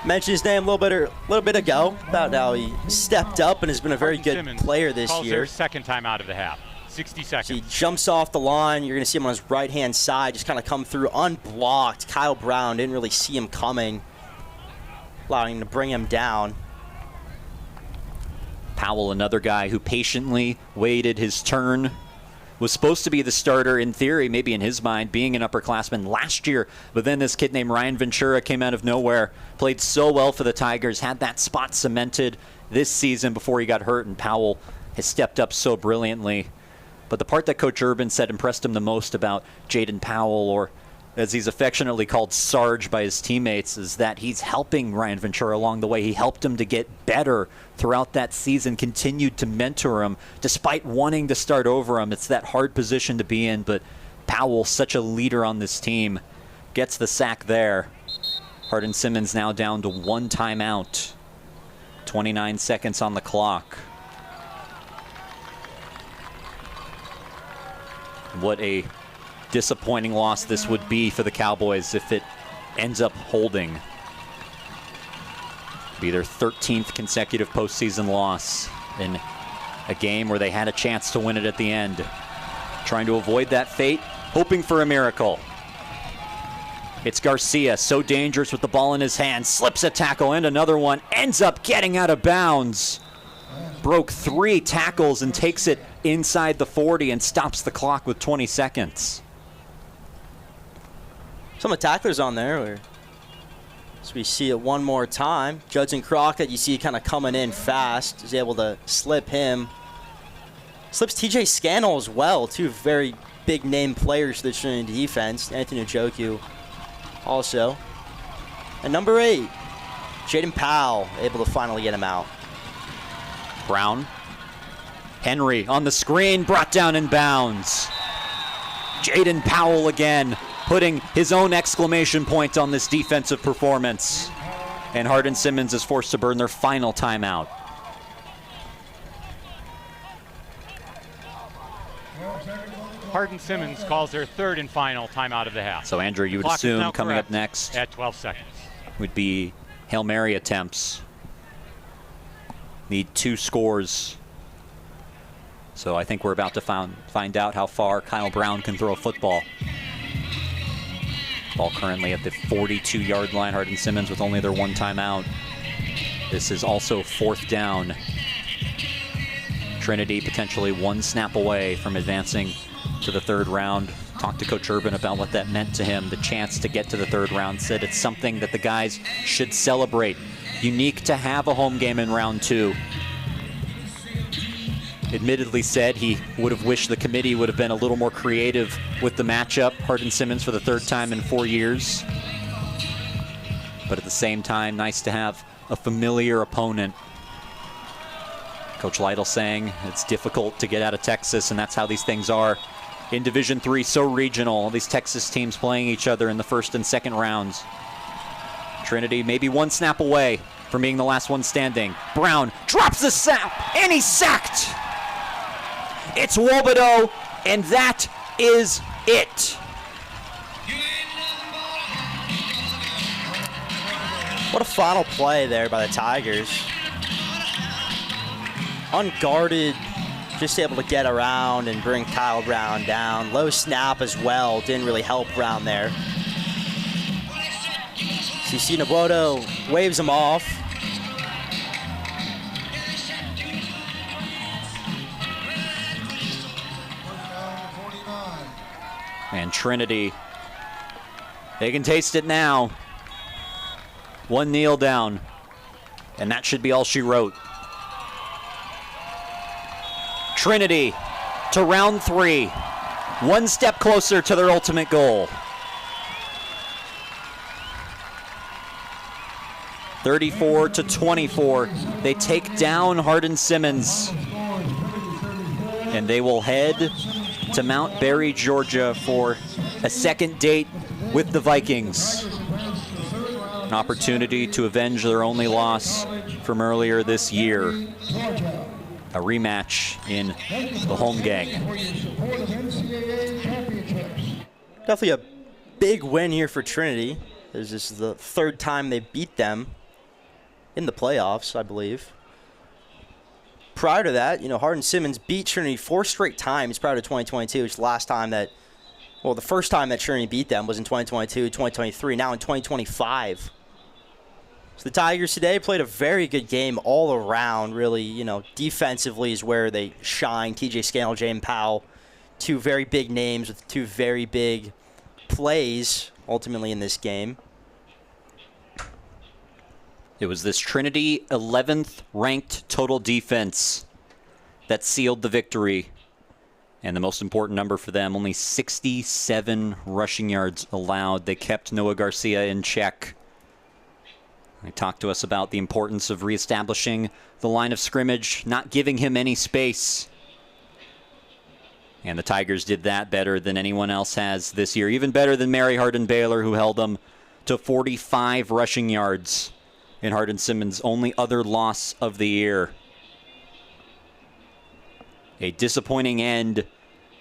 Mentioned his name a little bit ago about how he stepped up and has been a very good player this calls year. Their second timeout of the half. 60 seconds. So he jumps off the line. You're going to see him on his right-hand side, just kind of come through unblocked. Kyle Brown didn't really see him coming, allowing him to bring him down. Powell, another guy who patiently waited his turn, was supposed to be the starter in theory, maybe in his mind, being an upperclassman last year. But then this kid named Ryan Ventura came out of nowhere, played so well for the Tigers, had that spot cemented this season before he got hurt, and Powell has stepped up so brilliantly. But the part that Coach Urban said impressed him the most about Jaden Powell, or as he's affectionately called Sarge by his teammates, is that he's helping Ryan Ventura along the way. He helped him to get better throughout that season, continued to mentor him despite wanting to start over him. It's that hard position to be in, but Powell, such a leader on this team, gets the sack there. Hardin-Simmons now down to 1 timeout. 29 seconds on the clock. What a disappointing loss this would be for the Cowboys if it ends up holding. Be their 13th consecutive postseason loss in a game where they had a chance to win it at the end. Trying to avoid that fate, hoping for a miracle. It's Garcia, so dangerous with the ball in his hand, slips a tackle and another one, ends up getting out of bounds. Broke 3 tackles and takes it inside the 40 and stops the clock with 20 seconds. Some of the tacklers on there. So we see it one more time. Judson Crockett, you see kind of coming in fast. Is able to slip him. Slips TJ Scannell as well. 2 very big name players for the Trinity defense. Anthony Njoku also. And number 8, Jaden Powell, able to finally get him out. Brown. Henry on the screen, brought down in bounds. Jaden Powell again, putting his own exclamation point on this defensive performance. And Hardin-Simmons is forced to burn their final timeout. Hardin-Simmons calls their 3rd and final timeout of the half. So, Andrew, you would Clock is assume now coming up correct next at 12 seconds would be Hail Mary attempts. Need 2 scores. So I think we're about to find out how far Kyle Brown can throw a football. Ball currently at the 42-yard line. Hardin-Simmons with only their 1 timeout. This is also 4th down. Trinity potentially 1 snap away from advancing to the 3rd round. Talked to Coach Urban about what that meant to him, the chance to get to the third round. Said it's something that the guys should celebrate. Unique to have a home game in round 2. Admittedly said he would have wished the committee would have been a little more creative with the matchup. Hardin-Simmons for the 3rd time in 4 years. But at the same time, nice to have a familiar opponent. Coach Lytle saying it's difficult to get out of Texas, and that's how these things are. In Division III, so regional. All these Texas teams playing each other in the 1st and 2nd rounds. Trinity maybe one snap away from being the last one standing. Brown drops the snap, and he's sacked. It's Wobodeau, and that is it. What a final play there by the Tigers. Unguarded, just able to get around and bring Kyle Brown down. Low snap as well, didn't really help Brown there. So you see Wobodeau waves him off. And Trinity, they can taste it now. One kneel down, and that should be all she wrote. Trinity to round 3, one step closer to their ultimate goal. 34-24, they take down Hardin-Simmons, and they will head to Mount Berry, Georgia for a second date with the Vikings. An opportunity to avenge their only loss from earlier this year. A rematch in the home gang. Definitely a big win here for Trinity. This is the 3rd time they beat them in the playoffs, I believe. Prior to that, Hardin-Simmons beat Trinity 4 straight times prior to 2022, which is the last time that, well, the first time that Trinity beat them was in 2022, 2023, now in 2025. So the Tigers today played a very good game all around, really, defensively is where they shine. TJ Scannell, James Powell, 2 very big names with 2 very big plays ultimately in this game. It was this Trinity 11th ranked total defense that sealed the victory. And the most important number for them, only 67 rushing yards allowed. They kept Noah Garcia in check. They talked to us about the importance of reestablishing the line of scrimmage, not giving him any space. And the Tigers did that better than anyone else has this year. Even better than Mary Hardin-Baylor, who held them to 45 rushing yards in Hardin-Simmons' only other loss of the year. A disappointing end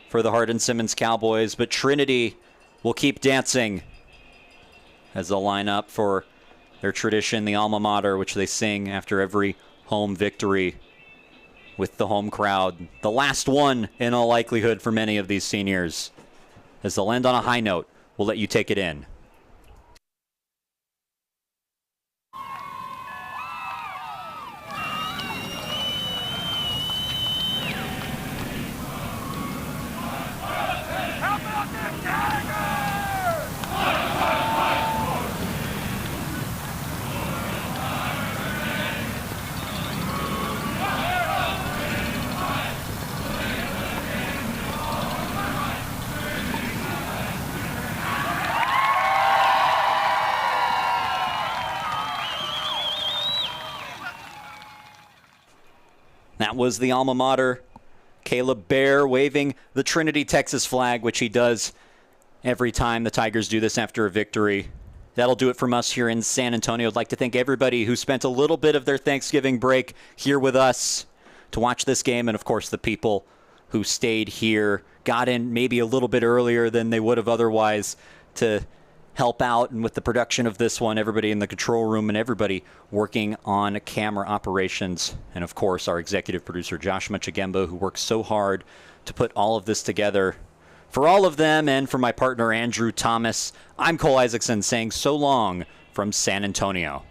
for the Hardin-Simmons Cowboys, but Trinity will keep dancing as they'll line up for their tradition, the alma mater, which they sing after every home victory with the home crowd. The last one, in all likelihood, for many of these seniors. As they'll end on a high note, we'll let you take it in. That was the alma mater. Caleb Bear waving the Trinity, Texas flag, which he does every time the Tigers do this after a victory. That'll do it from us here in San Antonio. I'd like to thank everybody who spent a little bit of their Thanksgiving break here with us to watch this game, and of course the people who stayed here, got in maybe a little bit earlier than they would have otherwise to help out and with the production of this one, everybody in the control room and everybody working on camera operations. And of course, our executive producer, Josh Muchagemba, who works so hard to put all of this together. For all of them and for my partner, Andrew Thomas, I'm Cole Isaacson saying so long from San Antonio.